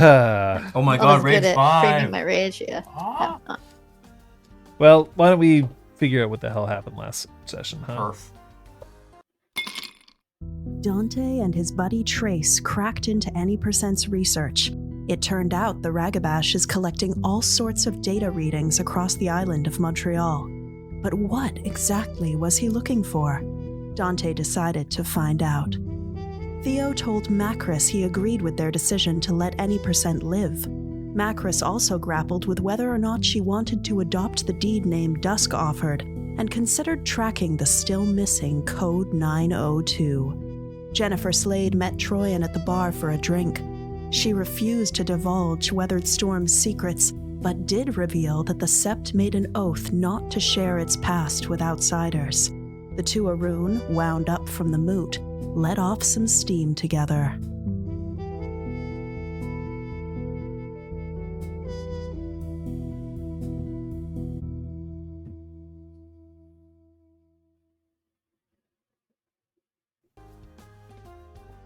Oh my god, Good rage at 5. framing my rage, yeah. Well, why don't we figure out what the hell happened last session, huh? Perf. Dante and his buddy Trace cracked into Any% research. It turned out the Ragabash is collecting all sorts of data readings across the island of Montreal. But what exactly was he looking for? Dante decided to find out. Theo told Macris he agreed with their decision to let Any% live. Macris also grappled with whether or not she wanted to adopt the deed name Dusk offered, and considered tracking the still missing Code 902. Jennifer Slade met Troyan at the bar for a drink. She refused to divulge Weathered Storm's secrets, but did reveal that the Sept made an oath not to share its past with outsiders. The two Arun, wound up from the moot, let off some steam together.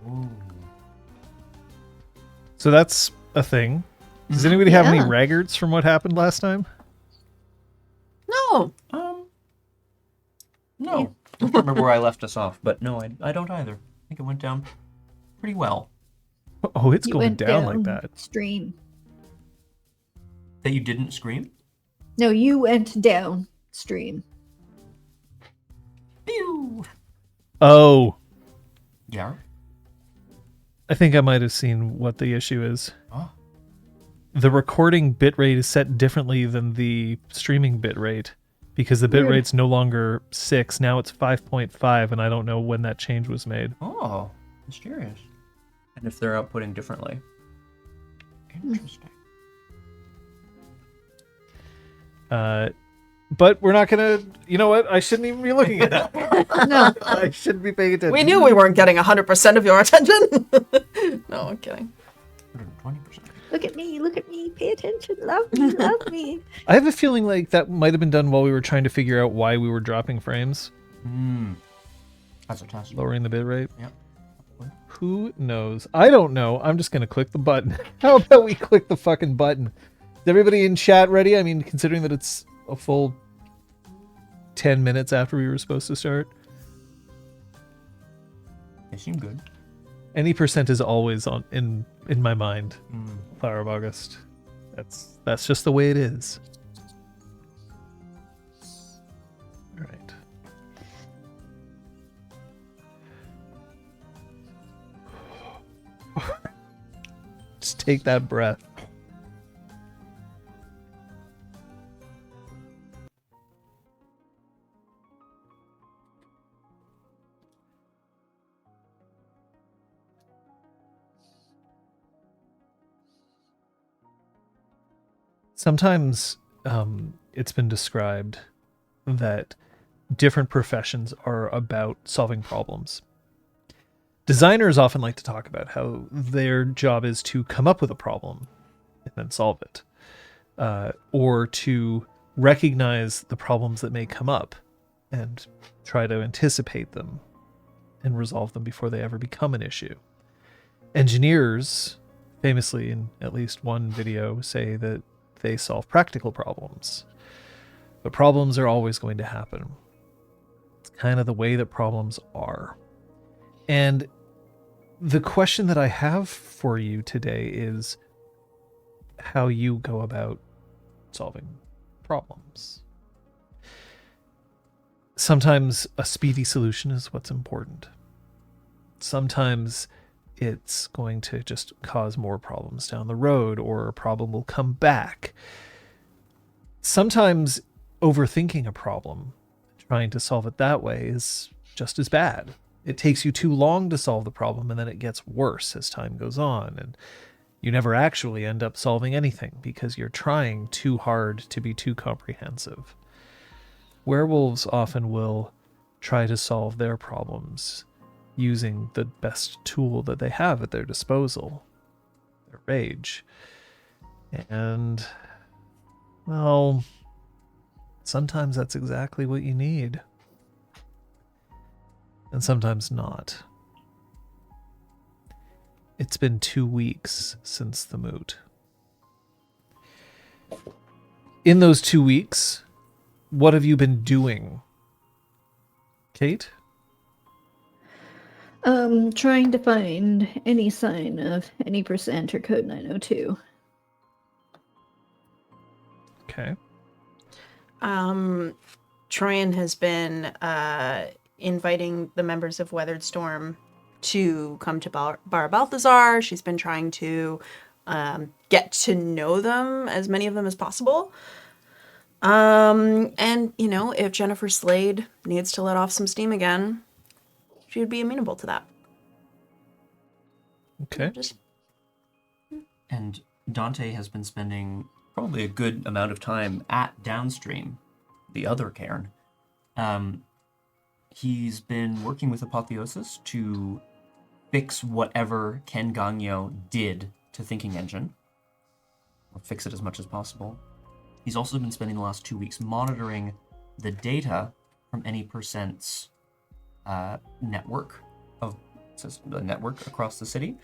Ooh. So that's a thing. Does anybody have any raggarts from what happened last time? No. No. I don't remember where I left us off, but no, I don't either. I think it went down pretty well. Oh, it's You going went down like that. Stream. That you didn't scream? No, you went down stream. Pew! Oh, Yeah. I think I might have seen what the issue is. Oh. The recording bitrate is set differently than the streaming bitrate because the bitrate's no longer 6. Now it's 5.5, and I don't know when that change was made. Oh, mysterious. And if they're outputting differently. Interesting. But we're not going to... You know what? I shouldn't even be looking at that. No. I shouldn't be paying attention. We knew we weren't getting 100% of your attention. No, I'm kidding. 120%. Look at me, pay attention, love me. I have a feeling like that might have been done while we were trying to figure out why we were dropping frames. That's a test. Lowering the bitrate. Yep. Who knows? I don't know. I'm just going to click the button. How about we click the fucking button? Is everybody in chat ready? I mean, considering that it's a full 10 minutes after we were supposed to start. They seem good. Any% is always on in my mind. Flower of August. That's just the way it is. All right. Just take that breath. Sometimes it's been described that different professions are about solving problems. Designers often like to talk about how their job is to come up with a problem and then solve it, or to recognize the problems that may come up and try to anticipate them and resolve them before they ever become an issue. Engineers, famously in at least one video, say that they solve practical problems. But problems are always going to happen. It's kind of the way that problems are. And the question that I have for you today is how you go about solving problems. Sometimes a speedy solution is what's important. Sometimes it's going to just cause more problems down the road, or a problem will come back. Sometimes overthinking a problem, trying to solve it that way, is just as bad. It takes you too long to solve the problem, and then it gets worse as time goes on, and you never actually end up solving anything because you're trying too hard to be too comprehensive. Werewolves often will try to solve their problems using the best tool that they have at their disposal, their rage. And, well, sometimes that's exactly what you need. And sometimes not. It's been 2 weeks since the moot. In those 2 weeks, what have you been doing? Kate? Trying to find any sign of any percent or code 902. Okay. Troyan has been inviting the members of Weathered Storm to come to Bar Balthazar. She's been trying to get to know them, as many of them as possible. And, you know, if Jennifer Slade needs to let off some steam again, she would be amenable to that. Okay. And Dante has been spending probably a good amount of time at Downstream, the other cairn. He's been working with Apotheosis to fix whatever Ken Gagno did to Thinking Engine, or fix it as much as possible. He's also been spending the last 2 weeks monitoring the data from any percent's network across the city.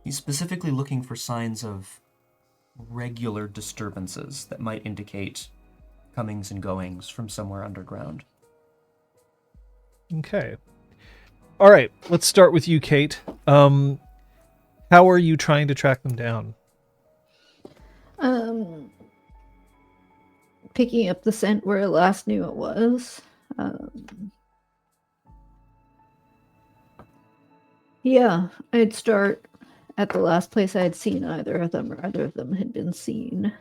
He's specifically looking for signs of regular disturbances that might indicate comings and goings from somewhere underground. Okay. All right, let's start with you, Kate. How are you trying to track them down? Picking up the scent where I last knew it was. Yeah, I'd start at the last place I had seen either of them, or either of them had been seen.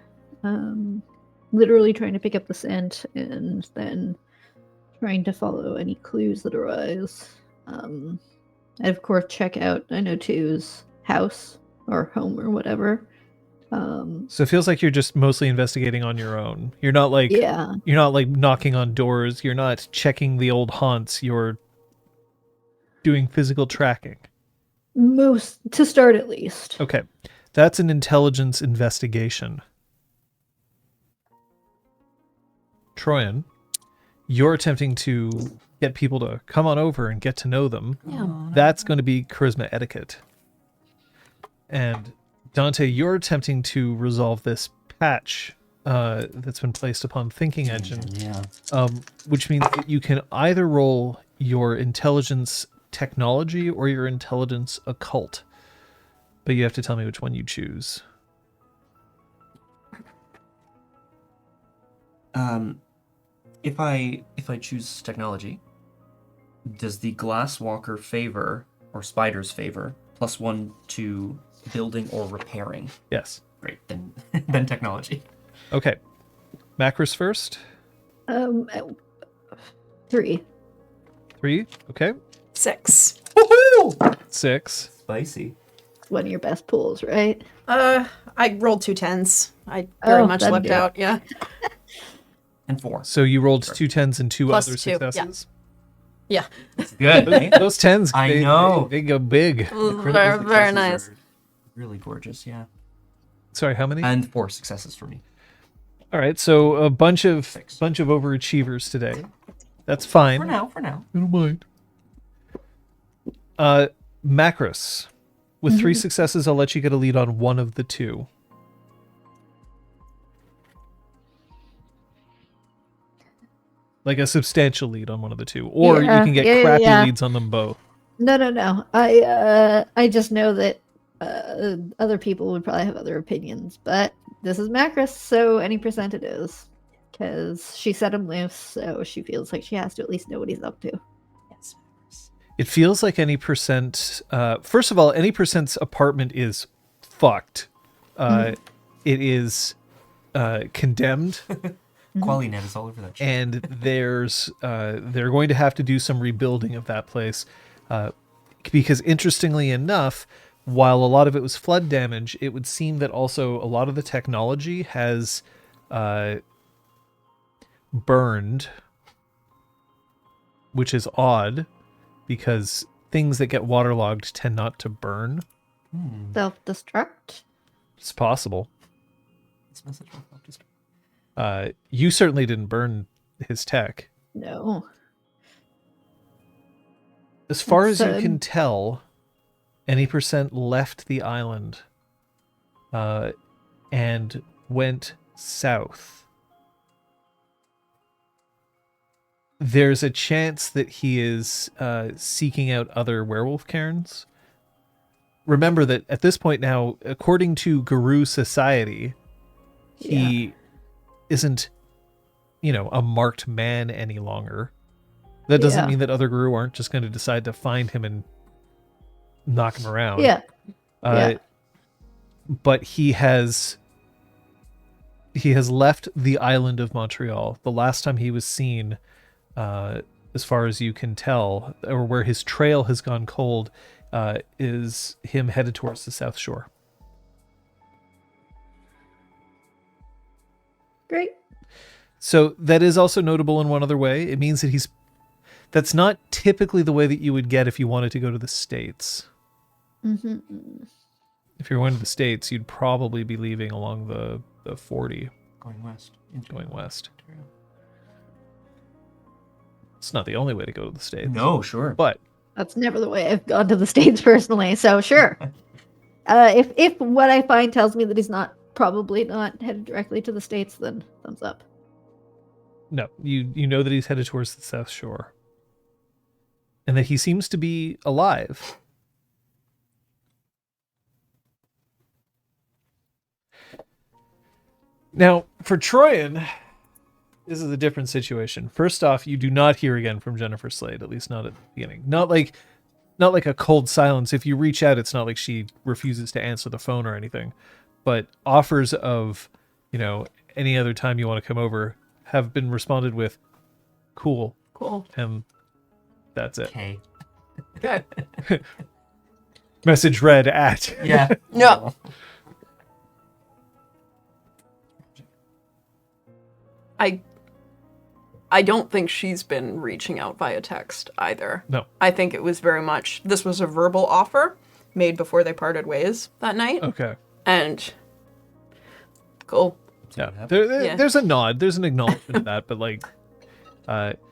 Literally trying to pick up the scent and then trying to follow any clues that arise. I'd of course check out 902's house or home or whatever. So it feels like you're just mostly investigating on your own. You're not like Yeah. You're not like knocking on doors. You're not checking the old haunts. You're doing physical tracking. Most to start at least. Okay. That's an intelligence investigation. Troyan, you're attempting to get people to come on over and get to know them. Yeah. That's going to be charisma etiquette. And Dante, you're attempting to resolve this patch that's been placed upon Thinking Engine, which means that you can either roll your intelligence technology or your intelligence occult, but you have to tell me which one you choose. If I choose technology, does the Glasswalker favor or Spiders favor +1 to building or repairing? Yes. Great, then then technology. Okay. Macros first. 3. 3. Okay. 6. Woohoo! 6. Spicy. It's one of your best pulls, right? I rolled 2 10s. I very much that'd lucked do it. out, yeah. And 4. So you rolled 2 10s and 2 Plus other 2, yeah. successes. Yeah. Good. Right? Those 10s, I know. They go big. Very, very nice. Really gorgeous, yeah. Sorry, how many? And 4 successes for me. All right, so a bunch of 6. overachievers today. That's fine. For now. I don't mind. Macros. With 3 successes, I'll let you get a lead on one of the 2. Like a substantial lead on one of the 2. Or Yeah, you can get yeah, crappy yeah. leads on them both. No. I just know that other people would probably have other opinions, but this is Macris, so any percent it is. Because she set him loose, so she feels like she has to at least know what he's up to. Yes. It feels like any percent... first of all, any percent's apartment is fucked. It is condemned. Qualinet is all over that shit. And there's they're going to have to do some rebuilding of that place because interestingly enough, while a lot of it was flood damage, it would seem that also a lot of the technology has burned, which is odd because things that get waterlogged tend not to burn. Self-destruct? It's possible. This message will help just... You certainly didn't burn his tech. No. As far as you So- can tell, any percent left the island and went south, there's a chance that he is seeking out other werewolf cairns. Remember that at this point now, according to Guru society, he isn't, a marked man any longer. That doesn't mean that other Guru aren't just going to decide to find him and knock him around. Yeah. But he has left the island of Montreal. The last time he was seen, as far as you can tell, or where his trail has gone cold, is him headed towards the South Shore. Great. So that is also notable in one other way. It means that that's not typically the way that you would get if you wanted to go to the States. Mm-hmm. If you're going to the States, you'd probably be leaving along the 40. Going west. Going west. It's not the only way to go to the States. No, sure. But That's never the way I've gone to the States personally, so sure. If what I find tells me that he's probably not headed directly to the States, then thumbs up. no, you know that he's headed towards the South Shore. And that he seems to be alive. Now, for Troyan, this is a different situation. First off, you do not hear again from Jennifer Slade, at least not at the beginning. Not like a cold silence. If you reach out, it's not like she refuses to answer the phone or anything. But offers of, any other time you want to come over have been responded with, cool. Cool. And that's it. Okay. Okay. Message read at. Yeah. No. I don't think she's been reaching out via text either. No. I think it was very much, this was a verbal offer made before they parted ways that night. Okay. And cool. Yeah. Yeah. There's a nod. There's an acknowledgement of that, but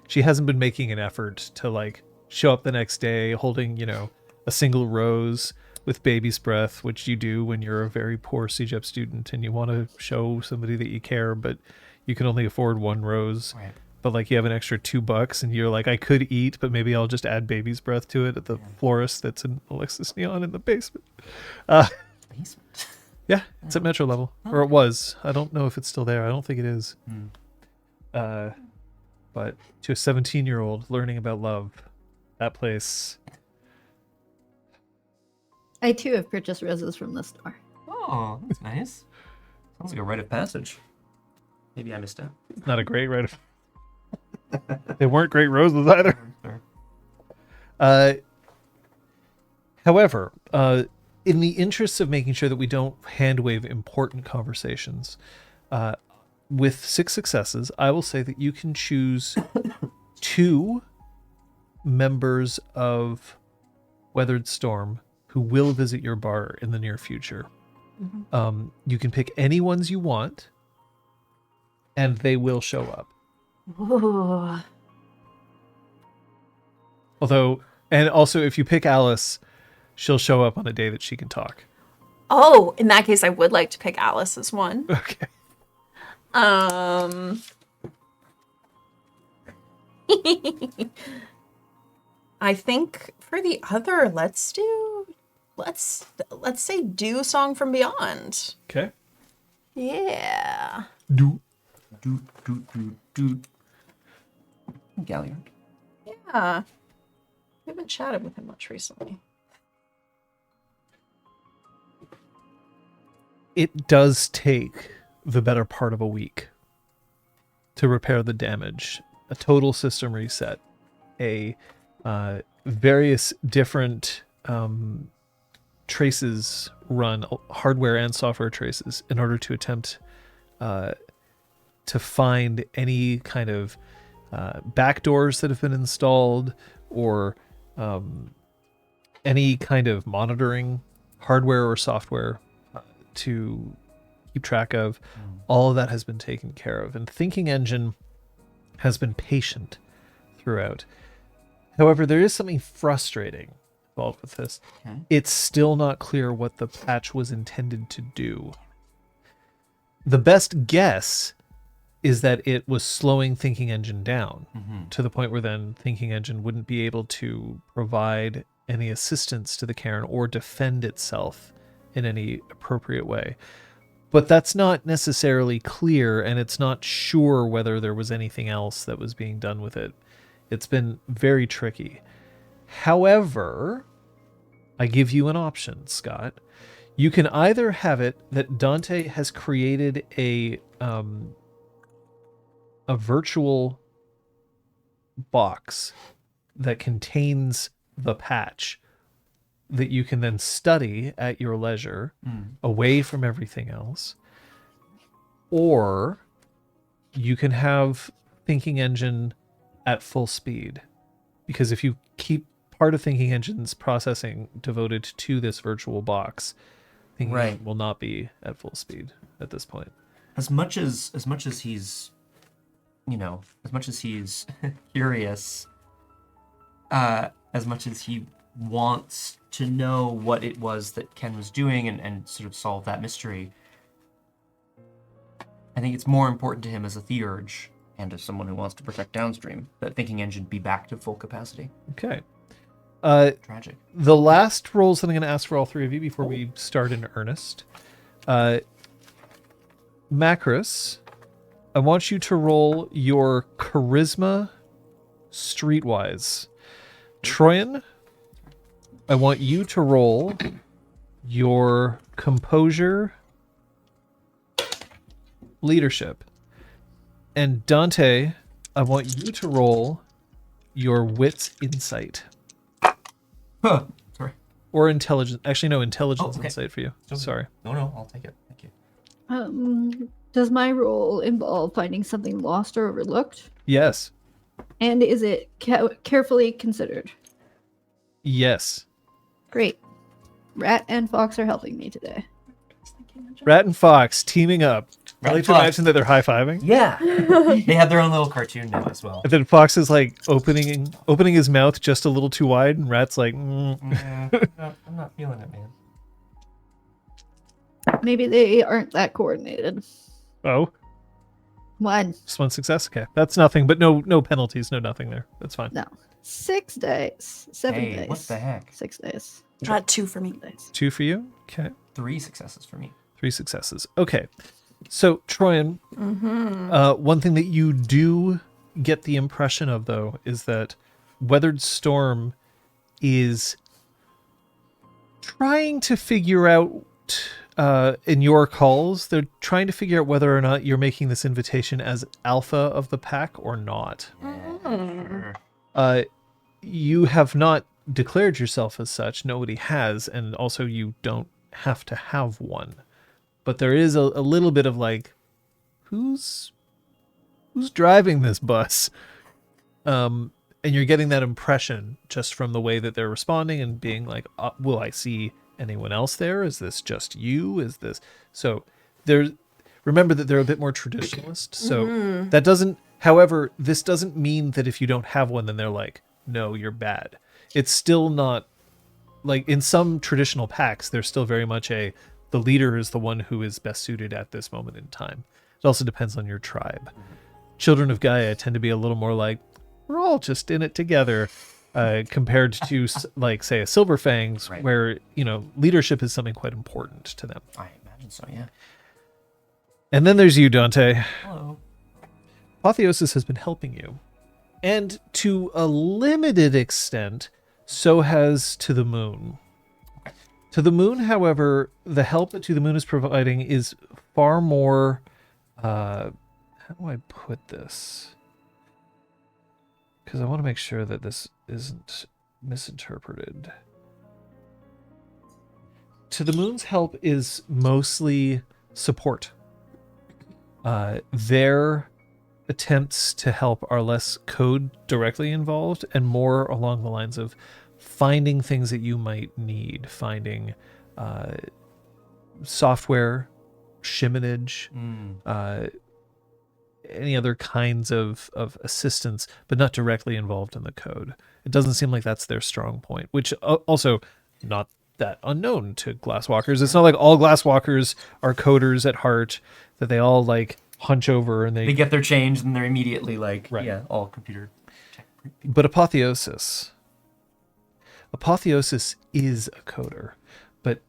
she hasn't been making an effort to show up the next day holding, a single rose with baby's breath, which you do when you're a very poor CJEP student and you want to show somebody that you care, but you can only afford one rose. Right. But you have an extra $2 and you're like, I could eat, but maybe I'll just add baby's breath to it at the florist that's in Alexis Neon in the basement. Basement. Yeah, it's at Metro level. Or it was. I don't know if it's still there. I don't think it is. But to a 17-year-old learning about love, that place. I too have purchased roses from the store. Oh, that's nice. Sounds like a rite of passage. Maybe I missed out. Not a great rite of... They weren't great roses either. Sure. However, in the interests of making sure that we don't hand-wave important conversations, with 6 successes, I will say that you can choose 2 members of Weathered Storm who will visit your bar in the near future. Mm-hmm. You can pick any ones you want, and they will show up. Ooh. And also, if you pick Alice, she'll show up on a day that she can talk. Oh, in that case, I would like to pick Alice as one. Okay. I think for the other, let's say do Song from Beyond. Okay. Yeah. Do. Galliard. Yeah. We haven't chatted with him much recently. It does take the better part of a week to repair the damage. A total system reset. Various different traces run, hardware and software traces, in order to attempt to find any kind of backdoors that have been installed, or any kind of monitoring hardware or software to keep track of. All of that has been taken care of, and Thinking Engine has been patient throughout. However, there is something frustrating involved with this. Okay. It's still not clear what the patch was intended to do. The best guess is that it was slowing Thinking Engine down to the point where then Thinking Engine wouldn't be able to provide any assistance to the Cairn or defend itself in any appropriate way. But that's not necessarily clear, and it's not sure whether there was anything else that was being done with it. It's been very tricky. However, I give you an option, Scott. You can either have it that Dante has created a virtual box that contains the patch that you can then study at your leisure, away from everything else. Or you can have Thinking Engine at full speed. Because if you keep part of Thinking Engine's processing devoted to this virtual box, Thinking Engine will not be at full speed at this point. As much as he's, as much as he's curious, as much as he wants to know what it was that Ken was doing and sort of solve that mystery, I think it's more important to him as a theurge and as someone who wants to protect downstream that Thinking Engine be back to full capacity. Okay. Tragic. The last rolls that I'm going to ask for all three of you before we start in earnest. Macros, I want you to roll your charisma streetwise. Troyan, I want you to roll your composure leadership. And Dante, I want you to roll your wits insight. Huh. Sorry. Or intelligence. Actually, no, intelligence okay. insight for you. Sorry. No, I'll take it. Thank you. Does my role involve finding something lost or overlooked? Yes. And is it carefully considered? Yes. Great. Rat and Fox are helping me today. Rat and Fox teaming up. I like to imagine that they're high-fiving. Yeah. They have their own little cartoon now as well. And then Fox is like opening his mouth just a little too wide, and Rat's like, Yeah, I'm not feeling it, man. Maybe they aren't that coordinated. Oh, One. just one success. Okay, that's nothing, but no penalties, no nothing there. That's fine. No. 6 days. 7 Hey, days. what the heck? 6 days. 2 for me. Days. 2 for you. Okay, 3 successes for me. 3 successes. Okay, so Troyan, one thing that you do get the impression of though is that Weathered Storm is trying to figure out. In your calls, they're trying to figure out whether or not you're making this invitation as alpha of the pack or not. Sure. You have not declared yourself as such. Nobody has, and also you don't have to have one. But there is a little bit of like, who's driving this bus? And you're getting that impression just from the way that they're responding and being like, will I see anyone else there? Is this just you? Is this so? Remember that they're a bit more traditionalist. So that doesn't. However, this doesn't mean that if you don't have one, then they're like, no, you're bad. It's still not like in some traditional packs. There's still very much the leader is the one who is best suited at this moment in time. It also depends on your tribe. Children of Gaia tend to be a little more like, we're all just in it together. Compared to, like, say, a Silverfangs, Right. where, leadership is something quite important to them. I imagine so, yeah. And then there's you, Dante. Hello. Apotheosis has been helping you. And to a limited extent, so has To the Moon. To the Moon, however, the help that To the Moon is providing is far more... how do I put this? Because I want to make sure that this isn't misinterpreted. To the Moon's help is mostly support. Their attempts to help are less code directly involved and more along the lines of finding things that you might need, finding software, shimonage, any other kinds of assistance, but not directly involved in the code. It doesn't seem like that's their strong point, which also not that unknown to Glasswalkers. It's not like all Glasswalkers are coders at heart, that they all like hunch over and They get their change and they're immediately like, Right. yeah, all computer tech people. But Apotheosis is a coder. But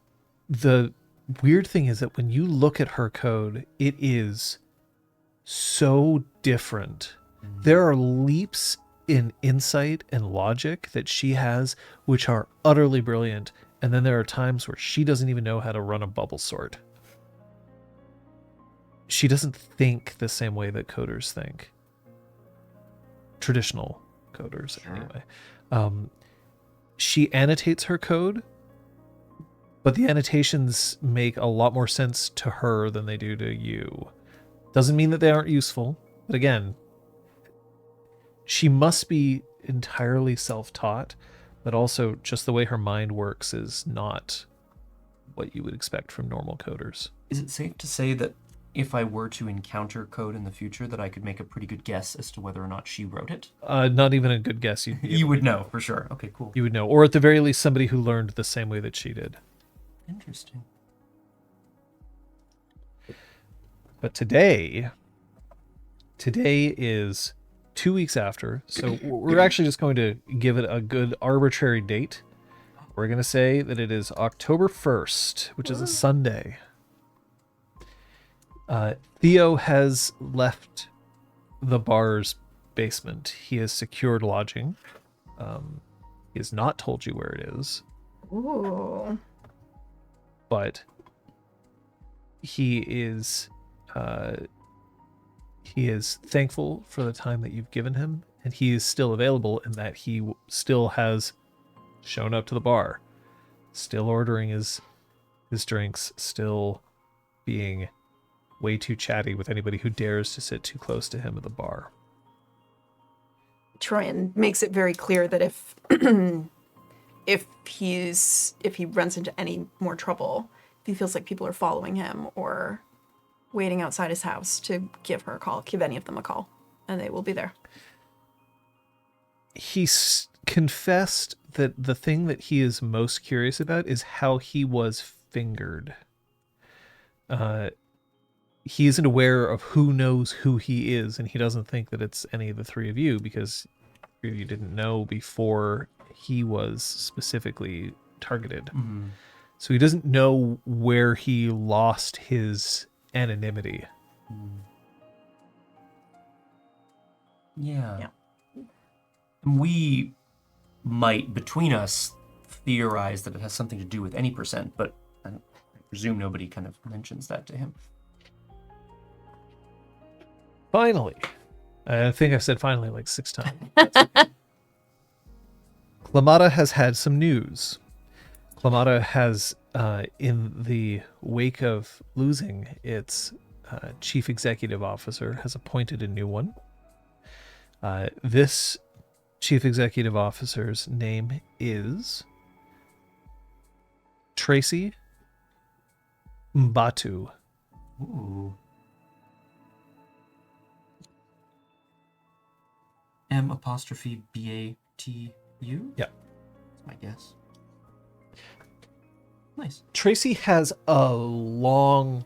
the weird thing is that when you look at her code, it is so different. There are leaps in insight and logic that she has which are utterly brilliant, and then there are times where she doesn't even know how to run a bubble sort. She doesn't think the same way that coders think. Traditional coders, Sure. anyway. She annotates her code, but the annotations make a lot more sense to her than they do to you. Doesn't mean that they aren't useful, but again, she must be entirely self-taught, but also just the way her mind works is not what you would expect from normal coders. Is it safe to say that if I were to encounter code in the future, that I could make a pretty good guess as to whether or not she wrote it? Not even a good guess. You would know for sure. Okay, cool. You would know, or at the very least, somebody who learned the same way that she did. Interesting. But today is 2 weeks after, so we're actually just going to give it a good arbitrary date. We're going to say that it is October 1st, which is a Sunday. Theo has left the bar's basement. He has secured lodging. He has not told you where it is, Ooh. but he is thankful for the time that you've given him, and he is still available in that he still has shown up to the bar, still ordering his drinks, still being way too chatty with anybody who dares to sit too close to him at the bar. Troyan makes it very clear that if if he runs into any more trouble, if he feels like people are following him or waiting outside his house, to give her a call, give any of them a call, and they will be there. He confessed that the thing that he is most curious about is how he was fingered. He isn't aware of who knows who he is, and he doesn't think that it's any of the three of you, because three of you didn't know before he was specifically targeted. Mm-hmm. So he doesn't know where he lost his anonymity. Yeah. And we might, between us, theorize that it has something to do with any percent, but I presume nobody kind of mentions that to him. Finally. I think I've said finally like 6 times. Clamata has had some news. Clamata has, in the wake of losing its chief executive officer, has appointed a new one. This chief executive officer's name is Tracy Mbatu. Ooh. M''BATU? Yeah. That's my guess. Nice. Tracy has a long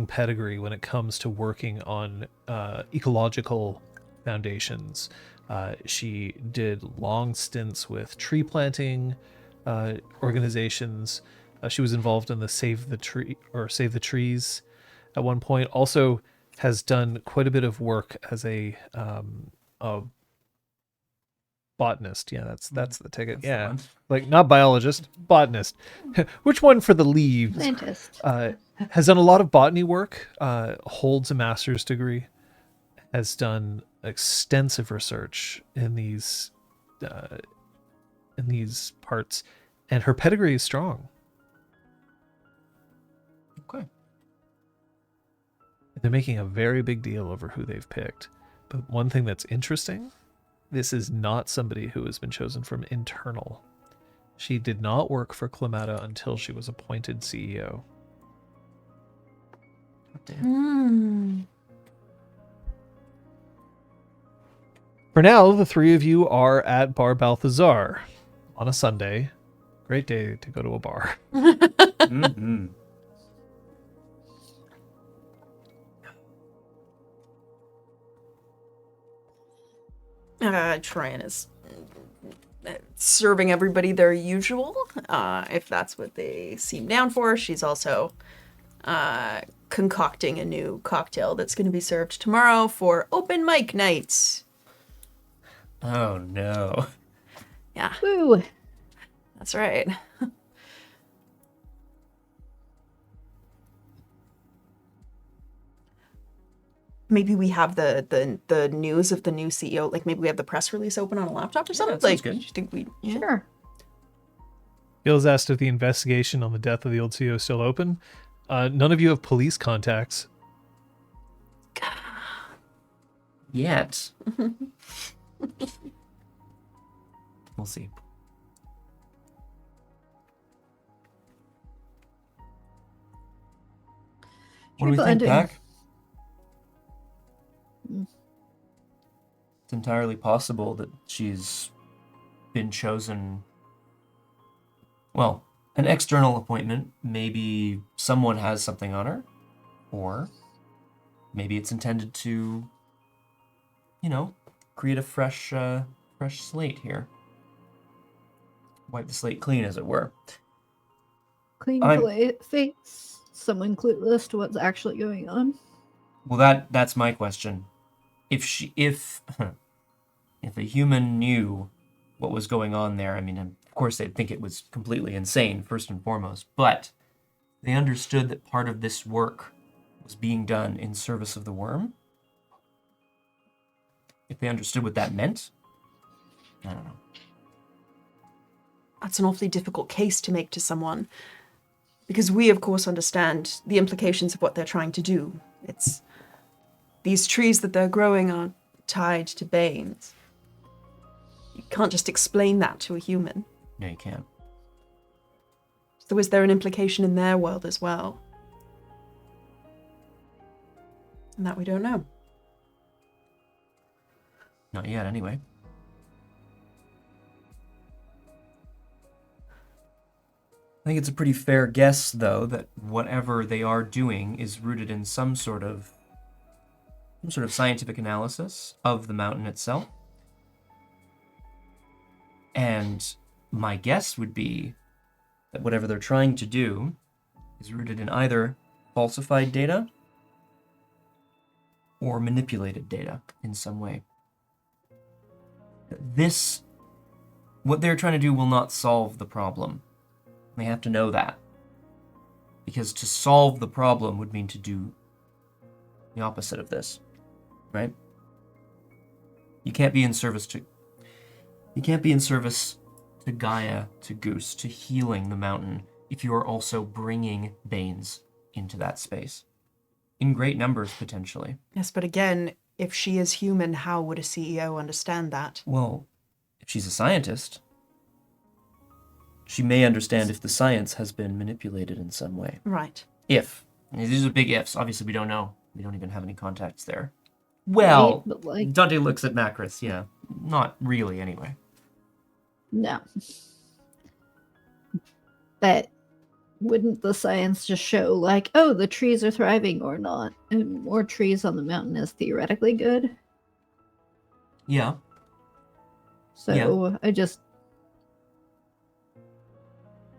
pedigree when it comes to working on ecological foundations. She did long stints with tree planting organizations. She was involved in the Save the Trees at one point. Also has done quite a bit of work as a botanist. Yeah, that's the ticket. That's the Yeah, one. like not biologist, botanist. Which one for the leaves? Scientist. Has done a lot of botany work. Holds a master's degree. Has done extensive research in these parts, and her pedigree is strong. Okay. They're making a very big deal over who they've picked. But one thing that's interesting, this is not somebody who has been chosen from internal. She did not work for Clamata until she was appointed CEO. Damn. For now, the three of you are at Bar Balthazar on a Sunday. Great day to go to a bar. Mm-hmm. Tran is serving everybody their usual, if that's what they seem down for. She's also concocting a new cocktail that's going to be served tomorrow for open mic night. Oh no. Yeah, Woo! that's right. Maybe we have the news of the new CEO. Like maybe we have the press release open on a laptop or something. that sounds Like, good. do you think we? Yeah. Sure. Gil's asked if the investigation on the death of the old CEO is still open. None of you have police contacts. Yet. We'll see. What do we Triple think, ending. Pac? It's entirely possible that she's been chosen. Well, an external appointment. Maybe someone has something on her. Or maybe it's intended to, create a fresh slate here. Wipe the slate clean, as it were. Clean face. Someone clueless to what's actually going on. Well, that's my question. If a human knew what was going on there, I mean, of course they'd think it was completely insane, first and foremost, but they understood that part of this work was being done in service of the worm. If they understood what that meant, I don't know. That's an awfully difficult case to make to someone, because we, of course, understand the implications of what they're trying to do. It's these trees that they're growing are tied to Banes. You can't just explain that to a human. No, you can't. So is there an implication in their world as well? And that we don't know. Not yet, anyway. I think it's a pretty fair guess, though, that whatever they are doing is rooted in some sort of scientific analysis of the mountain itself. And my guess would be that whatever they're trying to do is rooted in either falsified data or manipulated data in some way. What they're trying to do will not solve the problem. They have to know that. Because to solve the problem would mean to do the opposite of this, right? You can't be in service to Gaia, to Goose, to healing the mountain if you are also bringing Banes into that space. In great numbers, potentially. Yes, but again, if she is human, how would a CEO understand that? Well, if she's a scientist, she may understand if the science has been manipulated in some way. Right. If. And these are big ifs. Obviously, we don't know. We don't even have any contacts there. Well, Right, but Dante looks at Macris, yeah. Not really, anyway. no. But wouldn't the science just show, like, oh, the trees are thriving or not? And more trees on the mountain is theoretically good. Yeah. So Yeah.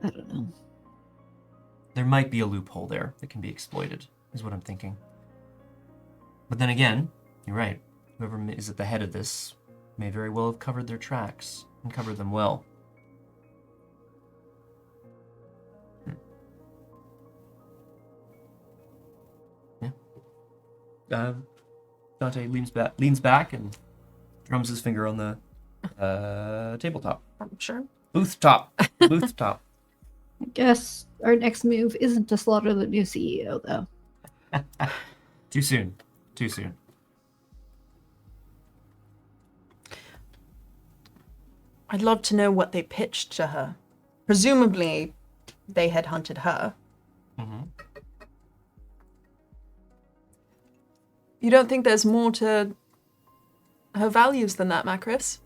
I don't know. There might be a loophole there that can be exploited, is what I'm thinking. But then again, you're right. Whoever is at the head of this may very well have covered their tracks, and covered them well. Yeah. Dante leans back and drums his finger on the tabletop. I'm sure. Booth top. I guess our next move isn't to slaughter the new CEO, though. Too soon. Too soon. I'd love to know what they pitched to her. Presumably, they had hunted her. Mm-hmm. You don't think there's more to her values than that, Macris.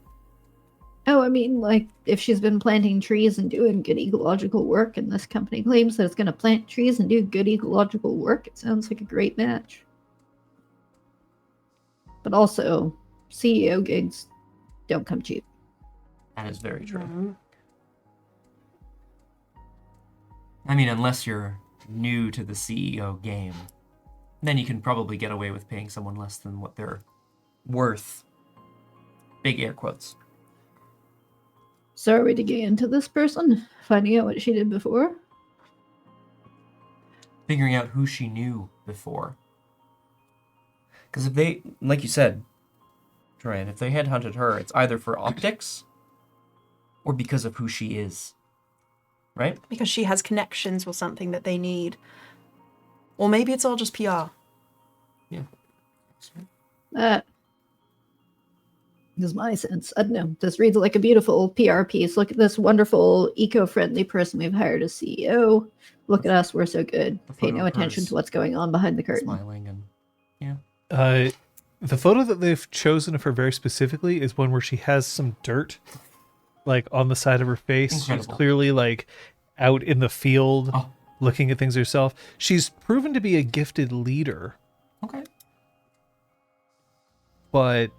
Oh, I mean, like, if she's been planting trees and doing good ecological work, and this company claims that it's going to plant trees and do good ecological work, it sounds like a great match. But also, CEO gigs don't come cheap. That is very true. Mhm. I mean, unless you're new to the CEO game, then you can probably get away with paying someone less than what they're worth. Big air quotes. So are we digging into this person? Finding out what she did before? Figuring out who she knew before. Because if they, like you said, Troyan, if they had hunted her, it's either for optics or because of who she is. Right? Because she has connections with something that they need. Or maybe it's all just PR. Yeah. That is my sense. I don't know. This reads like a beautiful PR piece. Look at this wonderful, eco-friendly person we've hired as CEO. Look at us. We're so good. The Pay photo no of attention hers to what's going on behind the curtain. Smiling and The photo that they've chosen of her very specifically is one where she has some dirt, like, on the side of her face. Incredible. She's clearly, like, out in the field, Oh. looking at things herself. She's proven to be a gifted leader, okay. but,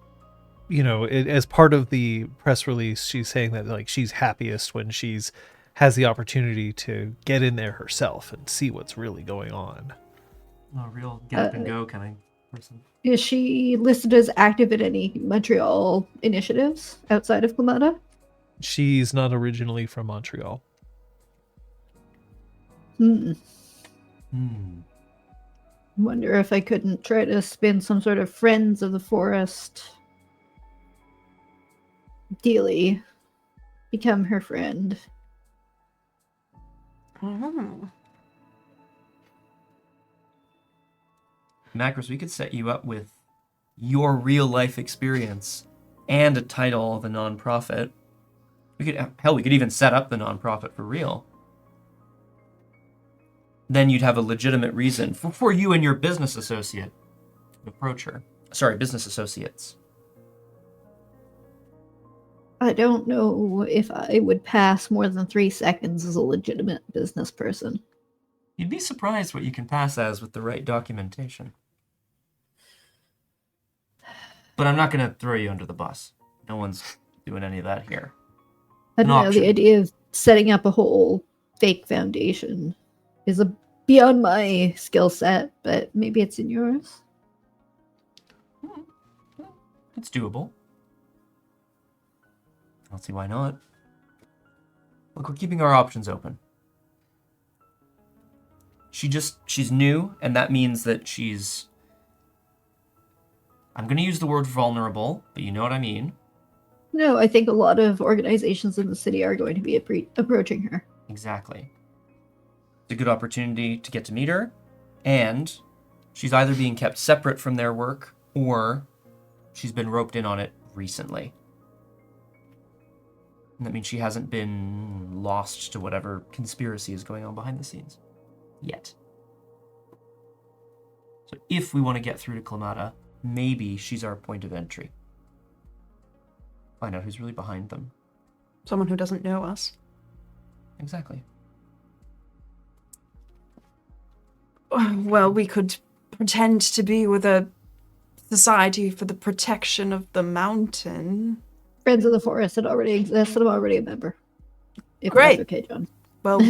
you know, as part of the press release, she's saying that, like, she's happiest when she's has the opportunity to get in there herself and see what's really going on. A real get up and go kind of person. Is she listed as active in any Montreal initiatives outside of Clamata? She's not originally from Montreal. Wonder if I couldn't try to spin some sort of Friends of the Forest dealy. Become her friend. Oh. Macros, we could set you up with your real life experience and a title of a nonprofit. We could even set up the nonprofit for real. Then you'd have a legitimate reason for you and your business associate to approach her. Sorry, business associates. I don't know if I would pass more than 3 seconds as a legitimate business person. You'd be surprised what you can pass as with the right documentation. But I'm not going to throw you under the bus. No one's doing any of that here. I An don't know, option. the idea of setting up a whole fake foundation is beyond my skill set, but maybe it's in yours. It's doable. I don't see why not. Look, we're keeping our options open. She's new, and that means that she's... I'm going to use the word vulnerable, but you know what I mean. No, I think a lot of organizations in the city are going to be approaching her. Exactly. It's a good opportunity to get to meet her, and she's either being kept separate from their work, or she's been roped in on it recently. And that means she hasn't been lost to whatever conspiracy is going on behind the scenes. Yet. So if we want to get through to Clamata, maybe she's our point of entry. Find out who's really behind them. Someone who doesn't know us. Exactly. Well, we could pretend to be with a society for the protection of the mountain. Friends of the Forest, it already exists, and I'm already a member. If Great. that's okay, John. Well,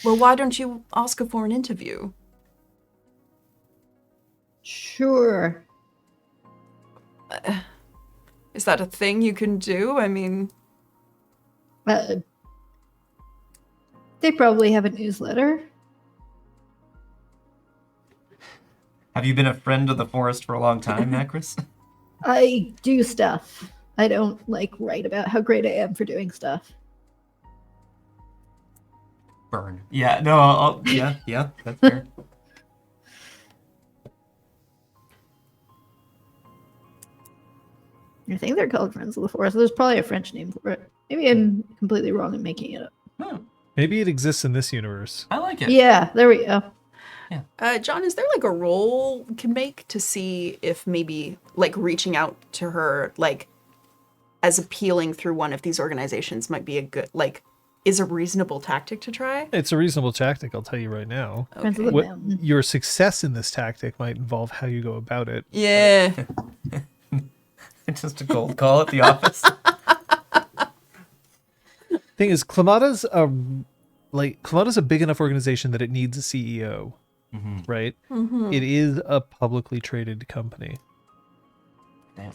why don't you ask her for an interview? Sure. Is that a thing you can do? I mean... They probably have a newsletter. Have you been a friend of the forest for a long time, Macris? I do stuff. I don't, write about how great I am for doing stuff. Burn. Yeah, no, yeah, that's fair. I think they're called Friends of the Forest. There's probably a French name for it. Maybe I'm completely wrong in making it up. Maybe it exists in this universe. I like it. Yeah, there we go. John, is there a role we can make to see if maybe reaching out to her as appealing through one of these organizations might be a good, like, is a reasonable tactic to try? It's a reasonable tactic, I'll tell you right now. Depends on the What mountain. your success in this tactic might involve how you go about it. Yeah. Just a cold call at the office. Thing is, Clamata's a big enough organization that it needs a CEO, right? It is a publicly traded company. Damn.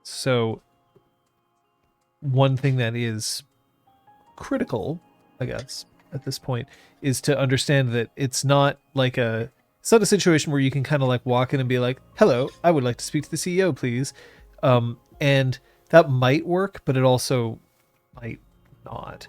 So one thing that is critical, I guess, at this point, is to understand that it's not a situation where you can kind of like walk in and be like, "Hello, I would like to speak to the CEO, please." And that might work, but it also might not.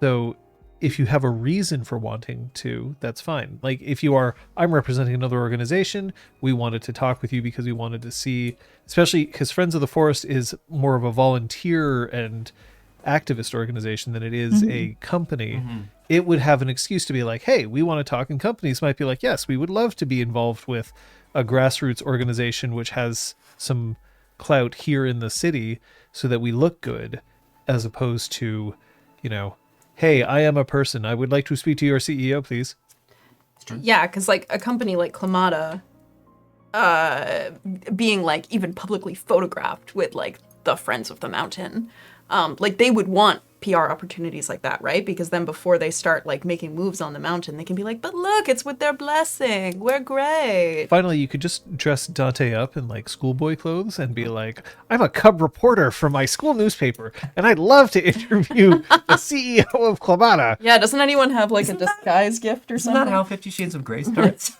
So if you have a reason for wanting to, that's fine. Like if you are, I'm representing another organization, we wanted to talk with you because we wanted to see, especially because Friends of the Forest is more of a volunteer and activist organization than it is a company. It would have an excuse to be like, hey, we want to talk, and companies might be like, yes, we would love to be involved with a grassroots organization which has some clout here in the city so that we look good, as opposed to, hey, I am a person, I would like to speak to your CEO, please. Yeah, because like a company like Clamata, being like even publicly photographed with like the Friends of the Mountain, like they would want PR opportunities like that, right? Because then before they start like making moves on the mountain, they can be like, but look, it's with their blessing. We're great. Finally, you could just dress Dante up in like schoolboy clothes and be like, I'm a cub reporter from my school newspaper, and I'd love to interview the CEO of Clamata. Yeah, doesn't anyone have like a disguise gift or Isn't something? that how 50 Shades of Grey starts?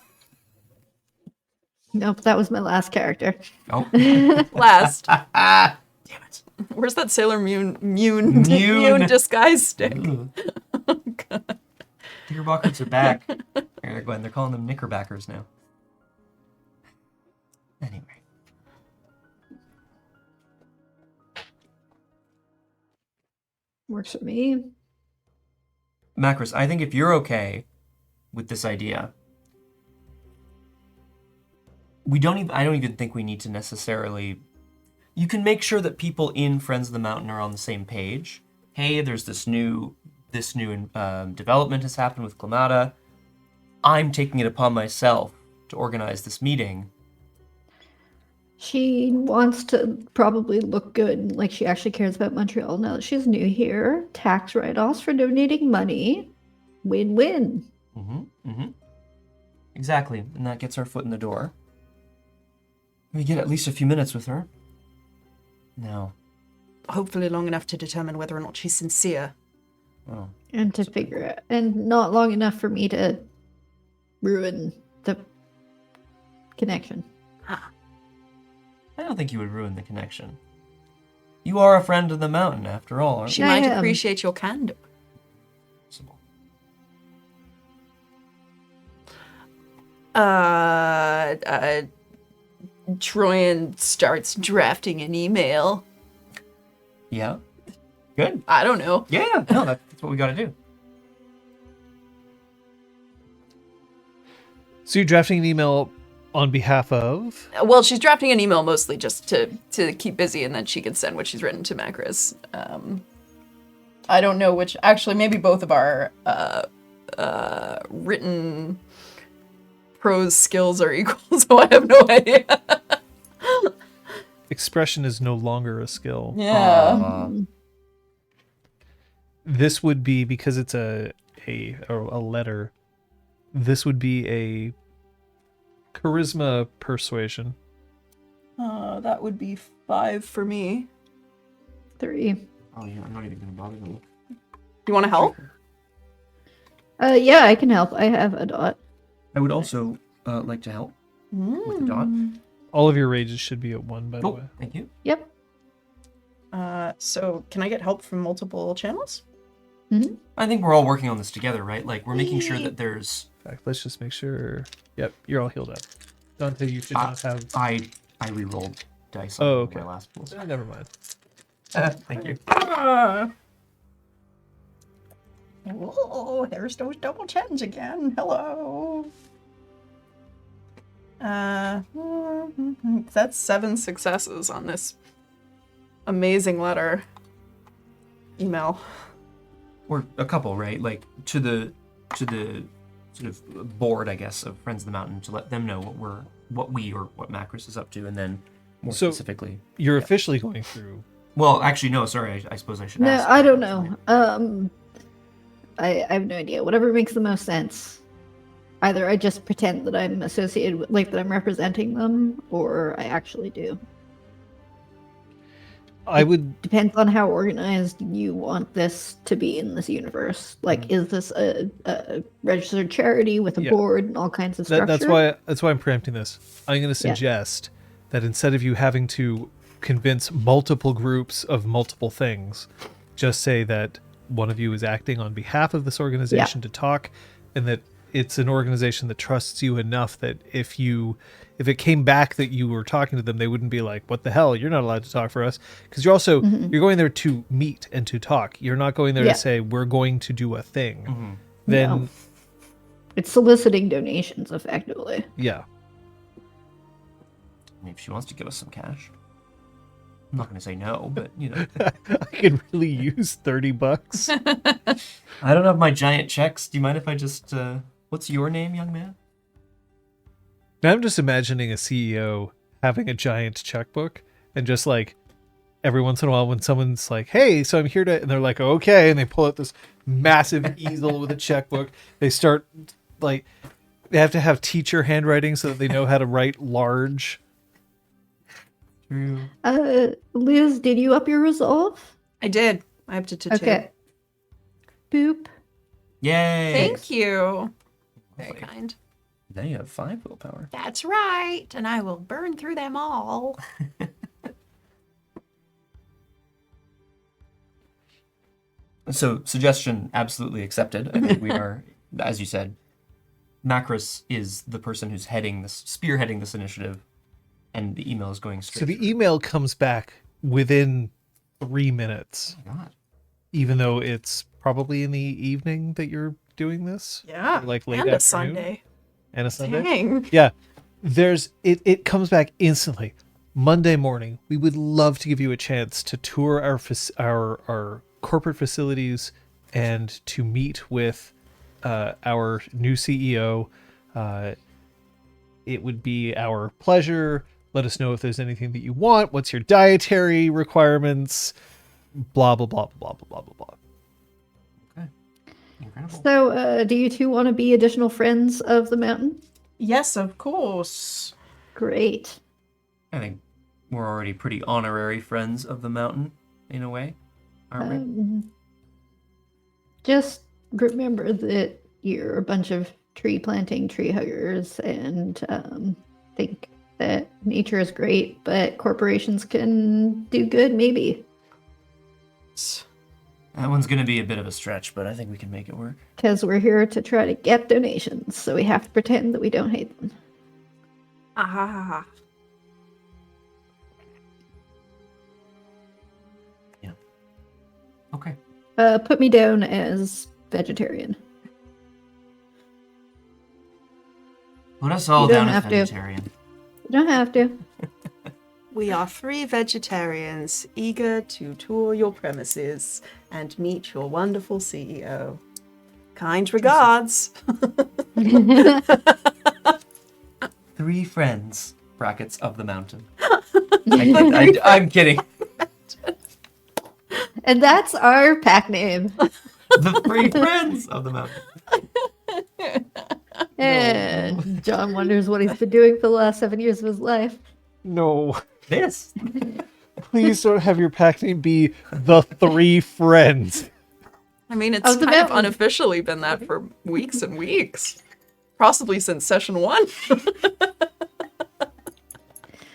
Nope, that was my last character. Oh. Last. Damn it. Where's that Sailor Moon Mune. disguise stick? Ugh. Knickerbockers are back. They're calling them Knickerbackers now. Anyway. Works for me. Macros, I think if you're okay with this idea, I don't even think we need to necessarily... You can make sure that people in Friends of the Mountain are on the same page. Hey, there's this new development has happened with Clamata. I'm taking it upon myself to organize this meeting. She wants to probably look good, like she actually cares about Montreal now that she's new here. Tax write-offs for donating money. Win-win. Exactly, and that gets our foot in the door. We get at least a few minutes with her. Now. Hopefully long enough to determine whether or not she's sincere. Oh. And to figure out, and not long enough for me to ruin the connection. I don't think you would ruin the connection. You are a friend of the mountain, after all, aren't She you? might am. appreciate your candor. Troyan starts drafting an email. Yeah. Good. I don't know. Yeah, no, that's what we gotta do. So you're drafting an email on behalf of? Well, she's drafting an email mostly just to keep busy, and then she can send what she's written to Macris. I don't know which. Actually, maybe both of our written prose skills are equal, so I have no idea. Expression is no longer a skill. Yeah. This would be, because it's a letter, this would be a charisma persuasion. That would be 5 for me. 3. Oh, yeah, I'm not even gonna bother them. You want to help? Yeah, I can help. I have a dot. I would also like to help with the dot. All of your rages should be at 1, by the way. Oh, thank you. Yep. So can I get help from multiple channels? I think we're all working on this together, right? Like, we're making sure that there's... In fact, let's just make sure. Yep, you're all healed up. Dante, you should not have. I re-rolled dice on Oh, okay. my last pulls. Never mind. Thank you. Oh, there's those double 10s again. Hello. That's 7 successes on this amazing letter email. Or a couple, right? Like to the sort of board, I guess, of Friends of the Mountain, to let them know what Macros is up to, and then more So- specifically. You're officially going through. Well, actually, no. Sorry, I suppose I should. No, ask. I don't know. I have no idea. Whatever makes the most sense. Either I just pretend that I'm associated with, like, that I'm representing them, or I actually do. I would. Depends on how organized you want this to be in this universe. Like, is this a registered charity with a Yeah. board and all kinds of structure? That's why I'm preempting this. I'm going to suggest that instead of you having to convince multiple groups of multiple things, just say that one of you is acting on behalf of this organization to talk, and that it's an organization that trusts you enough that if it came back that you were talking to them, they wouldn't be like, what the hell, you're not allowed to talk for us, because you're also you're going there to meet and to talk. You're not going there to say we're going to do a thing. Then No. It's soliciting donations, effectively. yeah, I mean, if she wants to give us some cash, I'm not going to say no, but I could really use $30. I don't have my giant checks. Do you mind if I just? What's your name, young man? Now I'm just imagining a CEO having a giant checkbook and just like every once in a while when someone's like, hey, so I'm here to, and they're like, okay, and they pull out this massive easel with a checkbook. They start like, they have to have teacher handwriting so that they know how to write large. True. Liz, did you up your resolve? I did. I upped it to 2. Okay. Boop. Yay! Thank you. Very Lovely. kind. Now you have 5 willpower. That's right. And I will burn through them all. So, suggestion absolutely accepted. I think we are, as you said, Macros is the person who's spearheading this initiative, and the email is going straight. So the through. email comes back within 3 minutes, Oh my God. even though it's probably in the evening that you're doing this. Yeah. Or, like late and a afternoon. Sunday. And a Sunday. Dang. Yeah. It comes back instantly. Monday morning, we would love to give you a chance to tour our corporate facilities and to meet with our new CEO. It would be our pleasure. Let us know if there's anything that you want. What's your dietary requirements? Blah, blah, blah, blah, blah, blah, blah, blah. Okay. Incredible. So, do you two want to be additional friends of the mountain? Yes, of course. Great. I think we're already pretty honorary friends of the mountain, in a way, aren't we? Just remember that you're a bunch of tree planting, tree huggers, and think that nature is great, but corporations can do good, maybe. That one's going to be a bit of a stretch, but I think we can make it work. Because we're here to try to get donations, so we have to pretend that we don't hate them. Ah. Okay. Put me down as vegetarian. Put us all You don't down as have to. vegetarian. You don't have to. We are 3 vegetarians eager to tour your premises and meet your wonderful CEO. Kind regards. 3 friends, brackets, of the mountain. I'm kidding. And that's our pack name. The 3 friends of the mountain. And John wonders what he's been doing for the last 7 years of his life. No. This. Please don't have your pack name be the 3 friends. I mean, it's Of the kind of mountain. unofficially been that for weeks and weeks. Possibly since session 1.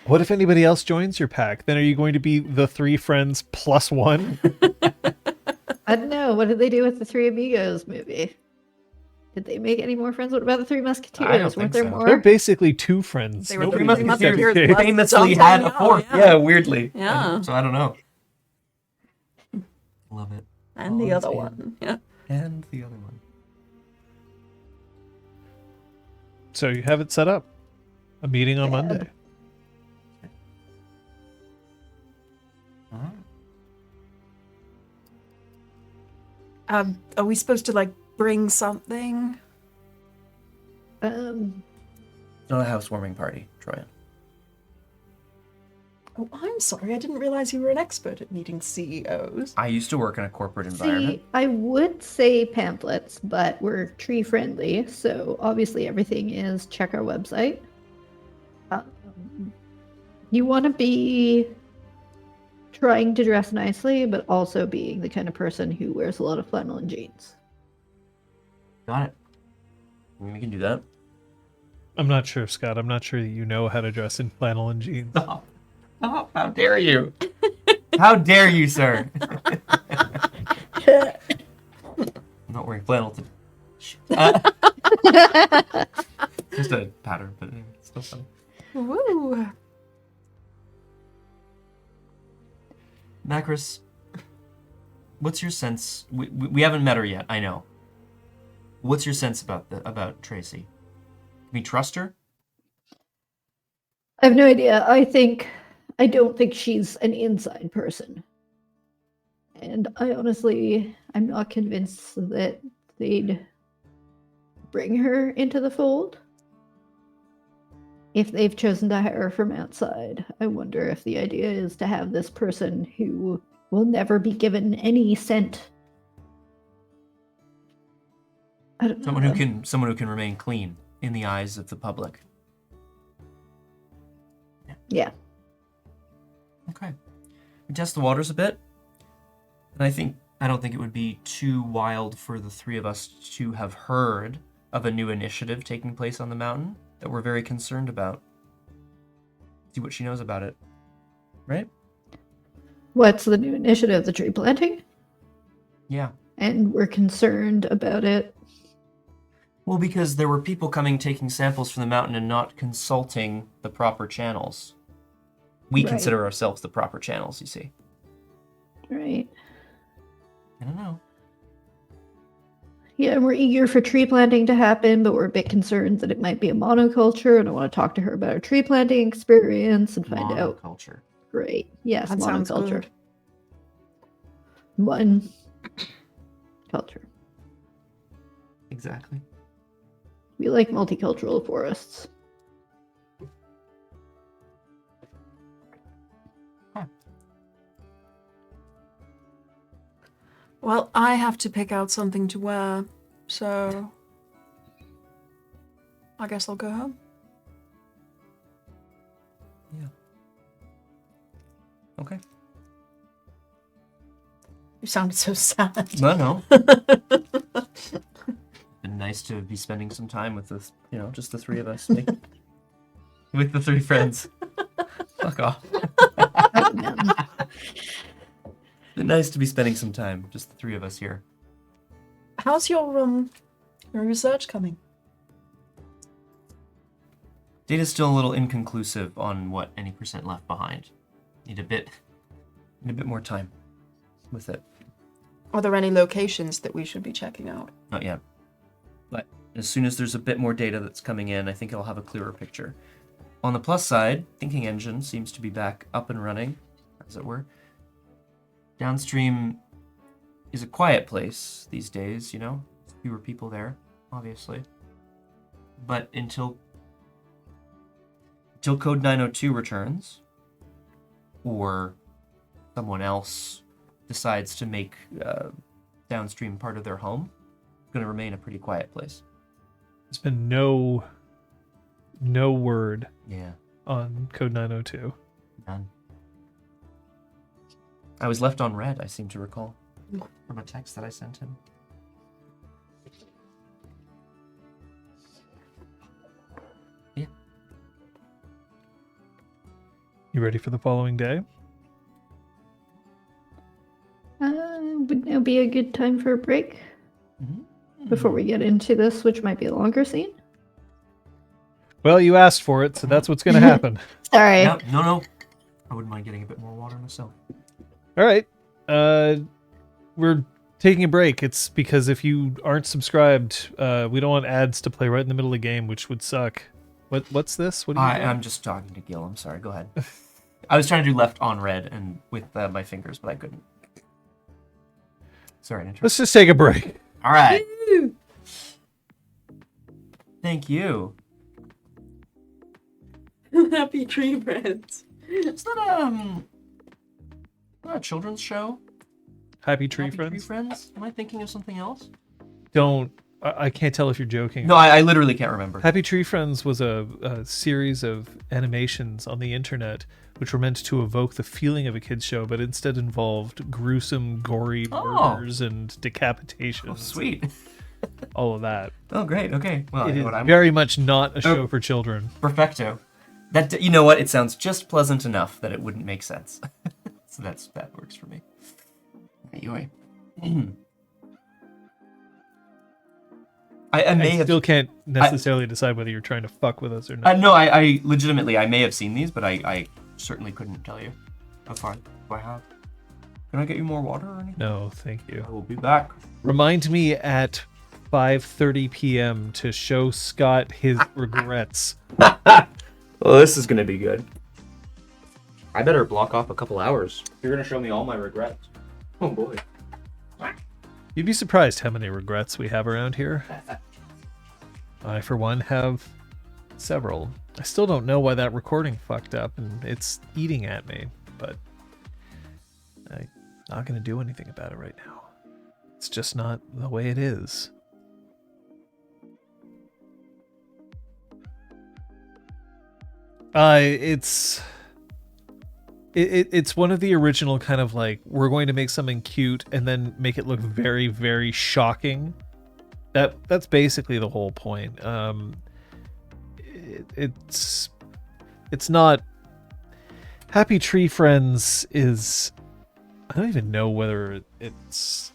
What if anybody else joins your pack? Then are you going to be the 3 friends plus 1? I don't know. What did they do with the Three Amigos movie? Did they make any more friends? What about the Three Musketeers? I don't Weren't think there so. more? They're basically 2 friends. They were Nobody the must Three be Musketeers serious. plus Famously D'Artagnan, had a 4th. Yeah, weirdly. Yeah. So I don't know. Love it. And the Oh, other that's one. Yeah. And the other one. So you have it set up. A meeting on Bad. Monday. Are we supposed to, like, bring something? Not a housewarming party, Troyan. Oh, I'm sorry. I didn't realize you were an expert at meeting CEOs. I used to work in a corporate environment. See, I would say pamphlets, but we're tree friendly, so obviously everything is check our website. You want to be trying to dress nicely, but also being the kind of person who wears a lot of flannel and jeans. Got it. I mean, we can do that. I'm not sure, Scott. I'm not sure that you know how to dress in flannel and jeans. Stop. Stop. How dare you? How dare you, sir? I'm not wearing flannel today. Just a pattern, but it's still funny. Woo! Macris, what's your sense? We haven't met her yet, I know. What's your sense about Tracy? Can we trust her? I have no idea. I don't think she's an inside person. And I'm not convinced that they'd bring her into the fold. If they've chosen to hire her from outside, I wonder if the idea is to have this person who will never be given any scent. I don't know. Someone who can remain clean in the eyes of the public. Yeah. Okay. We test the waters a bit. And I don't think it would be too wild for the three of us to have heard of a new initiative taking place on the mountain that we're very concerned about. See what she knows about it. Right? What's the new initiative? The tree planting? Yeah. And we're concerned about it. Well, because there were people coming taking samples from the mountain and not consulting the proper channels. We Right. consider ourselves the proper channels, you see. Right. I don't know. Yeah, and we're eager for tree planting to happen, but we're a bit concerned that it might be a monoculture, and I want to talk to her about her tree planting experience and find out. Monoculture. Great. Yes, That sounds monoculture. good. One culture. Exactly. We like multicultural forests. Well, I have to pick out something to wear, so I guess I'll go home. Yeah. Okay. You sounded so sad. No. Been nice to be spending some time with this, just the three of us. With the three friends. Fuck off. Oh, man. Been nice to be spending some time, just the three of us here. How's your research coming? Data's still a little inconclusive on what any % left behind. Need a bit more time with it. Are there any locations that we should be checking out? Not yet. But as soon as there's a bit more data that's coming in, I think I'll have a clearer picture. On the plus side, Thinking Engine seems to be back up and running, as it were. Downstream is a quiet place these days, fewer people there, obviously. But until Code 902 returns, or someone else decides to make downstream part of their home, it's going to remain a pretty quiet place. There's been no word Yeah, on Code 902. none. I was left on red, I seem to recall, from a text that I sent him. Yeah. You ready for the following day? Would now be a good time for a break before we get into this, which might be a longer scene? Well, you asked for it, so that's what's going to happen. Sorry. No. I wouldn't mind getting a bit more water myself. All right. We're taking a break. It's because if you aren't subscribed, we don't want ads to play right in the middle of the game, which would suck. What's this? What are you doing? I'm just talking to Gil. I'm sorry. Go ahead. I was trying to do left on red and with my fingers, but I couldn't. Sorry to interrupt. Let's just take a break. All right. Thank you. Happy tree friends. Is that a children's show? Happy Tree Happy Friends? Tree Friends? Am I thinking of something else? Don't. I can't tell if you're joking. No, I literally can't remember. Happy Tree Friends was a series of animations on the internet which were meant to evoke the feeling of a kid's show, but instead involved gruesome, gory murders and decapitations. Oh, sweet. All of that. Oh, great. Okay. Well, It you know is what I'm very much not a show for children. perfecto. That you know what? It sounds just pleasant enough that it wouldn't make sense. So that works for me. Anyway. I may have still can't necessarily decide whether you're trying to fuck with us or not. no, I legitimately, I may have seen these, but I certainly couldn't tell you how far do I have. Can I get you more water or anything? No, thank you. I will be back. Remind me at 5:30 p.m. to show Scott his regrets. Well, this is gonna be good. I better block off a couple hours. You're gonna show me all my regrets. Oh boy. You'd be surprised how many regrets we have around here. I, for one, have several. I still don't know why that recording fucked up and it's eating at me, but I'm not going to do anything about it right now. It's just not the way it is. It's one of the original kind of like, we're going to make something cute and then make it look very, very shocking. That's basically the whole point. It's not Happy Tree Friends is, I don't even know whether it's,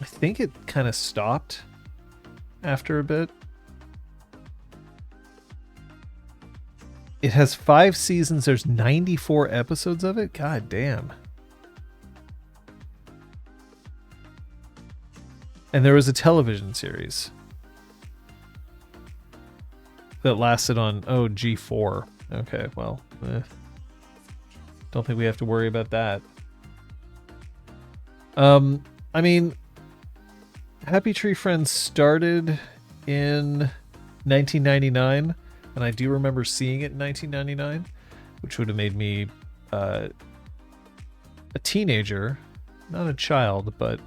I think it kind of stopped after a bit. It has 5 seasons. There's 94 episodes of it. God damn. And there was a television series that lasted on, G4. Okay, well, don't think we have to worry about that. I mean, Happy Tree Friends started in 1999. And I do remember seeing it in 1999, which would have made me a teenager, not a child, but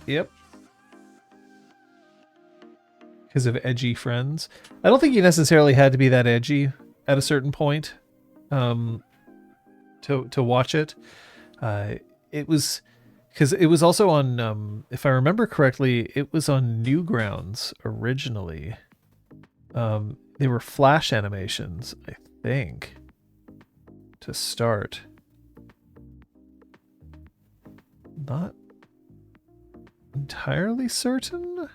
yep. Because of edgy friends. I don't think you necessarily had to be that edgy at a certain point to watch it. It was... Because it was also on, if I remember correctly, it was on Newgrounds originally. They were Flash animations, I think, to start. Not entirely certain.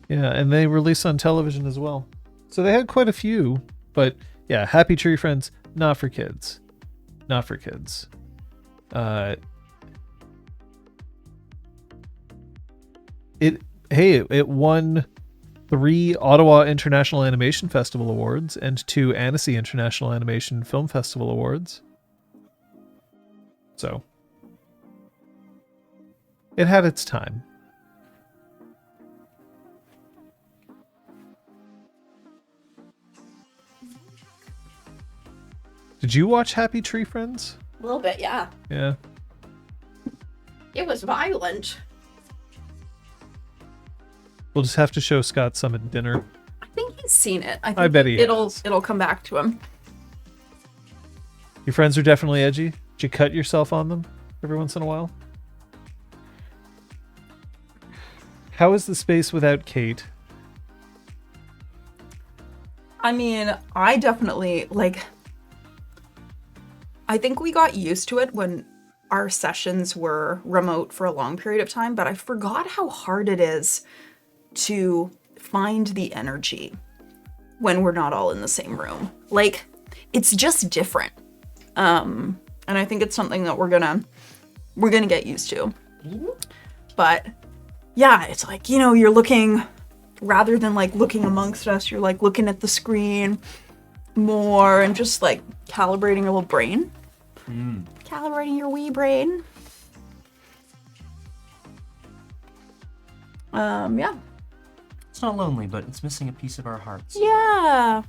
Yeah, and they released on television as well. So they had quite a few, but yeah, Happy Tree Friends, not for kids. Not for kids. It won 3 Ottawa International Animation Festival Awards and 2 Annecy International Animation Film Festival Awards. So it had its time. Did you watch Happy Tree Friends? A little bit, yeah. Yeah. It was violent. We'll just have to show Scott some at dinner. I think he's seen it. I bet he it'll has. it'll come back to him. Your friends are definitely edgy. Did you cut yourself on them every once in a while? How is the space without Kate? I mean, I definitely I think we got used to it when our sessions were remote for a long period of time, but I forgot how hard it is to find the energy when we're not all in the same room. Like, it's just different. And I think it's something that we're gonna get used to. But yeah, it's like, you know, you're looking, rather than like looking amongst us, you're like looking at the screen more and just like calibrating your little brain. Calibrating your wee brain. Yeah. It's not lonely, but it's missing a piece of our hearts. Yeah.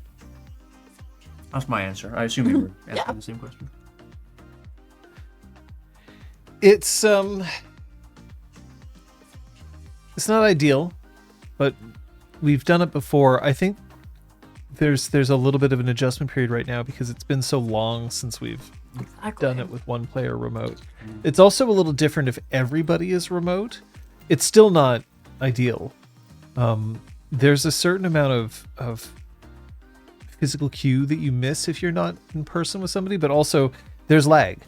That's my answer. I assume you were asking the same question. It's not ideal, but we've done it before. I think there's a little bit of an adjustment period right now because it's been so long since we've done it with one player remote. It's also a little different if everybody is remote. It's still not ideal. There's a certain amount of physical cue that you miss if you're not in person with somebody, but also there's lag.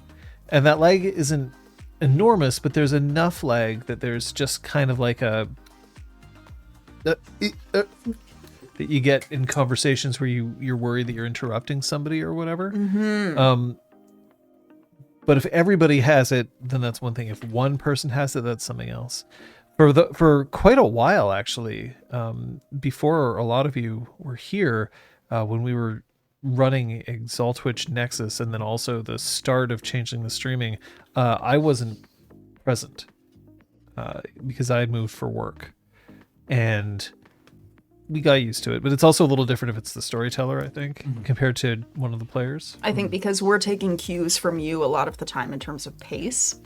And that lag isn't enormous, but there's enough lag that there's just kind of like a that you get in conversations where you're worried that you're interrupting somebody or whatever. But if everybody has it, then that's one thing. If one person has it, that's something else. For quite a while, actually, before a lot of you were here, when we were running Exaltwitch Nexus and then also the start of changing the streaming, I wasn't present because I had moved for work. And we got used to it, but it's also a little different if it's the storyteller, I think, compared to one of the players. I think because we're taking cues from you a lot of the time in terms of pace.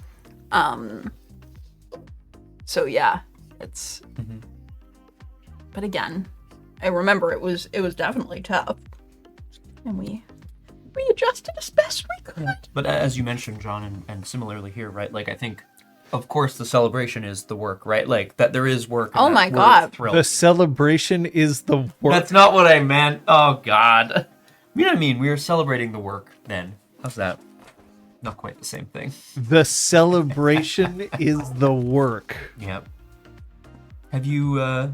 So yeah, it's. But again, I remember it was definitely tough, and we adjusted as best we could. But as you mentioned, John, and similarly here, right? Like I think, of course, the celebration is the work, right? Like that there is work. Oh my God. The celebration is the work. That's not what I meant. Oh God. You know what I mean? We are celebrating the work then. How's that? Not quite the same thing. The celebration is the work. Yep. Have you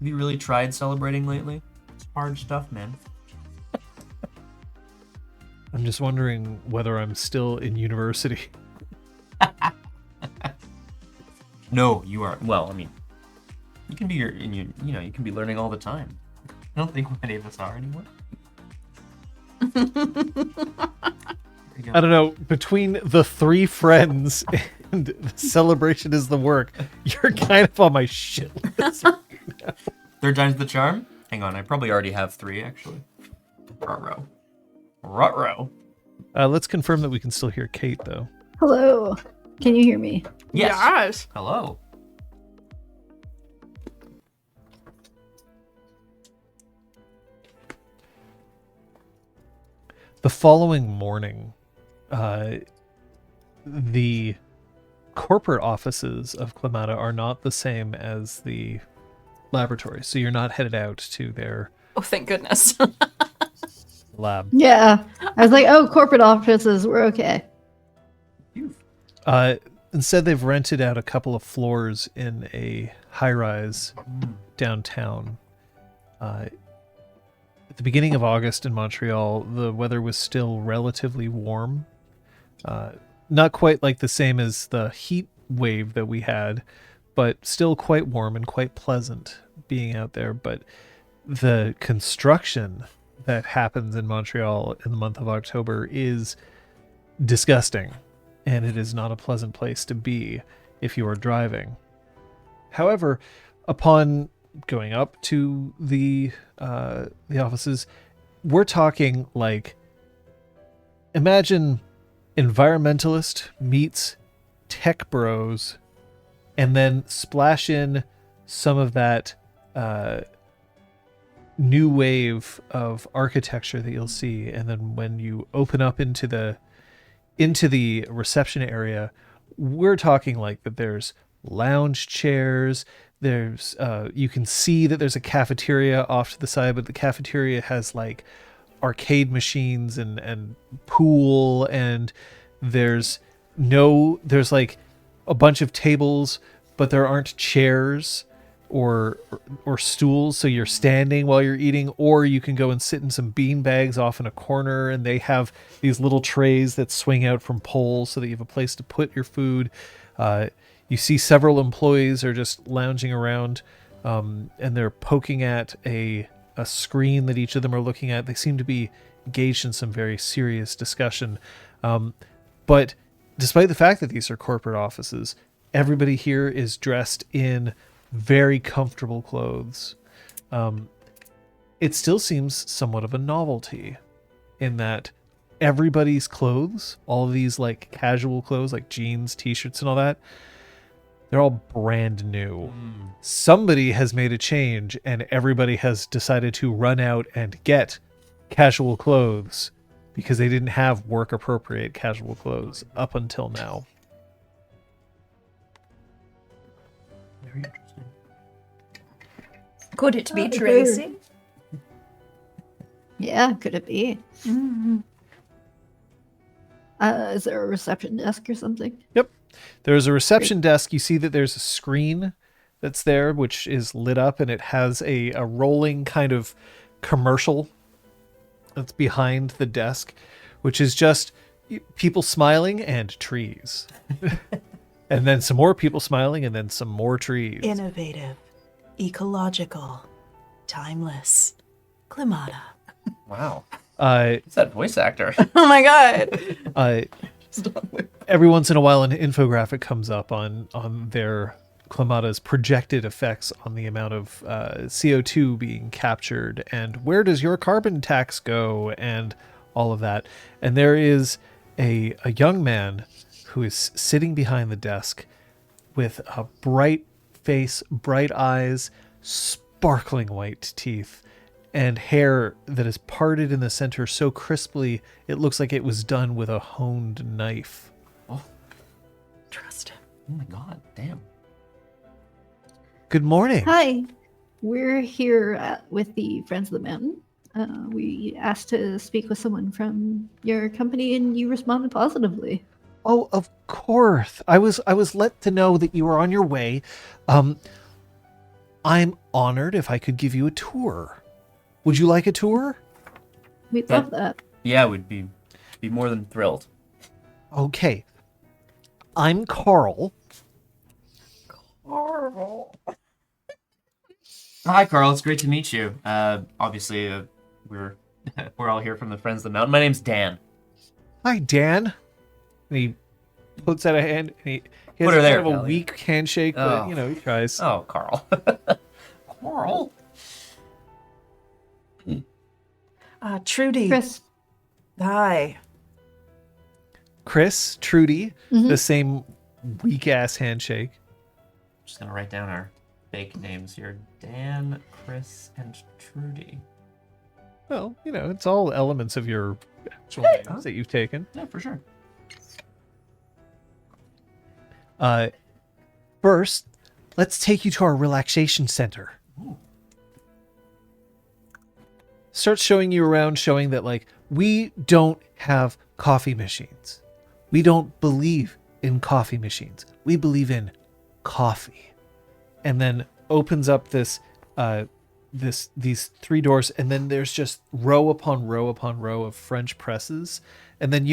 really tried celebrating lately? It's hard stuff, man. I'm just wondering whether I'm still in university. No, you aren't. Well, I mean, you can be you can be learning all the time. I don't think many of us are anymore. I don't know, between the three friends and the celebration is the work, you're kind of on my shit list right now. Third time's the charm? Hang on, I probably already have 3, actually. Ruh-roh. Let's confirm that we can still hear Kate, though. Hello. Can you hear me? Yes. Hello. The following morning, the corporate offices of Clamata are not the same as the laboratory, so you're not headed out to their Oh, thank goodness. lab. Yeah. I was like, oh, corporate offices, we're okay. Instead, they've rented out a couple of floors in a high-rise downtown. At the beginning of August in Montreal, the weather was still relatively warm. Not quite like the same as the heat wave that we had, but still quite warm and quite pleasant being out there. But the construction that happens in Montreal in the month of October is disgusting, and it is not a pleasant place to be if you are driving. However, upon going up to the offices, we're talking like, imagine environmentalist meets tech bros, and then splash in some of that new wave of architecture that you'll see, and then when you open up into the reception area, we're talking like that there's lounge chairs, there's you can see that there's a cafeteria off to the side, but the cafeteria has like arcade machines and pool, and there's like a bunch of tables, but there aren't chairs. or stools, so you're standing while you're eating, or you can go and sit in some bean bags off in a corner, and they have these little trays that swing out from poles so that you have a place to put your food. You see several employees are just lounging around, and they're poking at a screen that each of them are looking at. They seem to be engaged in some very serious discussion. But despite the fact that these are corporate offices, everybody here is dressed in very comfortable clothes. It still seems somewhat of a novelty in that everybody's clothes, all of these like casual clothes like jeans, t-shirts and all that, they're all brand new. Somebody has made a change and everybody has decided to run out and get casual clothes because they didn't have work appropriate casual clothes up until now. Very interesting. Could it be Oh, Tracy? Yeah, could it be? Mm-hmm. Is there a reception desk or something? Yep. There's a reception desk. You see that there's a screen that's there, which is lit up, and it has a rolling kind of commercial that's behind the desk, which is just people smiling and trees. And then some more people smiling, and then some more trees. Innovative, ecological, timeless. Climata. Wow. Uh, It's that voice actor. Oh my god. Every once in a while, an infographic comes up on their Clamata's projected effects on the amount of CO2 being captured, and where does your carbon tax go, and all of that. And there is a young man who is sitting behind the desk with a bright face, bright eyes, sparkling white teeth, and hair that is parted in the center so crisply it looks like it was done with a honed knife. Trust him. Oh my god, damn. Good morning. Hi, we're here with the Friends of the Mountain. We asked to speak with someone from your company, and you responded positively. Oh, of course. I was let to know that you were on your way. I'm honored if I could give you a tour. Would you like a tour? We'd Yeah. love that. Yeah, we'd be more than thrilled. Okay. I'm Carl. Hi, Carl. It's great to meet you. Obviously, we're all here from the Friends of the Mountain. My name's Dan. Hi, Dan. And he puts out a hand. And he has Put her kind there, of a Elliot. weak handshake, Oh. but, he tries. Oh, Carl. Carl? Trudy. Chris, Hi. Chris, Trudy, Mhm. the same weak-ass handshake. Just gonna write down our fake names here. Dan, Chris, and Trudy. Well, it's all elements of your actual names that you've taken. Yeah, for sure. First, let's take you to our relaxation center. Ooh. Starts showing you around, showing that, we don't have coffee machines. We don't believe in coffee machines. We believe in coffee. And then opens up these 3 doors, and then there's just row upon row upon row of French presses. And then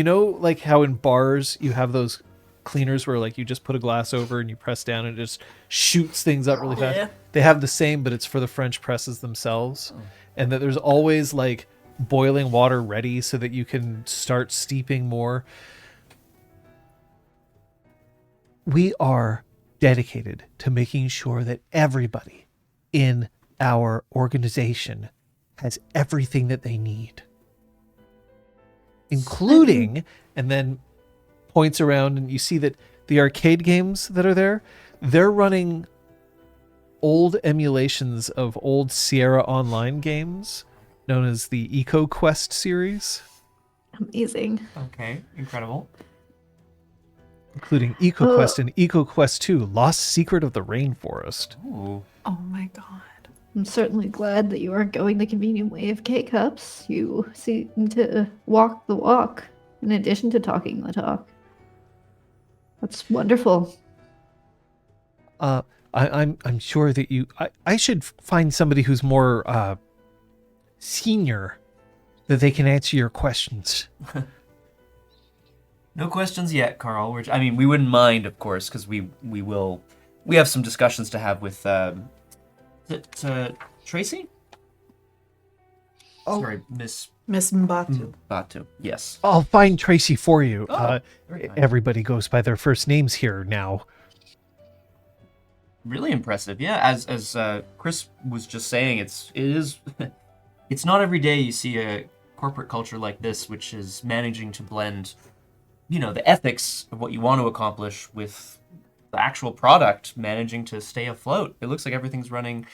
how in bars you have those cleaners where you just put a glass over and you press down and it just shoots things up really fast. Yeah. They have the same, but it's for the French presses themselves. And that there's always boiling water ready so that you can start steeping more. We are dedicated to making sure that everybody in our organization has everything that they need, including, and then points around and you see that the arcade games that are there, they're running old emulations of old Sierra Online games known as the EcoQuest series, amazing. Okay, incredible. including EcoQuest and EcoQuest 2, Lost Secret of the Rainforest. Ooh. Oh my god. I'm certainly glad that you aren't going the convenient way of K-Cups. You seem to walk the walk, in addition to talking the talk. That's wonderful. I'm sure that I should find somebody who's more senior, that they can answer your questions. No questions yet, Carl. I mean, we wouldn't mind, of course, because we have some discussions to have with Tracy? Oh. Sorry, Miss Mbatu. Batu. Yes. I'll find Tracy for you. Oh, very kind. Everybody goes by their first names here now. Really impressive. Yeah, as Chris was just saying, it's not every day you see a corporate culture like this, which is managing to blend, the ethics of what you want to accomplish with the actual product, managing to stay afloat. It looks like everything's running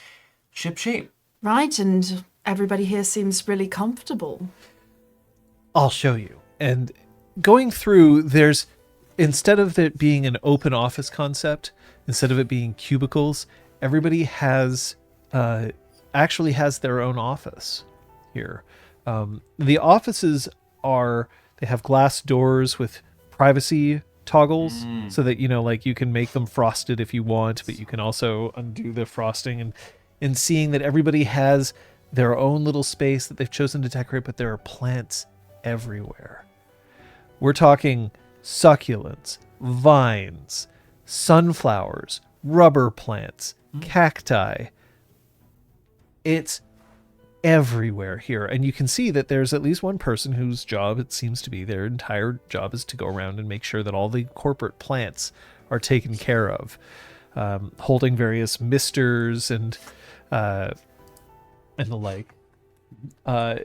ship-shape. Right, and everybody here seems really comfortable. I'll show you. And going through, instead of it being an open office concept, instead of it being cubicles, everybody actually has their own office here. The offices they have glass doors with privacy toggles, so that you can make them frosted if you want, but you can also undo the frosting, and seeing that everybody has their own little space that they've chosen to decorate, but there are plants everywhere. We're talking succulents, vines, sunflowers, rubber plants, cacti. It's everywhere here, and you can see that there's at least one person whose job, it seems to be their entire job, is to go around and make sure that all the corporate plants are taken care of, holding various misters and the like. And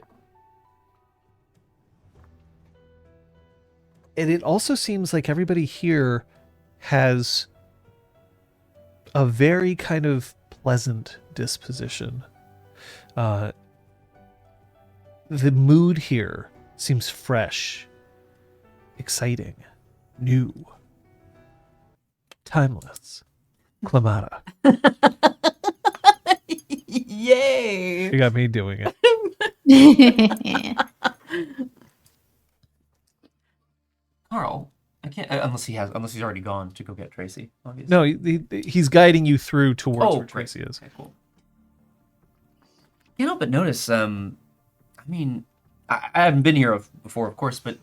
it also seems like everybody here has a very kind of pleasant disposition. The mood here seems fresh, exciting, new, timeless. Clamata. Yay! You got me doing it. Carl, I can't unless he's already gone to go get Tracy. Obviously. No, he's guiding you through towards where great. Tracy is. Okay, cool. Can't help but notice. I mean, I haven't been here before, of course, but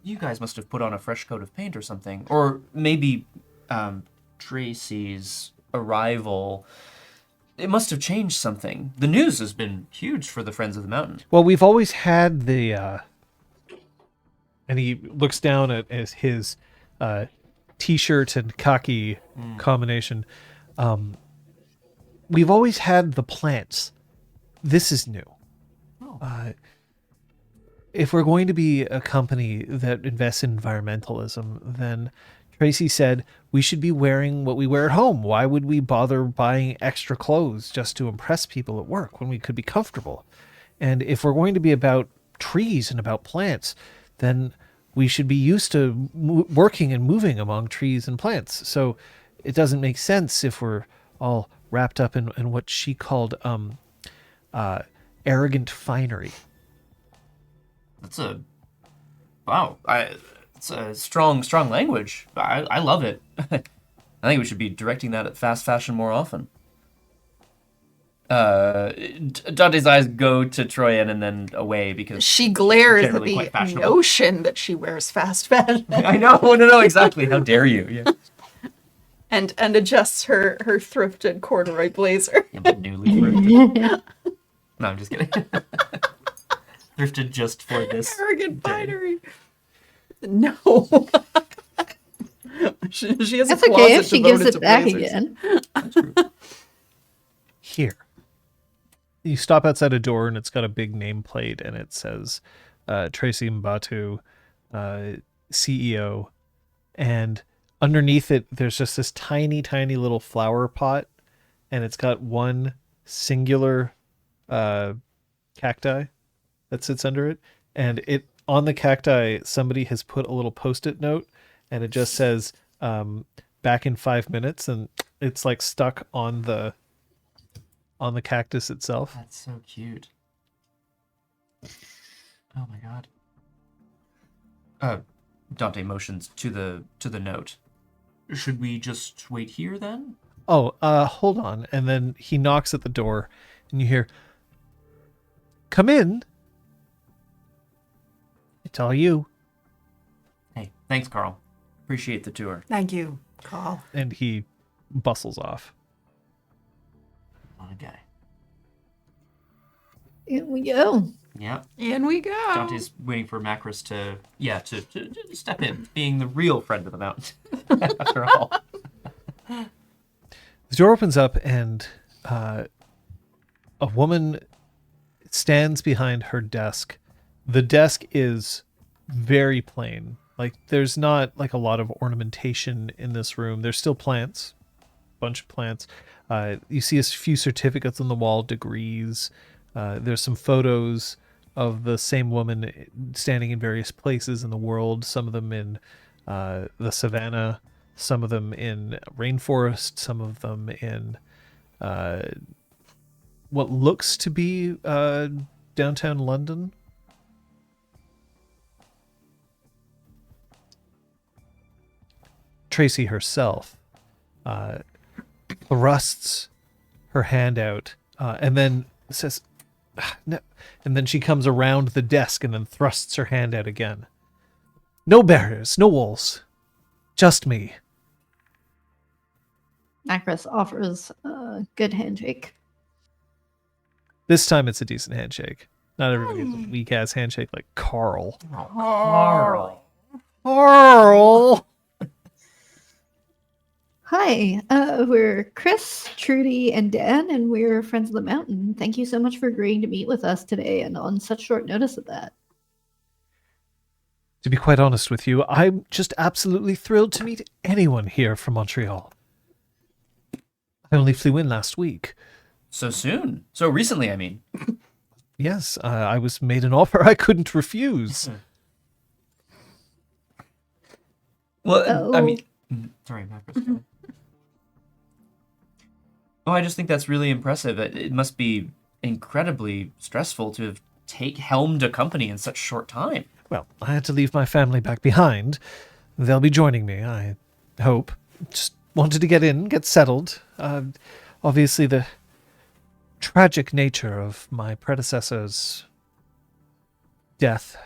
you guys must have put on a fresh coat of paint or something, or maybe Tracy's arrival. It must have changed something. The news has been huge for the Friends of the Mountain. Well, we've always had the, and he looks down at his t-shirt and khaki combination. We've always had the plants. This is new. Oh. If we're going to be a company that invests in environmentalism, then Tracy said we should be wearing what we wear at home. Why would we bother buying extra clothes just to impress people at work when we could be comfortable? And if we're going to be about trees and about plants, then we should be used to working and moving among trees and plants. So it doesn't make sense if we're all wrapped up in what she called arrogant finery. It's a strong language. I love it. I think we should be directing that at fast fashion more often. Dante's eyes go to Troyan and then away because she glares at generally quite the fashionable. notion that she wears fast fashion. I know, no, exactly. How dare you? Yeah. And adjusts her thrifted corduroy blazer. Yeah, but newly thrifted. No, I'm just kidding. Thrifted just for this. Arrogant day. finery. No. she has That's a closet okay if she gives devoted it to back blazers. again. Here. You stop outside a door and it's got a big nameplate and it says Tracy Mbatu, CEO. And underneath it, there's just this tiny, tiny little flower pot. And it's got one singular cacti that sits under it. And on the cacti, somebody has put a little Post-it note. And it just says, back in 5 minutes. And it's like stuck on the cactus itself. That's so cute. Oh my god. Dante motions to the note. Should we just wait here then? Oh, hold on. And then he knocks at the door, and you hear, "Come in." It's all you. Hey, thanks, Carl. Appreciate the tour. Thank you, Carl. And he bustles off. What a guy. Here we go. Yeah. In we go. Dante's waiting for Macris to step in, being the real friend of the mountain. After all. The door opens up, and a woman stands behind her desk. The desk is very plain. Like, there's not like a lot of ornamentation in this room. There's still plants, bunch of plants. You see a few certificates on the wall, degrees. There's some photos of the same woman standing in various places in the world. Some of them in the savannah, some of them in rainforest, some of them in what looks to be downtown London. Tracy herself thrusts her hand out and then says, "No," and then she comes around the desk and then thrusts her hand out again. "No barriers, no walls, just me." Macris offers a good handshake. This time it's a decent handshake. Not everybody gets a weak ass handshake like Carl. Carl. Carl! Hi, we're Chris, Trudy, and Dan, and we're Friends of the Mountain. Thank you so much for agreeing to meet with us today and on such short notice of that. To be quite honest with you, I'm just absolutely thrilled to meet anyone here from Montreal. I only flew in last week. So soon. So recently, I mean. Yes, I was made an offer I couldn't refuse. Well, I mean... Sorry, Macris. Oh, I just think that's really impressive. It must be incredibly stressful to have helmed a company in such short time. Well, I had to leave my family back behind. They'll be joining me, I hope. Just wanted to get in, get settled. Obviously, the tragic nature of my predecessor's death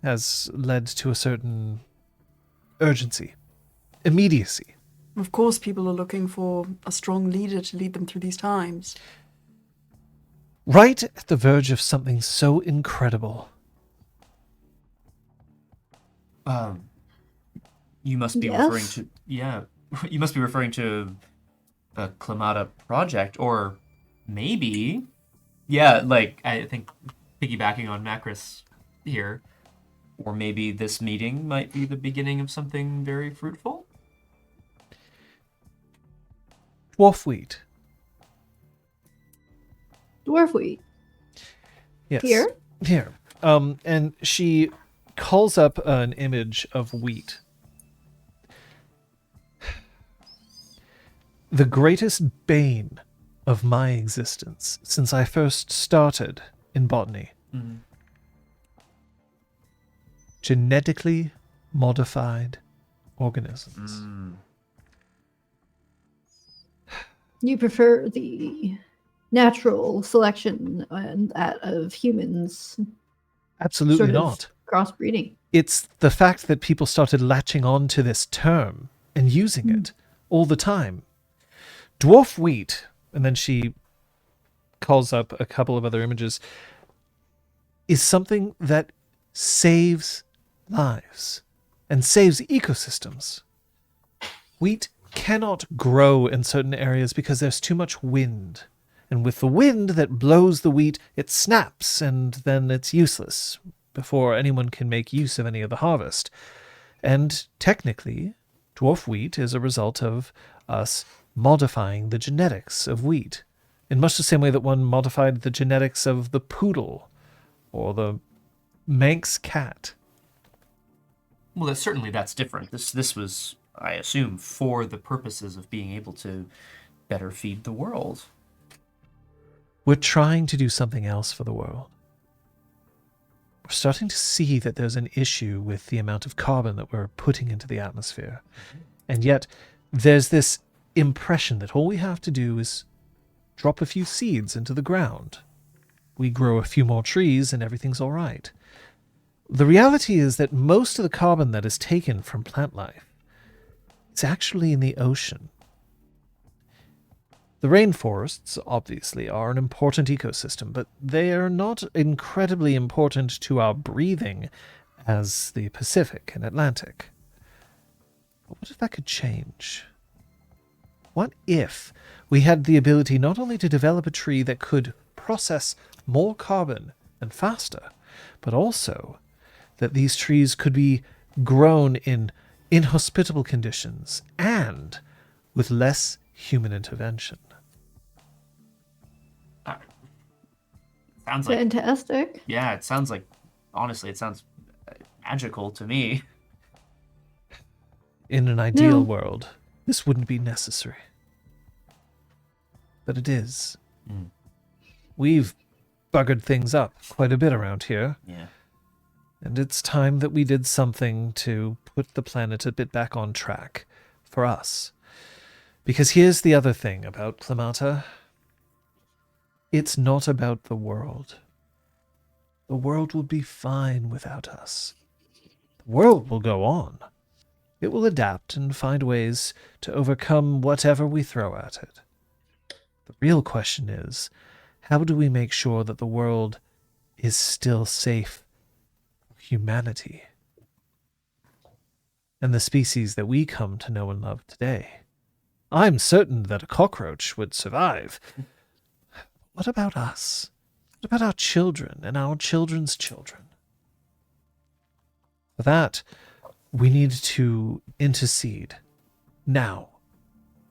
has led to a certain urgency, immediacy. Of course, people are looking for a strong leader to lead them through these times. Right at the verge of something so incredible. You must be referring to... Yeah. You must be referring to a Clamata project, or maybe... Yeah, like, I think piggybacking on Macris here, or maybe this meeting might be the beginning of something very fruitful? Dwarf wheat. Dwarf wheat. Yes. Here? Here. And she calls up an image of wheat. The greatest bane of my existence since I first started in botany. Mm-hmm. Genetically modified organisms. You prefer the natural selection and that of humans Absolutely sort of not. crossbreeding. It's the fact that people started latching on to this term and using it all the time. Dwarf wheat, and then she calls up a couple of other images, is something that saves lives and saves ecosystems. Wheat cannot grow in certain areas because there's too much wind. And with the wind that blows the wheat, it snaps, and then it's useless before anyone can make use of any of the harvest. And technically, dwarf wheat is a result of us modifying the genetics of wheat, in much the same way that one modified the genetics of the poodle or the Manx cat. Well, that's different. This was, I assume, for the purposes of being able to better feed the world. We're trying to do something else for the world. We're starting to see that there's an issue with the amount of carbon that we're putting into the atmosphere. And yet, there's this impression that all we have to do is drop a few seeds into the ground. We grow a few more trees and everything's all right. The reality is that most of the carbon that is taken from plant life is actually in the ocean. The rainforests, obviously, are an important ecosystem, but they are not incredibly important to our breathing as the Pacific and Atlantic. But what if that could change? What if we had the ability not only to develop a tree that could process more carbon and faster, but also that these trees could be grown in inhospitable conditions and with less human intervention? Sounds like, Fantastic. yeah, it sounds like, honestly, it sounds magical to me. In an ideal No. world, this wouldn't be necessary. But it is. Mm. We've buggered things up quite a bit around here, Yeah. and it's time that we did something to put the planet a bit back on track for us. Because here's the other thing about Clamata. It's not about the world. The world will be fine without us. The world will go on. It will adapt and find ways to overcome whatever we throw at it. The real question is, how do we make sure that the world is still safe for humanity and the species that we come to know and love today? I'm certain that a cockroach would survive. What about us? What about our children and our children's children? For that, we need to intercede now.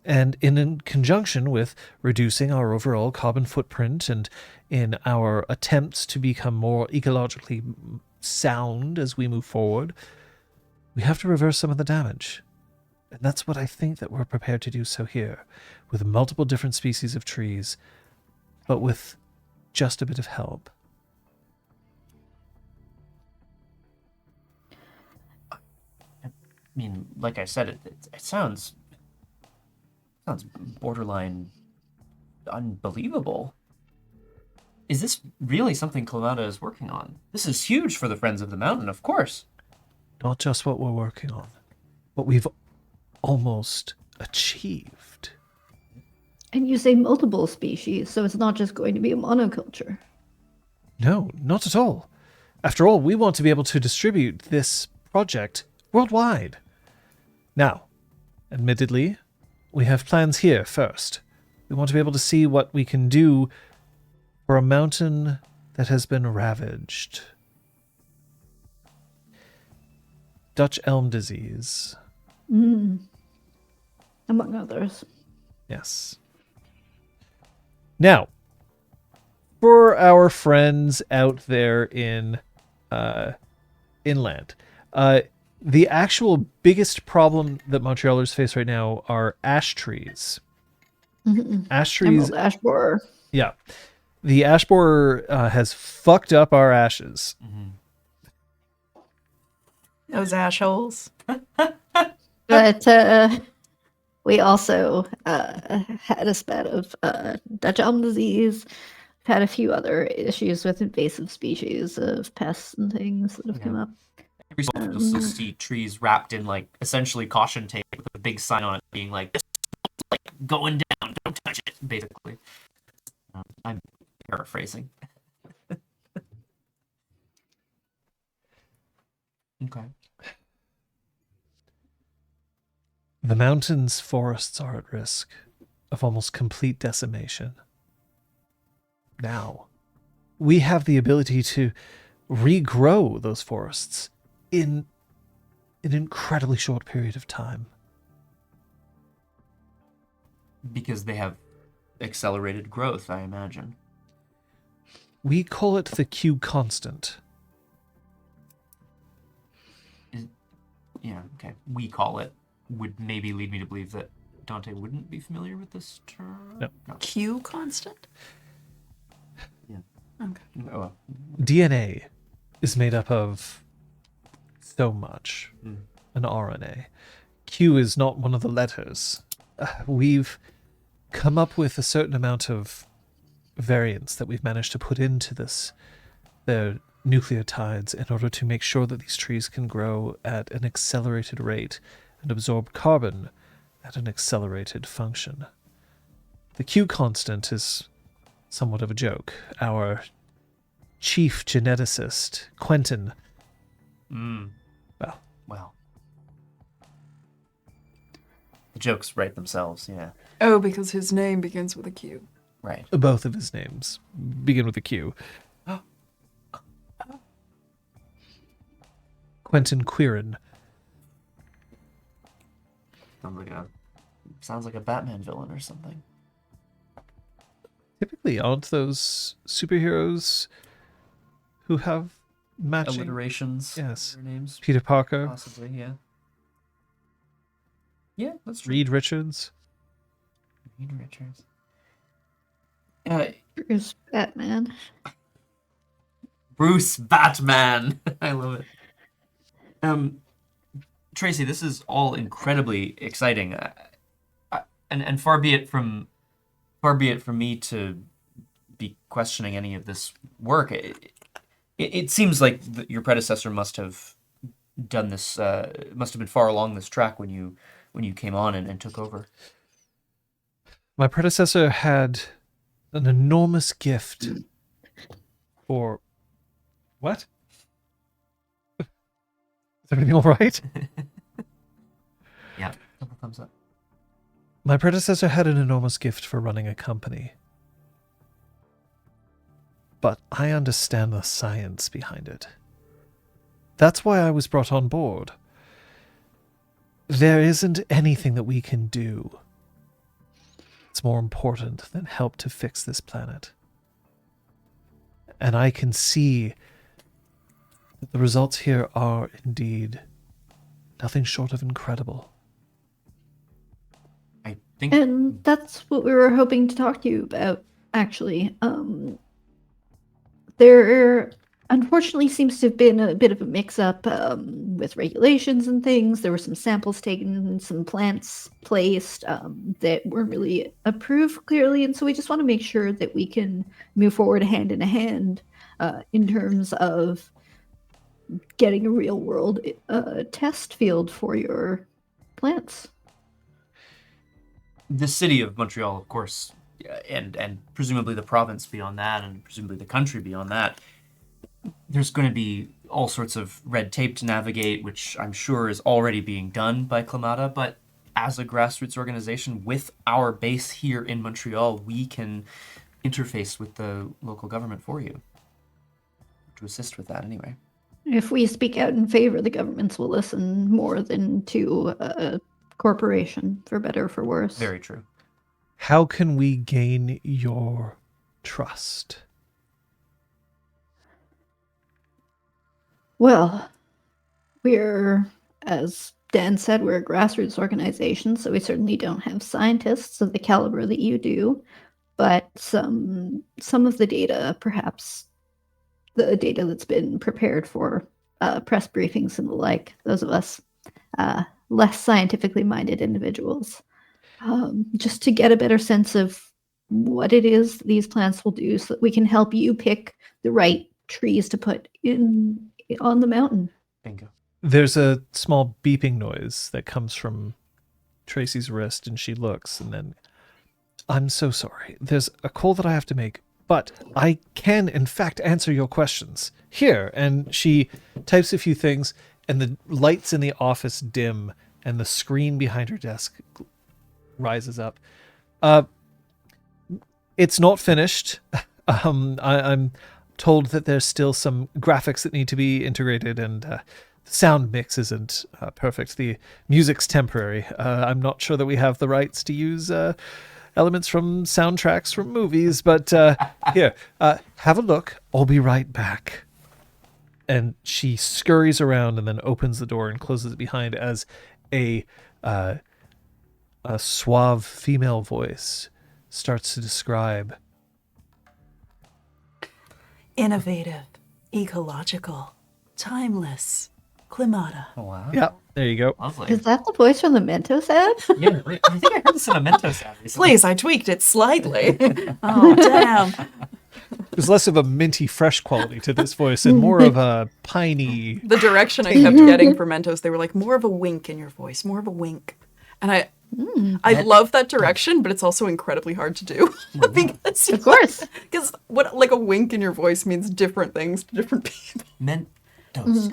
And in conjunction with reducing our overall carbon footprint and in our attempts to become more ecologically sound as we move forward, we have to reverse some of the damage. And that's what I think that we're prepared to do so here, with multiple different species of trees, but with just a bit of help. I mean, like I said, it sounds borderline unbelievable. Is this really something Clamata is working on? This is huge for the Friends of the Mountain, of course. Not just what we're working on, but we've almost achieved. And you say multiple species, so it's not just going to be a monoculture. No, not at all. After all, we want to be able to distribute this project worldwide. Now, admittedly, we have plans here first. We want to be able to see what we can do for a mountain that has been ravaged. Dutch elm disease. Among others. Yes. Now, for our friends out there in inland, the actual biggest problem that Montrealers face right now are ash trees. Ash trees, Emerald ash borer. yeah. The ash borer has fucked up our ashes. Those ashholes. But we also had a spat of Dutch elm disease. We've had a few other issues with invasive species of pests and things that have come up. Every so often you'll still see trees wrapped in like essentially caution tape with a big sign on it being like, "This is like going down, don't touch it," basically. I'm paraphrasing. Okay. The mountain's forests are at risk of almost complete decimation. Now, we have the ability to regrow those forests in an incredibly short period of time. Because they have accelerated growth, I imagine. We call it the Q constant. Yeah, okay. We call it. Would maybe lead me to believe that Dante wouldn't be familiar with this term? No. Q constant? Yeah. Okay. Oh, DNA is made up of so much. An RNA. Q is not one of the letters. we've come up with a certain amount of variants that we've managed to put into their nucleotides in order to make sure that these trees can grow at an accelerated rate and absorb carbon at an accelerated function. The Q constant is somewhat of a joke. Our chief geneticist, Quentin, Well. The jokes write themselves, yeah. Oh, because his name begins with a Q. Right. both of his names begin with a Q. Quentin Quirin. Sounds like a Batman villain or something. Typically, aren't those superheroes who have matching Alliterations. Yes. Their names. Peter Parker, Possibly, yeah. Yeah, that's true. Reed Richards? Reed Richards. Bruce Batman. Bruce Batman. I love it. Tracy, this is all incredibly exciting, and far be it from me to be questioning any of this work. It seems like your predecessor must have done this. Must have been far along this track when you came on and took over. My predecessor had an enormous gift for... What? Is everything all right? Yeah, double thumbs up. My predecessor had an enormous gift for running a company. But I understand the science behind it. That's why I was brought on board. There isn't anything that we can do that's more important than help to fix this planet. And I can see that the results here are indeed nothing short of incredible. I think. And that's what we were hoping to talk to you about, actually. There unfortunately seems to have been a bit of a mix-up with regulations and things. There were some samples taken, some plants placed that weren't really approved clearly, and so we just want to make sure that we can move forward hand in hand in terms of getting a real-world test field for your plants. The city of Montreal, of course, and presumably the province beyond that, and presumably the country beyond that, there's going to be all sorts of red tape to navigate, which I'm sure is already being done by Clamata, but as a grassroots organization with our base here in Montreal, we can interface with the local government for you, to assist with that anyway. If we speak out in favor, the governments will listen more than to a corporation, for better or for worse. Very true. How can we gain your trust? Well, as Dan said, we're a grassroots organization, so we certainly don't have scientists of the caliber that you do, but some of the data, perhaps the data that's been prepared for press briefings and the like, those of us less scientifically minded individuals, just to get a better sense of what it is these plants will do so that we can help you pick the right trees to put on the mountain. Bingo. There's a small beeping noise that comes from Tracy's wrist, and she looks, and then, I'm so sorry. There's a call that I have to make, but I can, in fact, answer your questions. Here, and she types a few things, and the lights in the office dim, and the screen behind her desk rises up. It's not finished. I'm told that there's still some graphics that need to be integrated, and the sound mix isn't perfect. The music's temporary. I'm not sure that we have the rights to use elements from soundtracks from movies, but here, have a look. I'll be right back. And she scurries around and then opens the door and closes it behind as a suave female voice starts to describe. Innovative, ecological, timeless. Climata. Oh, wow. Yeah, there you go. Lovely. Is that the voice from the Mentos ad? Yeah, wait, I think I heard this in a Mentos ad recently. Please, I tweaked it slightly. Oh, damn. There's less of a minty, fresh quality to this voice and more of a piney. The direction I kept getting for Mentos, they were like, more of a wink in your voice, more of a wink. And I love that direction, but it's also incredibly hard to do. because Of course. Because what like a wink in your voice means different things to different people. Mentos.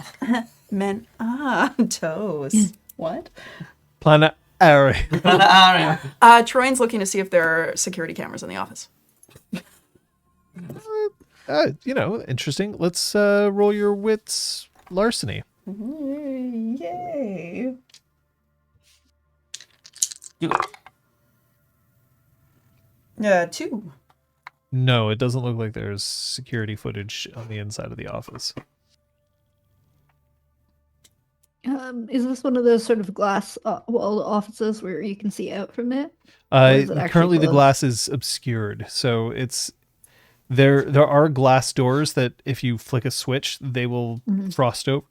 Toes. What? Planet Ari. Troyan's looking to see if there are security cameras in the office. Interesting. Let's roll your wits larceny. Yay. Do it. 2. No, it doesn't look like there's security footage on the inside of the office. Is this one of those sort of glass walled offices where you can see out from it? Or is it actually Currently the closed? glass is obscured, so it's there are glass doors that if you flick a switch, they will frost over.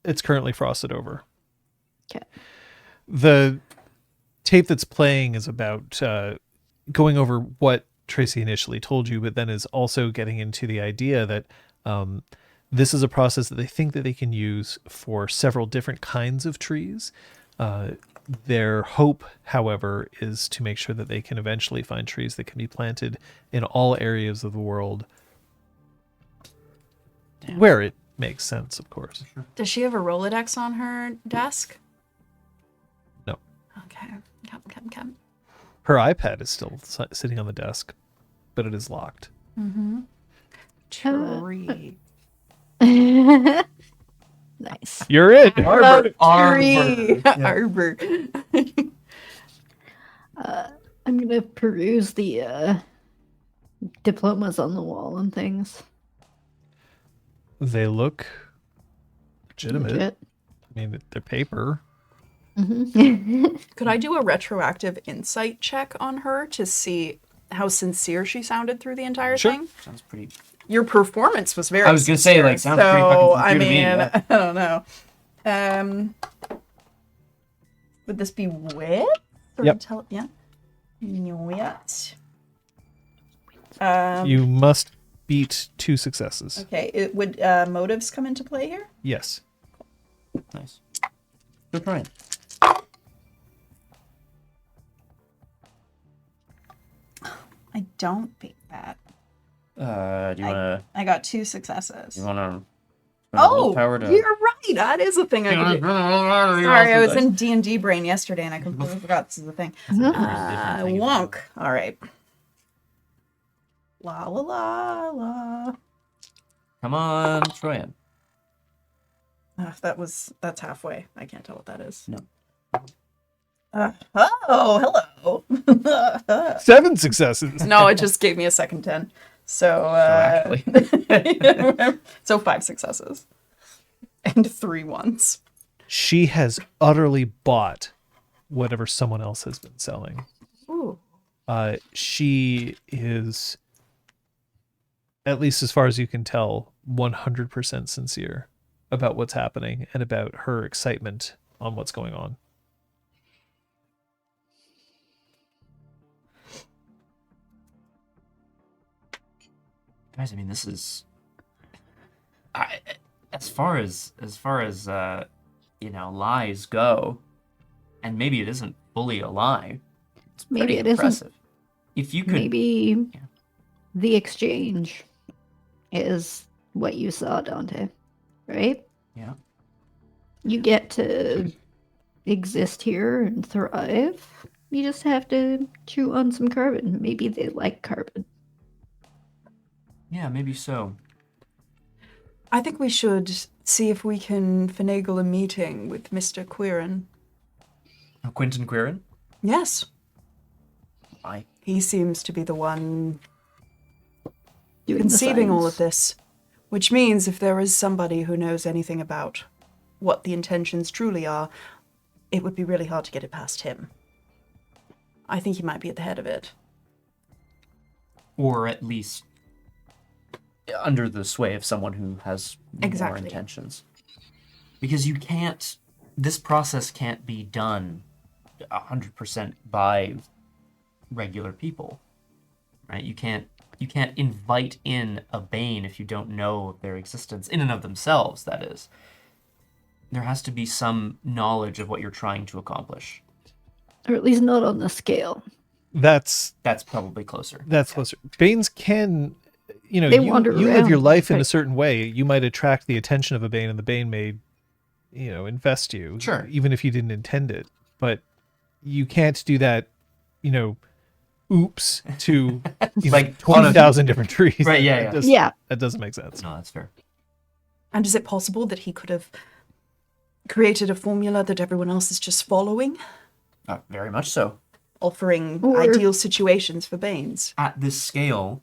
It's currently frosted over. Okay. The tape that's playing is about going over what Tracy initially told you, but then is also getting into the idea that this is a process that they think that they can use for several different kinds of trees. Their hope, however, is to make sure that they can eventually find trees that can be planted in all areas of the world where it makes sense, of course. Does she have a Rolodex on her desk? No. Okay. Come. Her iPad is still sitting on the desk, but it is locked. Tree. Nice. You're in. Arbor. Tree. Yeah. Arbor. I'm gonna peruse the diplomas on the wall and things. They look legitimate. Legit. I mean, they're paper. Could I do a retroactive insight check on her to see how sincere she sounded through the entire Sure. thing? Sounds pretty. Your performance was very I was gonna say, sincere, like, sounds pretty fucking so, sincere I to mean, me, yeah. I don't know. Would this be wit? Or Yep. Yeah. Wit. You must beat 2 successes. Okay. Would motives come into play here? Yes. Nice. Good trying. I don't beat that. Do you wanna? I got 2 successes. You wanna? Oh, Power to. you're right. That is a thing I could do. Sorry, I was in. in D&D brain yesterday and I completely forgot this is a thing. Wonk. All right. La la la la. Come on, Troyan. That's halfway. I can't tell what that is. No. Hello. 7 successes. No, it just gave me a second 10. So actually. so 5 successes. And 3 ones. She has utterly bought whatever someone else has been selling. Ooh. She is, at least as far as you can tell, 100% sincere about what's happening and about her excitement on what's going on. Guys, I mean, this is. As far as lies go, and maybe it isn't fully a lie. It's Maybe pretty it isn't. impressive. If you could, Maybe Yeah. the exchange is what you saw, Dante, right? Yeah. You get to exist here and thrive. You just have to chew on some carbon. Maybe they like carbon. Yeah, maybe so. I think we should see if we can finagle a meeting with Mr. Quirin. Quentin Quirin. Yes, Why? he seems to be the one Doing the conceiving all of science. this. Which means if there is somebody who knows anything about what the intentions truly are, it would be really hard to get it past him. I think he might be at the head of it. Or at least under the sway of someone who has more Exactly. intentions. because you can't. This process can't be done 100% by regular people, right? You can't invite in a Bane if you don't know of their existence in and of themselves. That is, there has to be some knowledge of what you're trying to accomplish. Or at least not on the scale. That's probably closer. That's closer. Banes can, They you wander live your around, life in a right. certain way. You might attract the attention of a Bane, and the Bane may, invest you. Sure. Even if you didn't intend it. But you can't do that, oops, to Like 20,000 different trees. Right, yeah. That doesn't make sense. No, that's fair. And is it possible that he could have created a formula that everyone else is just following, Very much so. offering Or- ideal situations for Banes? At this scale,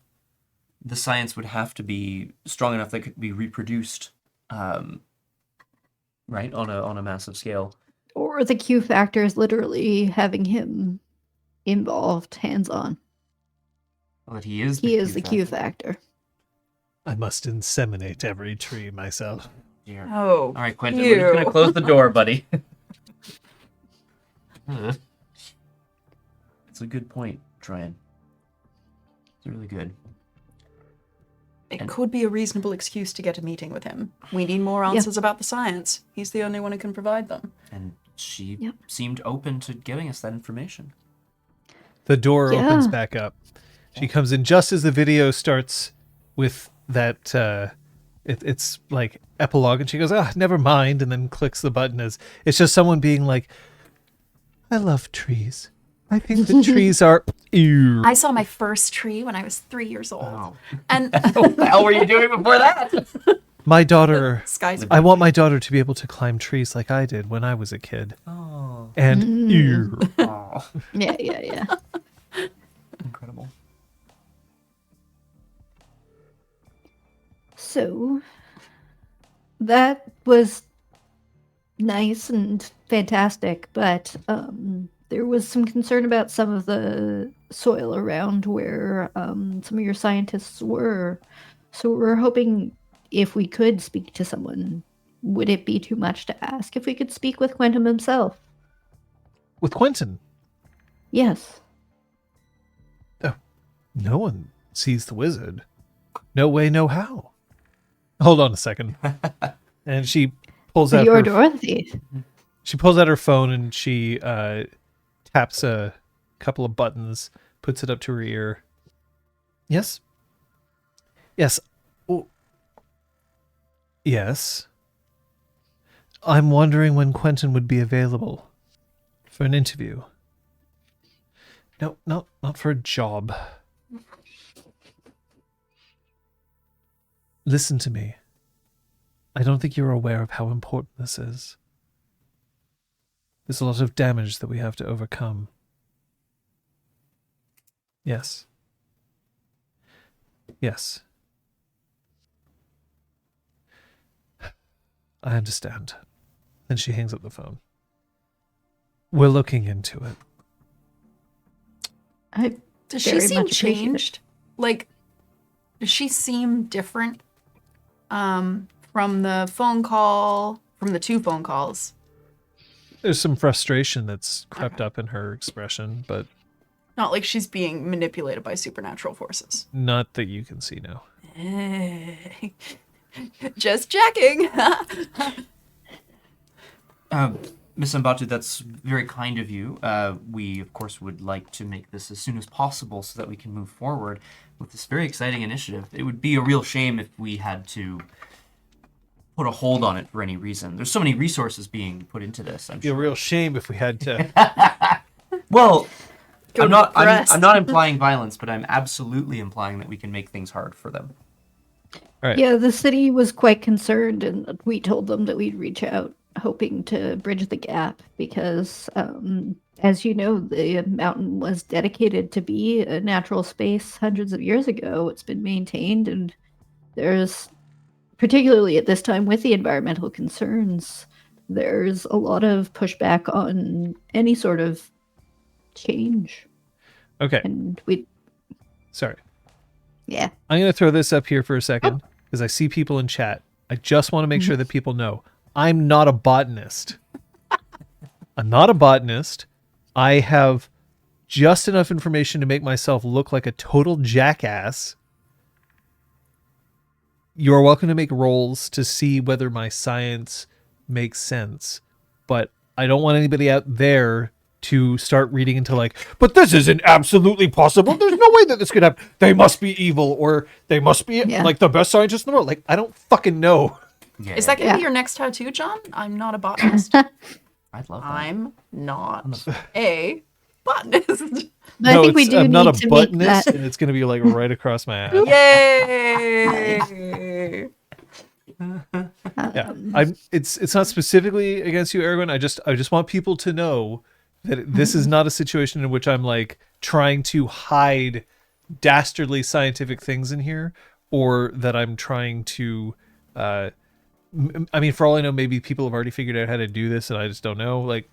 the science would have to be strong enough that it could be reproduced, right, on a massive scale. Or the Q factor is literally having him involved, hands-on. That he is. He is the Q factor. I must inseminate every tree myself. Dear. Oh, All right, Quentin, we're just gonna ew. close the door, buddy. It's a good point, Tryon. It's really good. It could be a reasonable excuse to get a meeting with him. We need more answers about the science. He's the only one who can provide them. And she Yep. seemed open to giving us that information. The door Yeah. opens back up. She comes in just as the video starts with that, it's like epilogue, and she goes, never mind, and then clicks the button as it's just someone being like, I love trees. I think the trees are... Ew. I saw my first tree when I was 3 years old. Oh. And What the hell were you doing before that? My daughter... Skies. I want my daughter to be able to climb trees like I did when I was a kid. Oh. And ew. Oh. Yeah. Incredible. So that was nice and fantastic, but there was some concern about some of the soil around where some of your scientists were. So we're hoping if we could speak to someone, would it be too much to ask if we could speak with Quentin himself? With Quentin, Yes. no one sees the wizard. No way, no how. Hold on a second. And she pulls out You're her Dorothy. She pulls out her phone and she taps a couple of buttons, puts it up to her ear. Yes? Yes. Oh. Yes. I'm wondering when Quentin would be available for an interview. No, not for a job. Listen to me. I don't think you're aware of how important this is. There's a lot of damage that we have to overcome. Yes. Yes. I understand. Then she hangs up the phone. We're looking into it. I does she very seem much appreciate it. changed? Like, does she seem different from the phone call, from the 2 phone calls? There's some frustration that's crept up in her expression, but Not like she's being manipulated by supernatural forces. not that you can see now. Just checking. Miss Mbatu, that's very kind of you. We, of course, would like to make this as soon as possible so that we can move forward with this very exciting initiative. It would be a real shame if we had to put a hold on it for any reason. There's so many resources being put into this. I'm It'd be a sure. real shame if we had to. Well, I'm not rest. implying violence, but I'm absolutely implying that we can make things hard for them. All right. Yeah, the city was quite concerned, and we told them that we'd reach out, hoping to bridge the gap, because, as you know, the mountain was dedicated to be a natural space hundreds of years ago. It's been maintained, and there's, particularly at this time with the environmental concerns, there's a lot of pushback on any sort of change. Okay. And we, Sorry. yeah. I'm going to throw this up here for a second because I see people in chat. I just want to make sure that people know I'm not a botanist. I'm not a botanist. I have just enough information to make myself look like a total jackass. You're welcome to make rolls to see whether my science makes sense, but I don't want anybody out there to start reading into like, but this isn't absolutely possible. There's no way that this could happen. They must be evil, or they must be like the best scientists in the world. Like, I don't fucking know. Yeah, Is that going to be your next tattoo, John? I'm not a botanist. I'd love that. I'm not a botanist. But I think we do I'm need not a to make botanist, that. and it's going to be like right across my ass. Yay! Yeah, it's not specifically against you, Erwin. I just want people to know that this is not a situation in which I'm like trying to hide dastardly scientific things in here, or that I'm trying to I mean, for all I know, maybe people have already figured out how to do this and I just don't know. Like,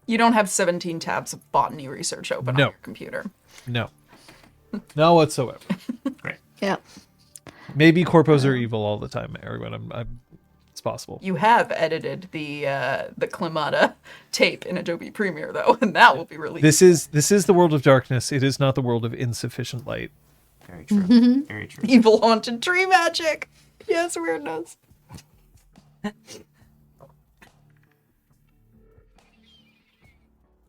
You don't have 17 tabs of botany research open No. on your computer. no, not whatsoever. Great. Yeah. Maybe corpos are evil all the time, Erwin. It's possible. You have edited the Climata tape in Adobe Premiere, though, and that will be released. This is the world of darkness. It is not the world of insufficient light. Very true. Very true. Evil haunted tree magic. Yes, weirdness.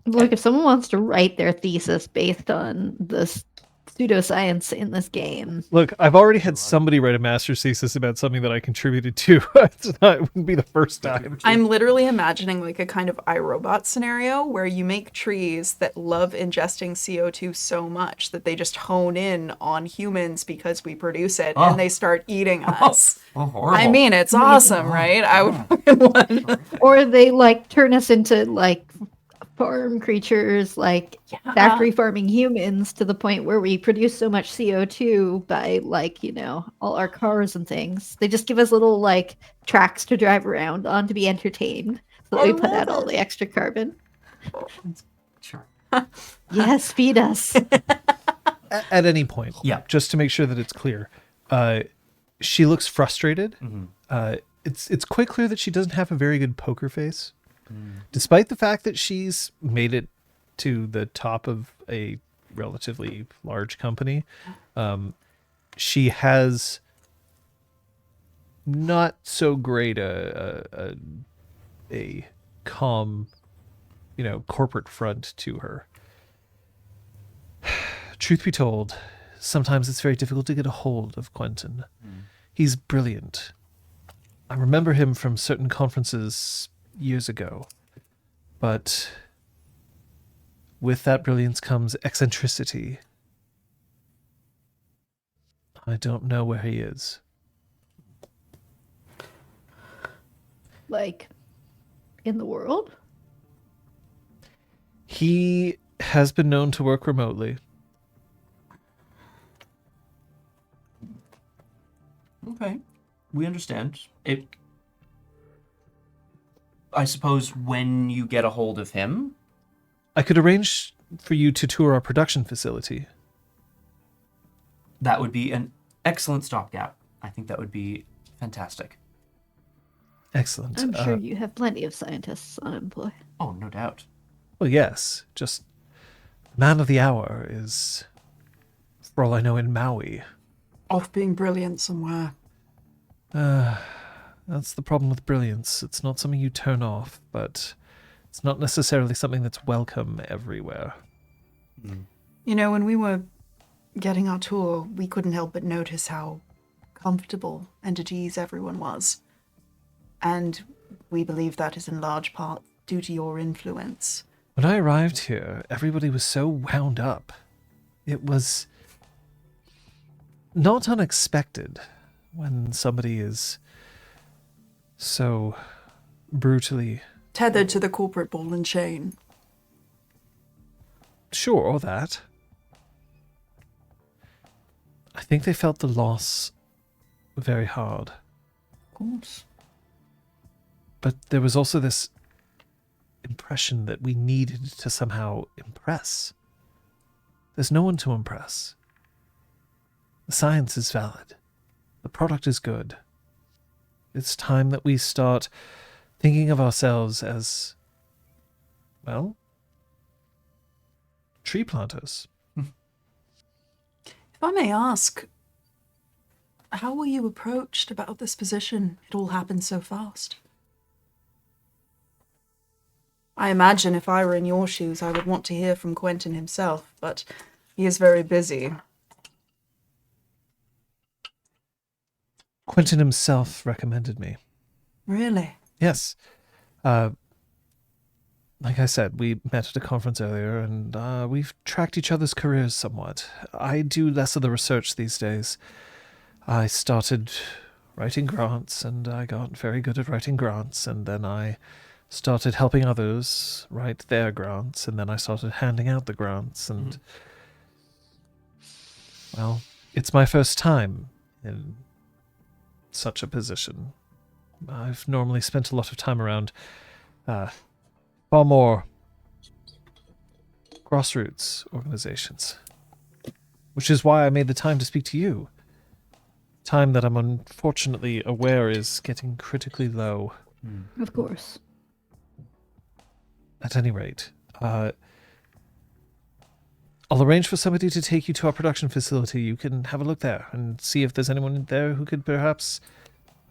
Look, if someone wants to write their thesis based on this pseudoscience in this game, Look, I've already had somebody write a master's thesis about something that I contributed to. It wouldn't be the first time. I'm literally imagining like a kind of iRobot scenario where you make trees that love ingesting CO2 so much that they just hone in on humans because we produce it and they start eating us. Oh, horrible. I mean, it's awesome, right? I would fucking want. or they like turn us into like farm creatures, like factory farming humans, to the point where we produce so much CO2 by like, all our cars and things. They just give us little like tracks to drive around on to be entertained, so that we put out all the extra carbon. Sure. Yes, feed us. At any point, Yeah. just to make sure that it's clear, she looks frustrated. It's quite clear that she doesn't have a very good poker face. Despite the fact that she's made it to the top of a relatively large company, she has not so great a calm, corporate front to her. Truth be told, sometimes it's very difficult to get a hold of Quentin. He's brilliant. I remember him from certain conferences years ago, but with that brilliance comes eccentricity. I don't know where he is. Like, in the world? He has been known to work remotely. Okay. We understand. I suppose when you get a hold of him, I could arrange for you to tour our production facility. that would be an excellent stopgap. I think that would be fantastic. Excellent. I'm sure you have plenty of scientists on employ. Oh, no doubt. Well, yes. Just man of the hour is, for all I know, in Maui. Off being brilliant somewhere. That's the problem with brilliance. It's not something you turn off, but it's not necessarily something that's welcome everywhere. When we were getting our tour, we couldn't help but notice how comfortable and at ease everyone was. And we believe that is in large part due to your influence. When I arrived here, everybody was so wound up. It was not unexpected when somebody is so brutally... Tethered to the corporate ball and chain. Sure, or that. I think they felt the loss very hard. Of course. But there was also this impression that we needed to somehow impress. There's no one to impress. The science is valid. The product is good. It's time that we start thinking of ourselves as, well, tree planters. If I may ask, how were you approached about this position? It all happened so fast. I imagine if I were in your shoes, I would want to hear from Quentin himself, but he is very busy. Quentin himself recommended me. Really? Yes. Like I said, we met at a conference earlier, and we've tracked each other's careers somewhat. I do less of the research these days. I started writing grants, and I got very good at writing grants, and then I started helping others write their grants, and then I started handing out the grants, and well, it's my first time in such a position. I've normally spent a lot of time around far more grassroots organizations, which is why I made the time to speak to you. Time that I'm unfortunately aware is getting critically low. Of course. At any rate, I'll arrange for somebody to take you to our production facility. You can have a look there and see if there's anyone there who could perhaps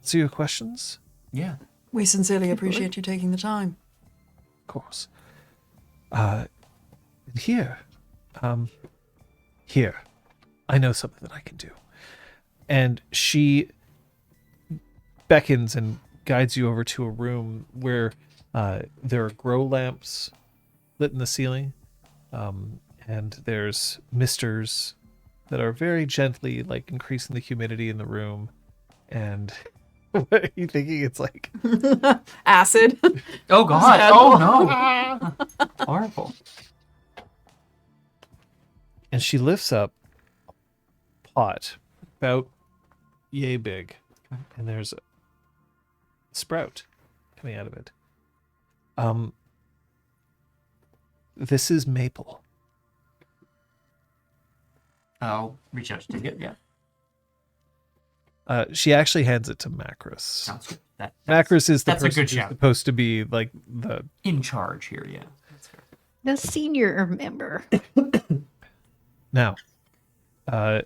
answer your questions. Yeah. We sincerely appreciate you taking the time. Of course. Here. Here. I know something that I can do. And she beckons and guides you over to a room where there are grow lamps lit in the ceiling. And there's misters that are very gently, like, increasing the humidity in the room. And what are you thinking? It's like Acid. Oh God! Oh no! Horrible. And she lifts up a pot about yay big, and there's a sprout coming out of it. This is maple. I'll reach out to take it. Yeah. She actually hands it to Macris. Sounds good. Macris is the that's a person good who's shout. supposed to be like the In charge here. Yeah. That's fair. The senior member. now. I'm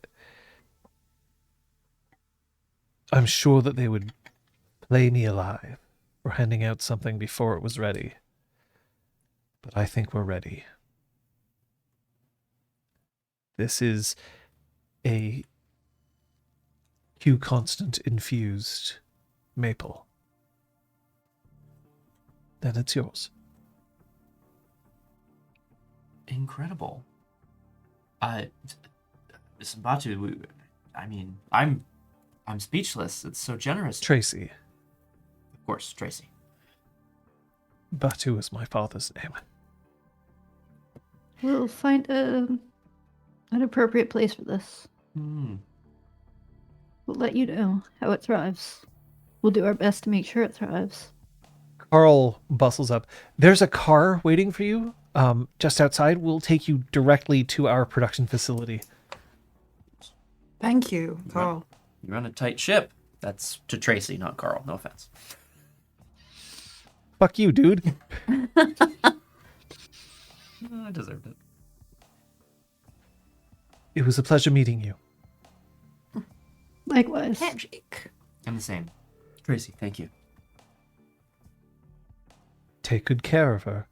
sure that they would play me alive for handing out something before it was ready. But I think we're ready. This is a Q constant infused maple. Then it's yours. Incredible. Mrs. Batu, I mean, I'm speechless. It's so generous. Tracy. Of course, Tracy. Batu is my father's name. We'll find an appropriate place for this. Hmm. We'll let you know how it thrives. We'll do our best to make sure it thrives. Carl bustles up. There's a car waiting for you just outside. We'll take you directly to our production facility. Thank you, Carl. You run a tight ship. That's to Tracy, not Carl. No offense. Fuck you, dude. I deserved it. It was a pleasure meeting you. Likewise. Handshake. I'm the same. Tracy, thank you. Take good care of her.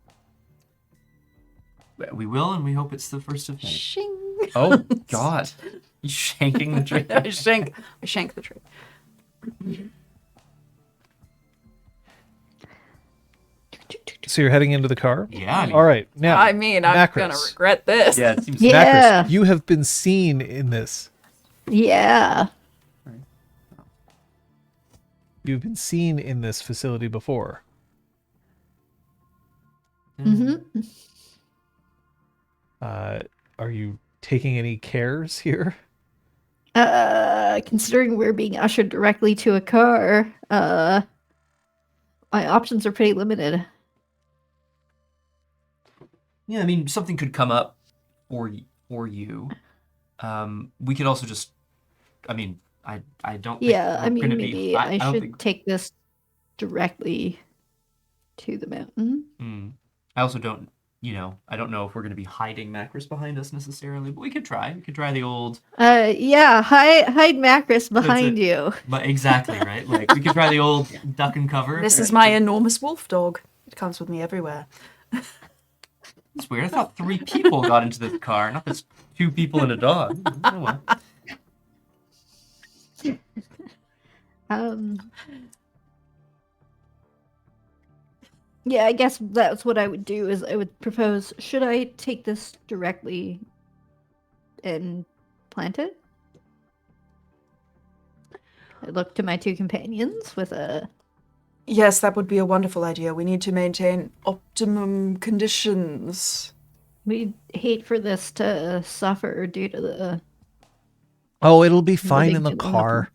We will, and we hope it's the first of many. Shing. Oh, God. You shanking the tree. I shank the tree. So you're heading into the car? Yeah. I mean, All right. Now, I mean, I'm Macris. gonna regret this. Yeah, it seems Yeah. Macris, you have been seen in this. Yeah. You've been seen in this facility before. Mm-hmm. Are you taking any cares here? Considering we're being ushered directly to a car, my options are pretty limited. Yeah, I mean, something could come up for you. We could also just, I mean, I don't think Yeah, we're I mean, gonna maybe be, I don't should think, take this directly to the mountain. I also don't, I don't know if we're going to be hiding Macros behind us necessarily, but we could try. We could try the old. Yeah, hide Macros behind you. But exactly, right? Like, we could try the old duck and cover. This is my enormous wolf dog. It comes with me everywhere. It's weird. I thought 3 people got into this car, not just 2 people and a dog. Oh, well. Yeah, I guess that's what I would do. Is I would propose: should I take this directly and plant it? I look to my 2 companions with a. Yes, that would be a wonderful idea. We need to maintain optimum conditions. We'd hate for this to suffer due to the. Oh, it'll be fine in the living to the car.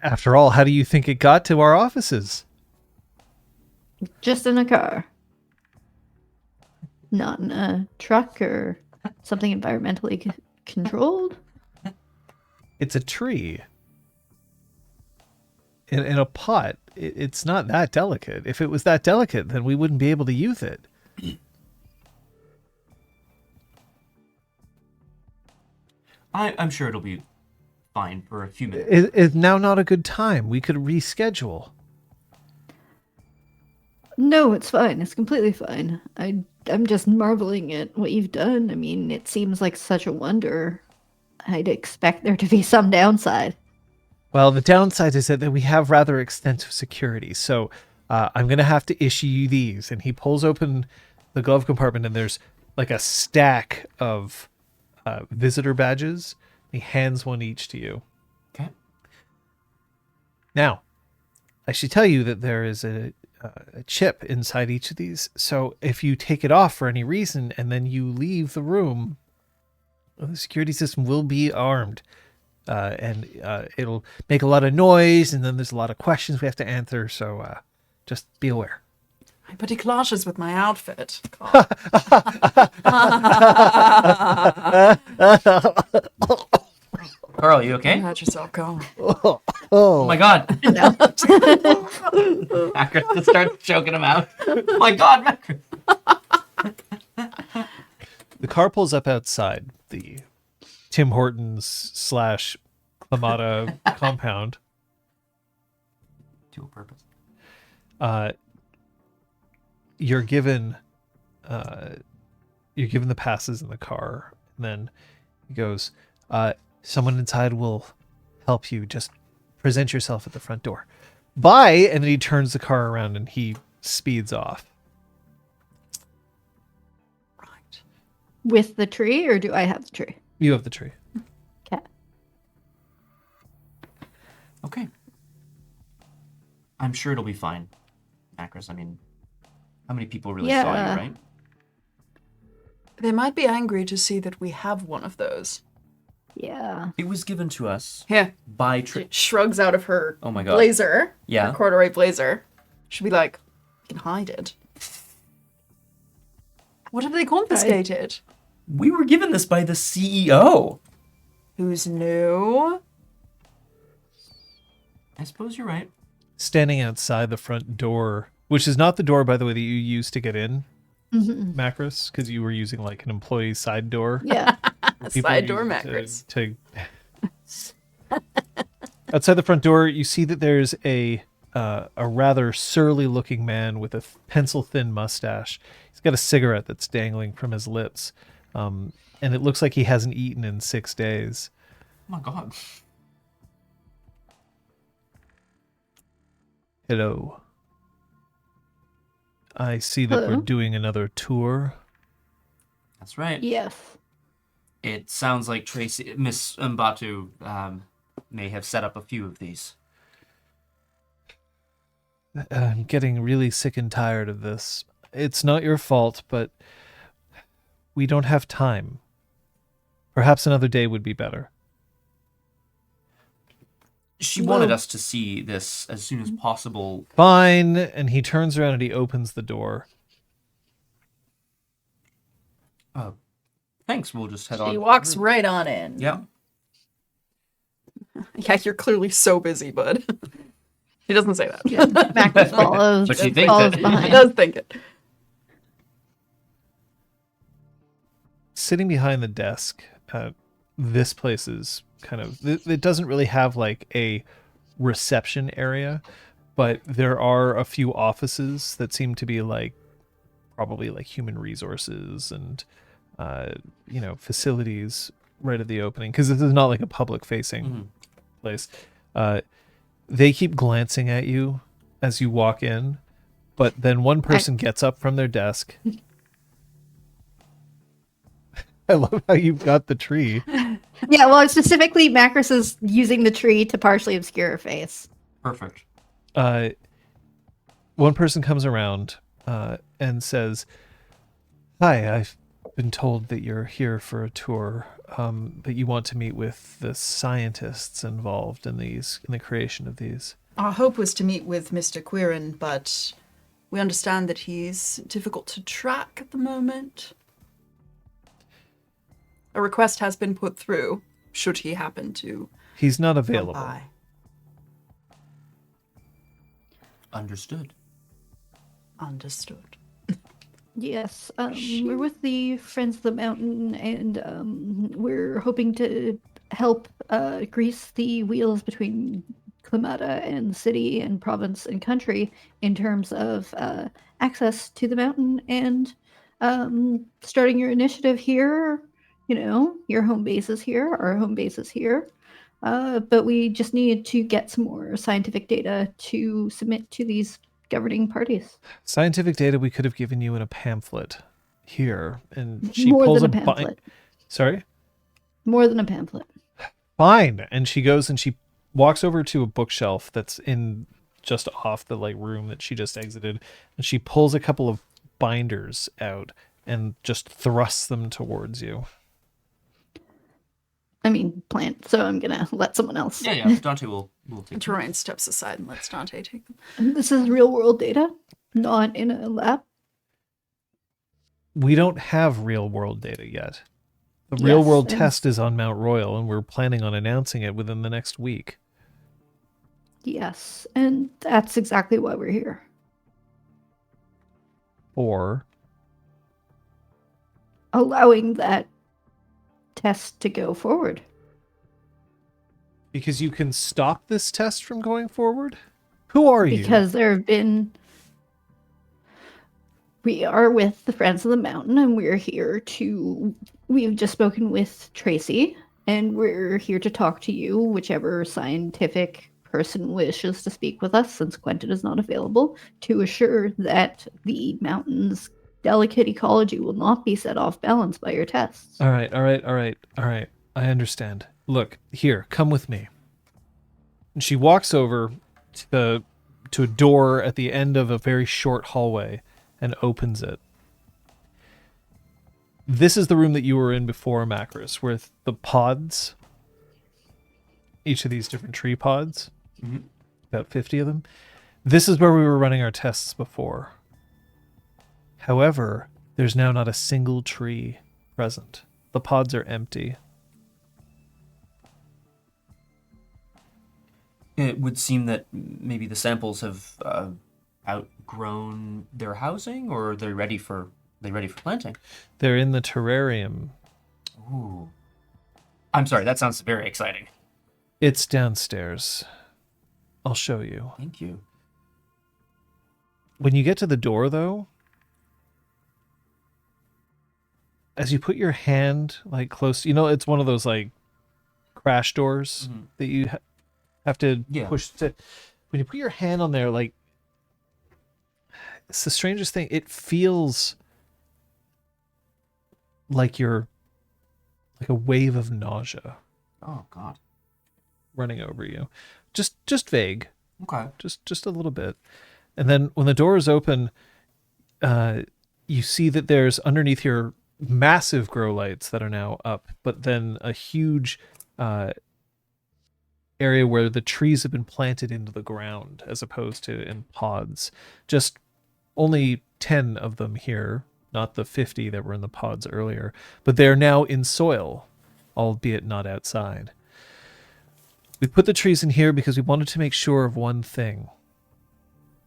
After all, how do you think it got to our offices? Just in a car. Not in a truck or something environmentally controlled. It's a tree. In a pot. It's not that delicate. If it was that delicate, then we wouldn't be able to use it. I'm sure it'll be fine for a few minutes. Is now not a good time? We could reschedule. No, it's fine. It's completely fine. I'm just marveling at what you've done. I mean, it seems like such a wonder. I'd expect there to be some downside. Well, the downside is that we have rather extensive security, so I'm going to have to issue you these. And he pulls open the glove compartment, and there's like a stack of visitor badges. He hands one each to you. Okay. Now, I should tell you that there is a chip inside each of these, so if you take it off for any reason and then you leave the room, the security system will be armed. And it'll make a lot of noise, and then there's a lot of questions we have to answer, so just be aware. But it clashes with my outfit. Carl, you okay? Let yourself go. Oh my god. Macros just starts choking him out. Oh my god, Macros. The car pulls up outside the Tim Hortons / Clamata compound. To a purpose. You're given the passes in the car, and then he goes, someone inside will help you. Just present yourself at the front door. Bye. And then he turns the car around and he speeds off. Right. With the tree, or do I have the tree? You have the tree. Okay. Okay. I'm sure it'll be fine, Macros. I mean, how many people really saw Yeah. you, right? They might be angry to see that we have one of those. Yeah. It was given to us Here. by She shrugs out of her Oh my god. blazer. Yeah. Her corduroy blazer. She'll be like, you can hide it. What have they confiscated? We were given this by the CEO. Who's new? I suppose you're right. Standing outside the front door, which is not the door, by the way, that you used to get in, Macros, because you were using like an employee side door. Yeah. People Side use door it Macros. to outside the front door, you see that there's a rather surly looking man with a pencil thin mustache. He's got a cigarette that's dangling from his lips, and it looks like he hasn't eaten in 6 days. Oh my god. Hello. I see that we're Hello. doing another tour. That's right. Yes. It sounds like Miss Mbatu may have set up a few of these. I'm getting really sick and tired of this. It's not your fault, but we don't have time. Perhaps another day would be better. She wanted us to see this as soon as possible. Fine. And he turns around and he opens the door. Thanks, we'll just head on. She walks right on in. Yeah. Yeah, you're clearly so busy, bud. He doesn't say that. Macros follows, But she thinks follows it. He behind. does think it. Sitting behind the desk, this place is kind of, it doesn't really have like a reception area, but there are a few offices that seem to be like probably like human resources and facilities right at the opening, because this is not like a public facing place. They keep glancing at you as you walk in, but then one person gets up from their desk. I love how you've got the tree. Yeah, well, specifically, Macros is using the tree to partially obscure her face. Perfect. One person comes around and says, "Hi, I've been told that you're here for a tour, that you want to meet with the scientists involved in the creation of these." Our hope was to meet with Mr. Quirin, but we understand that he's difficult to track at the moment. A request has been put through, should he happen to He's not come available. by. Understood. Understood. Yes, we're with the Friends of the Mountain, and we're hoping to help grease the wheels between Climata and the city and province and country in terms of access to the mountain and starting your initiative here. Your home base is here, our home base is here. But we just needed to get some more scientific data to submit to these governing parties. Scientific data we could have given you in a pamphlet here, and she More pulls than a a pamphlet. Sorry? More than a pamphlet. Fine. And she goes and she walks over to a bookshelf that's in just off the like room that she just exited, and she pulls a couple of binders out and just thrusts them towards you. I mean, plant, so I'm gonna let someone else. Yeah. Dante will take it. Terrain steps aside and lets Dante take them. This is real world data, not in a lab. We don't have real world data yet. The real world and- test is on Mount Royal, and we're planning on announcing it within the next week. Yes, and that's exactly why we're here. Or Allowing that test to go forward. because you can stop this test from going forward? Who are you? Because there have been. We are with the Friends of the Mountain, and we're here to. We've just spoken with Tracy, and we're here to talk to you, whichever scientific person wishes to speak with us, since Quentin is not available, to assure that the mountain's delicate ecology will not be set off balance by your tests. All right. I understand. Look, here, come with me. And she walks over to a door at the end of a very short hallway and opens it. This is the room that you were in before, Macros, with the pods. Each of these different tree pods. About 50 of them. This is where we were running our tests before. However, there's now not a single tree present. The pods are empty. It would seem that maybe the samples have outgrown their housing, or are they ready for planting? They're in the terrarium. Ooh. I'm sorry, that sounds very exciting. It's downstairs. I'll show you. Thank you. When you get to the door, though, as you put your hand like close, it's one of those like crash doors that you have to push to. When you put your hand on there, like, it's the strangest thing. It feels like you're like a wave of nausea Oh God. running over you. Just vague. Okay. Just a little bit. And then when the door is open, you see that there's underneath here massive grow lights that are now up, but then a huge area where the trees have been planted into the ground as opposed to in pods. Just only 10 of them here, not the 50 that were in the pods earlier, but they're now in soil, albeit not outside. We put the trees in here because we wanted to make sure of one thing.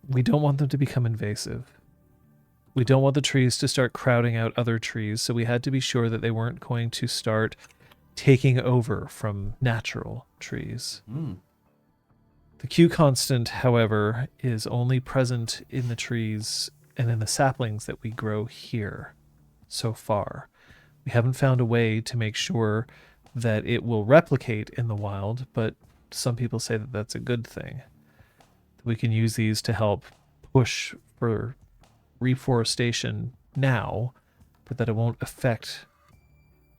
we don't want them to become invasive. We don't want the trees to start crowding out other trees, so we had to be sure that they weren't going to start taking over from natural trees. The Q constant, however, is only present in the trees and in the saplings that we grow here so far. We haven't found a way to make sure that it will replicate in the wild, but some people say that that's a good thing. We can use these to help push for reforestation now, but that it won't affect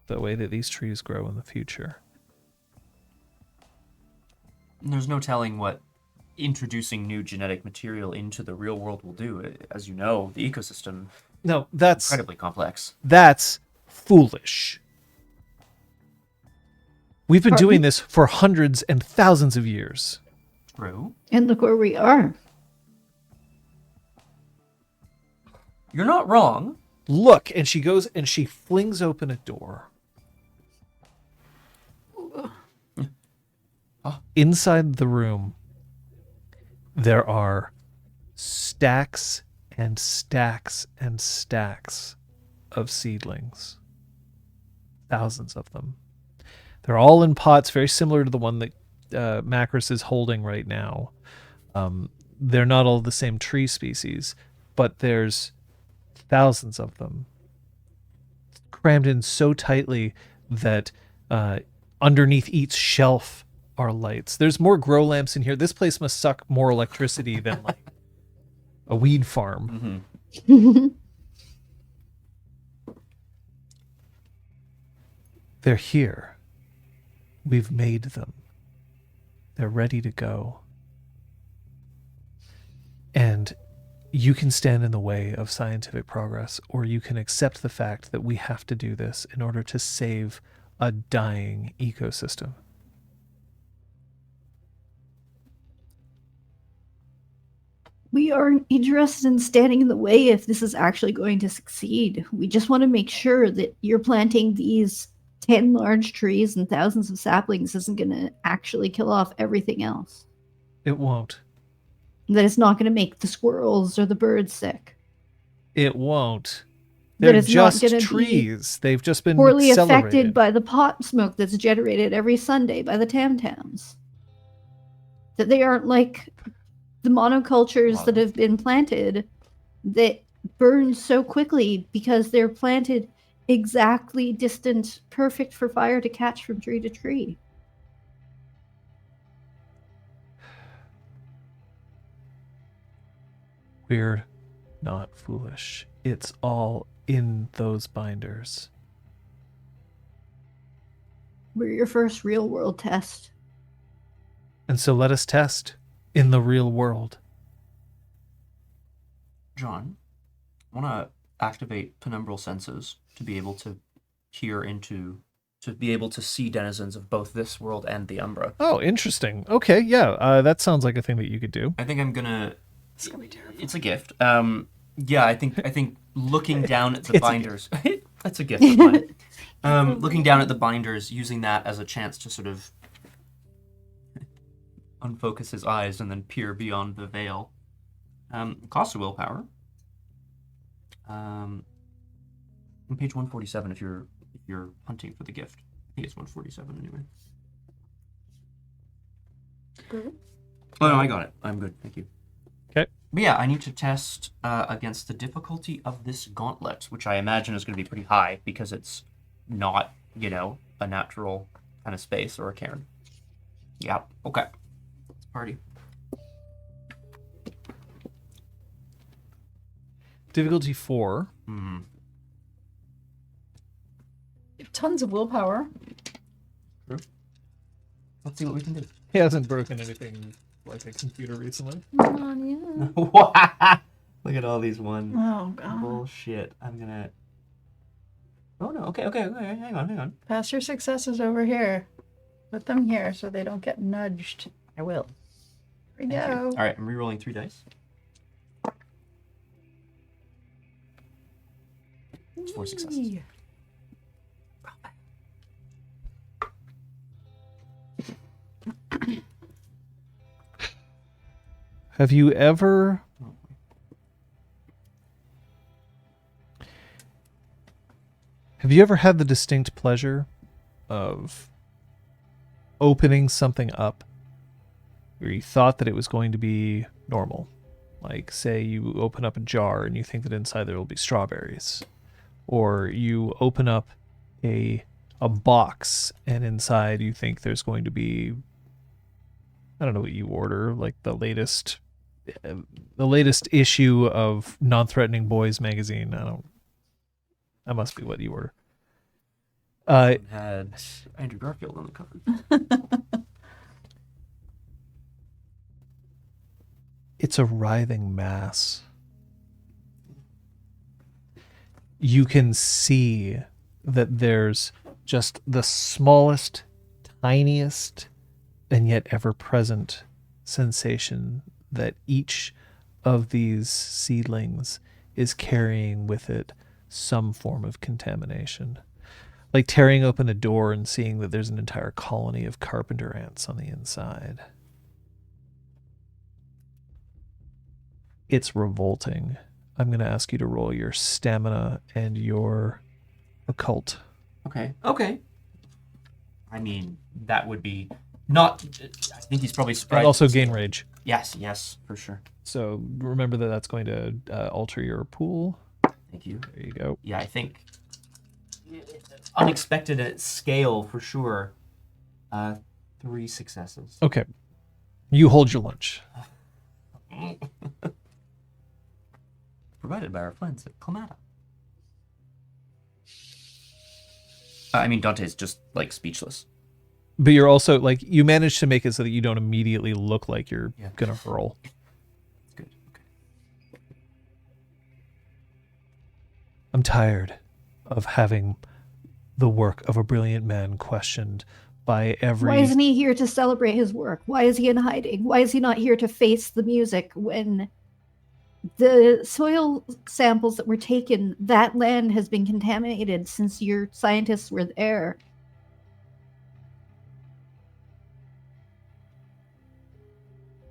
the way that these trees grow in the future. There's no telling what introducing new genetic material into the real world will do. As you know, the ecosystem No, is that's incredibly complex. that's foolish. We've been Pardon? doing this for hundreds and thousands of years. True. And look where we are. You're not wrong. Look, and she goes and she flings open a door. Inside the room, there are stacks and stacks and stacks of seedlings. Thousands of them. They're all in pots very similar to the one that Macris is holding right now. They're not all the same tree species, but there's thousands of them crammed in so tightly that underneath each shelf are lights. There's more grow lamps in here. This place must suck more electricity than like a weed farm. They're here. We've made them. They're ready to go. And you can stand in the way of scientific progress, or you can accept the fact that we have to do this in order to save a dying ecosystem. We aren't interested in standing in the way if this is actually going to succeed. We just want to make sure that you're planting these 10 large trees and thousands of saplings isn't going to actually kill off everything else. It won't. That it's not going to make the squirrels or the birds sick. It won't. That They're it's not just gonna be trees. They've just been poorly accelerated. affected by the pot smoke that's generated every Sunday by the tam-tams. That they aren't like the monocultures that have been planted that burn so quickly because they're planted exactly distant, perfect for fire to catch from tree to tree. We're not foolish. It's all in those binders. We're your first real world test. And so let us test in the real world. John, I want to activate penumbral senses to be able to peer into, to be able to see denizens of both this world and the Umbra. Oh, interesting. Okay, yeah, that sounds like a thing that you could do. I think I'm gonna. It's gonna be terrible. It's a gift. Yeah, I think looking down at the binders. That's a gift of mine. Looking down at the binders, using that as a chance to sort of unfocus his eyes and then peer beyond the veil. Cost of willpower. On page 147, if you're hunting for the gift. I think it's 147 anyway. Oh no, I got it. I'm good, thank you. Okay. But yeah, I need to test against the difficulty of this gauntlet, which I imagine is going to be pretty high because it's not, a natural kind of space or a cairn. Yeah, okay. Let's party. Difficulty 4. Mm-hmm. You have tons of willpower. True. Let's see what we can do. He hasn't broken anything like a computer recently. Look at all these ones. Oh god. Bullshit. I'm gonna. Oh no. Okay. Hang on. Pass your successes over here. Put them here so they don't get nudged. I will. Here we Thank you. go. All right. I'm re-rolling 3 dice. It's 4 successes. Yee. Have you ever Have you ever had the distinct pleasure of opening something up where you thought that it was going to be normal? Like, say you open up a jar and you think that inside there will be strawberries. Or you open up a box and inside you think there's going to be, I don't know what you order, like the latest issue of Non-Threatening Boys magazine. That must be what you order. It had Andrew Garfield on the cover. It's a writhing mass. You can see that there's just the smallest, tiniest, and yet ever-present sensation that each of these seedlings is carrying with it some form of contamination. Like tearing open a door and seeing that there's an entire colony of carpenter ants on the inside. It's revolting. I'm going to ask you to roll your stamina and your occult. Okay. I mean, that would be not. I think he's probably surprised. And also gain rage. Yes, for sure. So remember that that's going to alter your pool. Thank you. There you go. Yeah, I think unexpected at scale for sure. 3 successes. Okay. You hold your lunch. Provided by our friends at Clamata. I mean, Dante's just, like, speechless. But you're also, like, you manage to make it so that you don't immediately look like you're going to hurl. That's good. Okay. I'm tired of having the work of a brilliant man questioned by every... Why isn't he here to celebrate his work? Why is he in hiding? Why is he not here to face the music when the soil samples that were taken, that land has been contaminated since your scientists were there?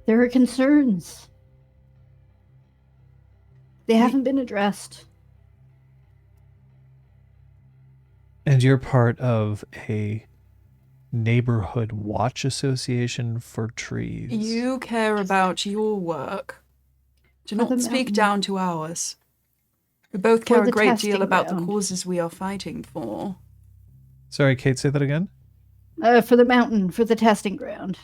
There are concerns. They haven't been addressed. And you're part of a neighborhood watch association for trees. You care about your work. Do For the not speak mountain. down to ours. We both For care a the great testing deal about the ground. causes we are fighting for. Sorry, Kate, say that again? For the mountain, for the testing ground.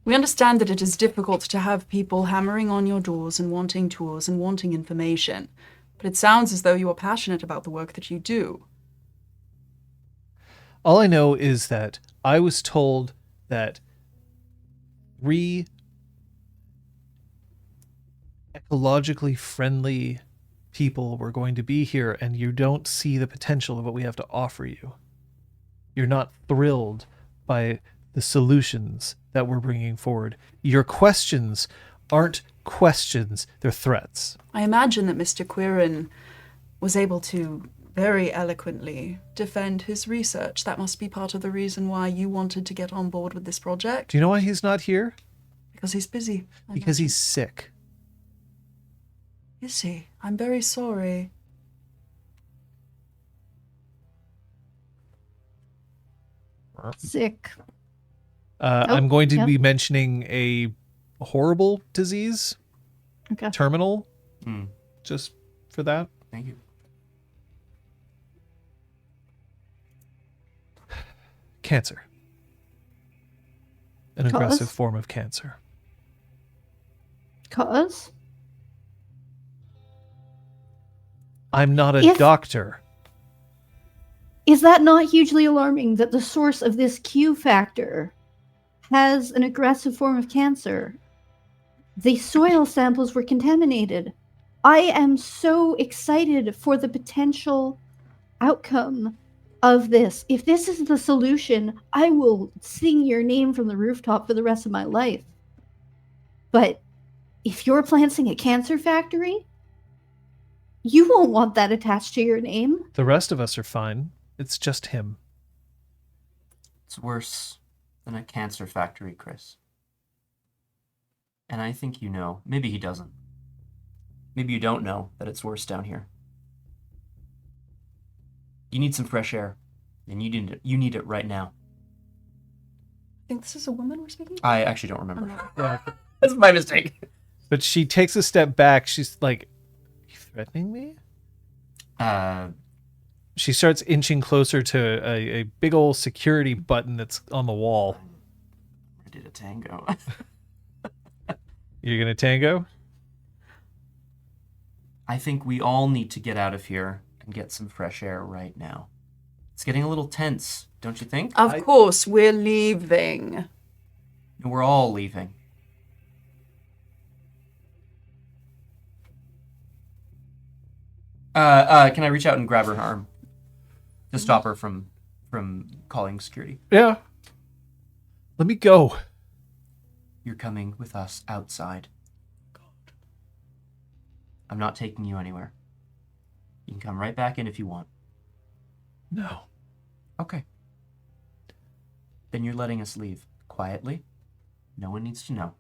We understand that it is difficult to have people hammering on your doors and wanting tours and wanting information, but it sounds as though you are passionate about the work that you do. All I know is that I was told that 3 ecologically friendly people were going to be here, and you don't see the potential of what we have to offer you. You're not thrilled by the solutions that we're bringing forward. Your questions aren't questions, they're threats. I imagine that Mr. Quirin was able to very eloquently defend his research. That must be part of the reason why you wanted to get on board with this project. Do you know why he's not here? Because he's busy. I Because imagine. he's sick. Is he? I'm very sorry. Sick. I'm going to yeah. be mentioning a horrible disease, Okay. terminal, Hmm. just for that. Thank you. Cancer. An Cause? aggressive form of cancer. Cause? I'm not a If- doctor. Is that not hugely alarming that the source of this Q factor has an aggressive form of cancer? The soil samples were contaminated. I am so excited for the potential outcome of this. If this is the solution, I will sing your name from the rooftop for the rest of my life. But if you're planting a cancer factory, you won't want that attached to your name. The rest of us are fine. It's just him. It's worse than a cancer factory, Chris. And I think you know. Maybe he doesn't. Maybe you don't know that it's worse down here. You need some fresh air, and you need it right now. I think this is a woman we're speaking to? I actually don't remember. Yeah. That's my mistake. But she takes a step back. She's like, "Are you threatening me?" She starts inching closer to a big old security button that's on the wall. I did a tango. You're gonna tango? I think we all need to get out of here and get some fresh air right now. It's getting a little tense, don't you think? Of course, we're leaving. We're all leaving. Can I reach out and grab her arm to stop her from calling security? Yeah. Let me go. You're coming with us outside. I'm not taking you anywhere. You can come right back in if you want. No. Okay. Then you're letting us leave quietly. No one needs to know.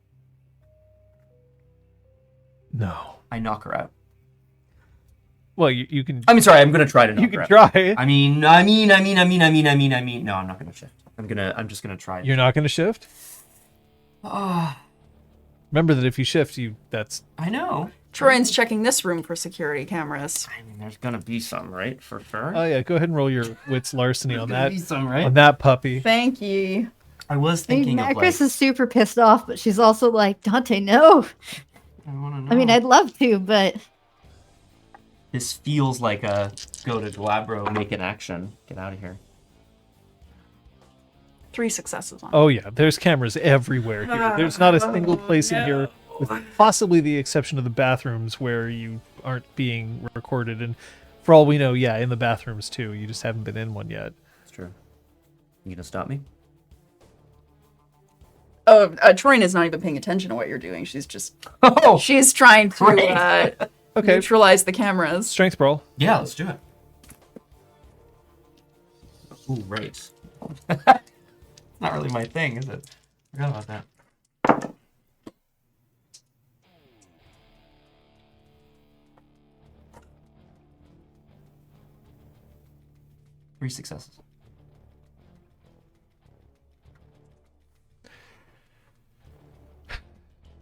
No. I knock her out. Well, you can. I mean, sorry, I'm gonna try to knock You her can out. try. I mean. No, I'm not gonna shift. I'm just gonna try. You're not gonna shift. Ah, Remember that if you shift, that's I know. Troyan's checking this room for security cameras. I mean, there's gonna be some, right? For sure. Oh yeah, go ahead and roll your wits larceny on Gonna that be some, right? on that puppy. Thank you. I was I mean, thinking of Macris like. is super pissed off, but she's also like, Dante, no. I wanna know. I mean, I'd love to, but This feels like a go to Glabro, make an action, get out of here. 3 successes on Oh yeah, there's cameras everywhere here. There's not a single place in here, with possibly the exception of the bathrooms where you aren't being recorded. And for all we know, yeah, in the bathrooms too. You just haven't been in one yet. It's true. You gonna stop me? Oh, Troyan is not even paying attention to what you're doing. She's just Oh, she's trying to Great. Okay, neutralize the cameras. strength brawl. yeah, let's do it. Ooh, right. Not really my thing, is it? Forgot about that. Three successes.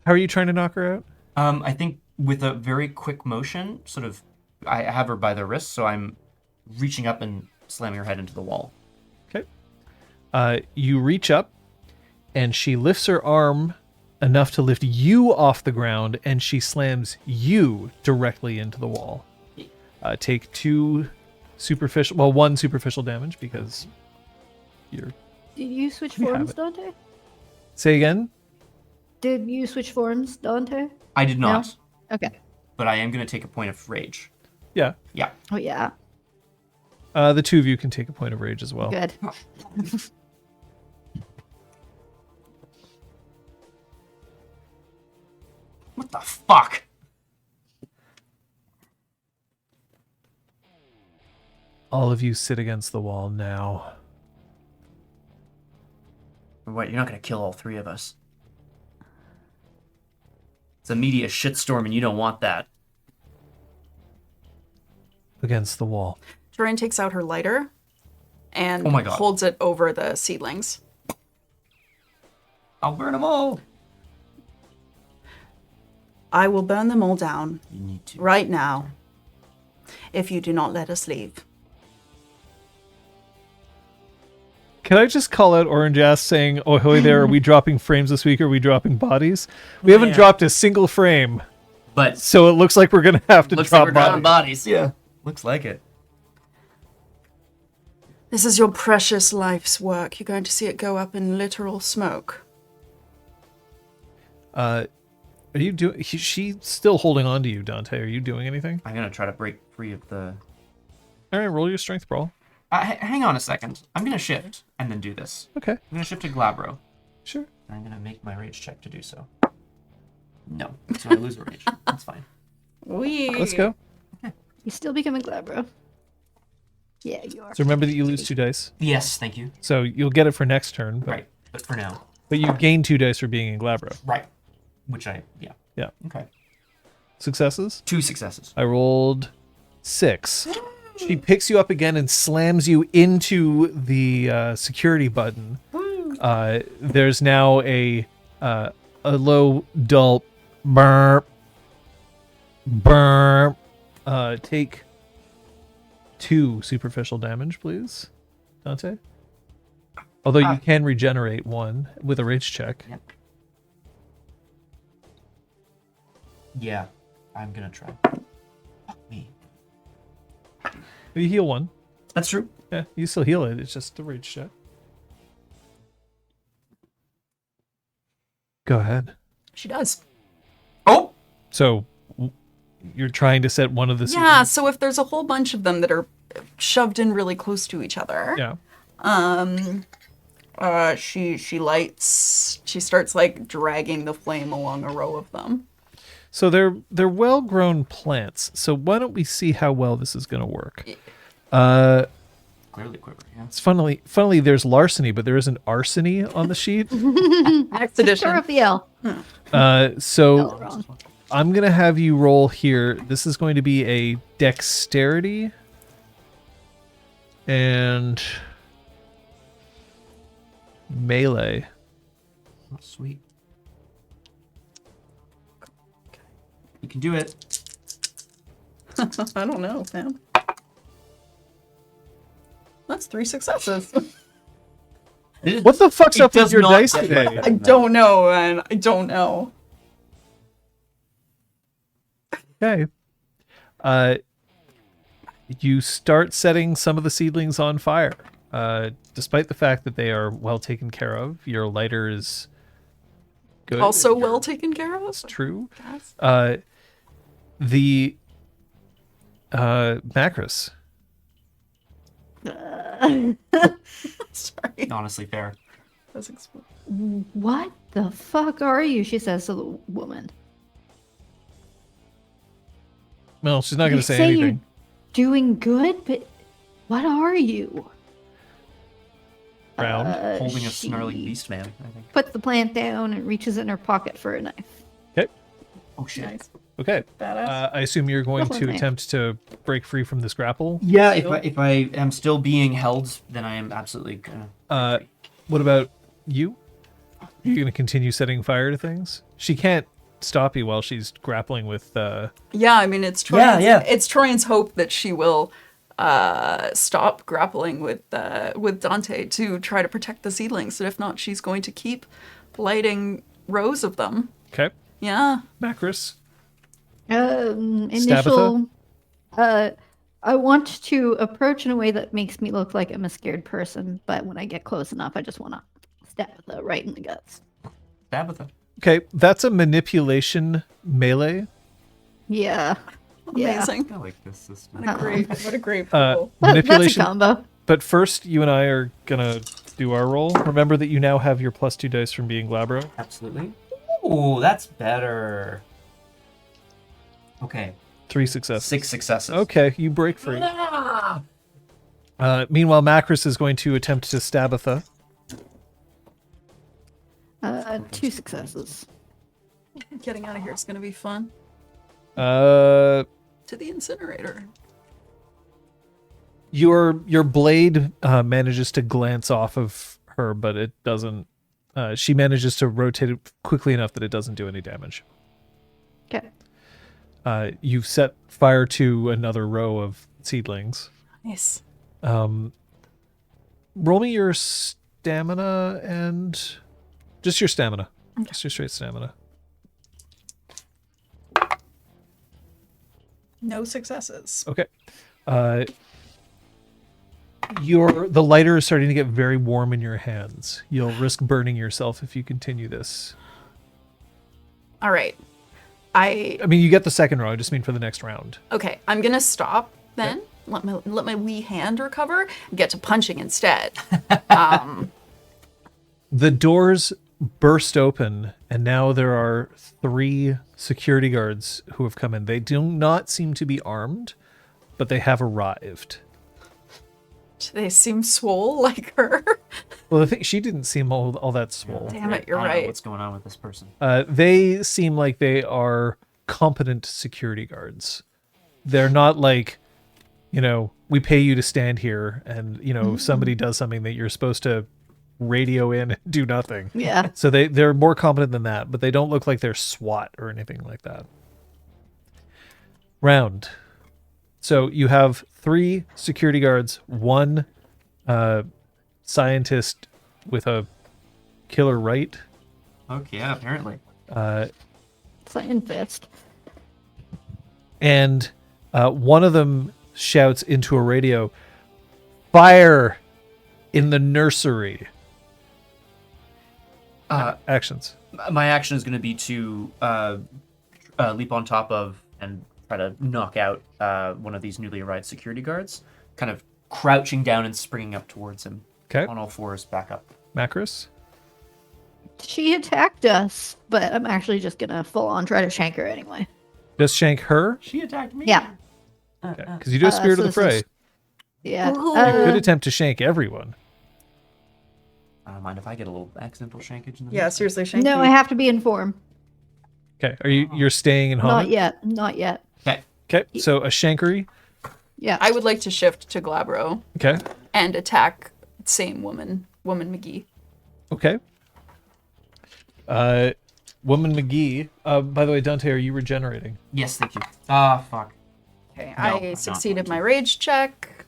How are you trying to knock her out? I think with a very quick motion, sort of, I have her by the wrist, so I'm reaching up and slamming her head into the wall. Okay. You reach up, and she lifts her arm enough to lift you off the ground, and she slams you directly into the wall. Take one superficial damage because you're. did you switch We have forms, it. Dante? Say again. Did you switch forms, Dante? I did not, Okay. but I am going to take a point of rage. Yeah. Yeah. Oh, yeah. The two of you can take a point of rage as well. Good. What the fuck? All of you sit against the wall now. Wait, you're not going to kill all three of us. It's a media shitstorm and you don't want that. Against the wall. Troyan takes out her lighter and Oh my God. holds it over the seedlings. I'll burn them all. I will burn them all down You need to. right now if you do not let us leave. Can I just call out Orange Ass saying, "Oh, hoy there, are we dropping frames this week? Or are we dropping bodies? We haven't Yeah. dropped a single frame, But so it looks like we're going to have to looks like drop we're dropping bodies. bodies. Yeah. Looks like it. This is your precious life's work. You're going to see it go up in literal smoke. Are you doing... She's still holding on to you, Dante. Are you doing anything? I'm going to try to break free of the... All right, roll your strength brawl. hang on a second. I'm going to shift and then do this. Okay, I'm going to shift to Glabro. sure. And I'm going to make my rage check to do so. No. So I lose a rage. That's fine. Let's go. You still becoming Glabro. Yeah, you are. So remember that you lose 2 dice. Yes, thank you. So you'll get it for next turn, but, Right. But for now. but you gain 2 dice for being in Glabro. Right. Which I... Yeah. Yeah. Okay. successes? 2 successes. I rolled 6. She picks you up again and slams you into the security button. There's now a low, dull burp. Burp. Take 2 superficial damage, please, Dante. Although you can regenerate 1 with a rage check. Yep. Yeah, I'm gonna try. Fuck me. You heal 1. That's true. Yeah, you still heal it. It's just a rage check. Go ahead. She does. Oh! So you're trying to set one of the Yeah, so if there's a whole bunch of them that are shoved in really close to each other, she lights, she starts like dragging the flame along a row of them. So they're well-grown plants. So why don't we see how well this is going to work? Clearly quiver, yeah. It's funnily there's larceny, but there isn't arsony on the sheet. Next edition. Stir up the L. So Wrong. I'm going to have you roll here. This is going to be a dexterity and melee. Oh, sweet. You can do it. I don't know, man. That's 3 successes. What the fuck's It up with does your not dice get today? like I don't know, man. I don't know. Okay. You start setting some of the seedlings on fire. Despite the fact that they are well taken care of, your lighter is good. Also well taken care of. It's true. Yes. The Macros. Sorry. Honestly, fair. That's explosive. What the fuck are you? She says to the woman. Well, she's not going You to say say anything. you're doing good, but what are you? Round. Holding a She snarling beast man, I think. puts the plant down and reaches in her pocket for a knife. Okay. Oh shit. Nice. Okay. Badass. I assume you're going Roll to with me. attempt to break free from this grapple. Yeah, if I am still being held, then I am absolutely gonna. What about you? You're going to continue setting fire to things? She can't stop you while she's grappling with. Yeah, I mean it's Troyan's, Yeah. it's Troyan's hope that she will stop grappling with Dante to try to protect the seedlings. And if not, she's going to keep lighting rows of them. Okay. Yeah. Macros. Initial. I want to approach in a way that makes me look like I'm a scared person, but when I get close enough, I just want to stab her right in the guts. Tabitha. Okay, that's a manipulation melee. Yeah. Yeah. Amazing. I like this system. What a great Uh, pool. That's a manipulation. combo. But first, you and I are gonna do our roll. Remember that you now have your +2 dice from being Glabro. Absolutely. Ooh, that's better. Okay, 3 successes. 6 successes. Okay, you break free. Ah! Meanwhile, Macros is going to attempt to Stabitha. 2 successes. Getting out of here is going to be fun. Uh, To the incinerator. your blade manages to glance off of her, but it doesn't. She manages to rotate it quickly enough that it doesn't do any damage. Okay. You've set fire to another row of seedlings. Nice. Roll me your stamina and just your stamina. Okay. Just your straight stamina. No successes. Okay. The lighter is starting to get very warm in your hands. You'll risk burning yourself if you continue this. All right. I mean, you get the second row. I just mean for the next round. Okay, I'm gonna stop then. Let my wee hand recover and get to punching instead. The doors burst open, and now there are 3 security guards who have come in. They do not seem to be armed, but they have arrived. They seem swole like her. Well, I think she didn't seem all that swole. Damn it, you're I don't know right. what's going on with this person? They seem like they are competent security guards. They're not like, we pay you to stand here and, if somebody does something that you're supposed to radio in and do nothing. Yeah. So they're more competent than that, but they don't look like they're SWAT or anything like that. Round. So you have 3 security guards, 1 scientist with a killer right. Okay, yeah, apparently. Scientist. And one of them shouts into a radio, "Fire in the nursery." Actions. My action is going to be to leap on top of and try to knock out one of these newly arrived security guards, kind of crouching down and springing up towards him. Okay. On all fours, back up. Macros. She attacked us, but I'm actually just gonna full on try to shank her anyway. Just shank her. She attacked me. Yeah. Because you do a Spirit so of the this Fray. is- Yeah. You could attempt to shank everyone. I don't mind if I get a little accidental shankage in the Yeah, mix. seriously, Shanky. no, I have to be in form. Okay. You're staying in home? Not yet. Not yet. Okay. Okay. So a shankery. Yeah. I would like to shift to Glabro Okay. and attack same woman McGee. Okay. Woman McGee. By the way, Dante, are you regenerating? Yes, thank you. Ah, fuck. Okay, No, I'm I not succeeded going my rage check.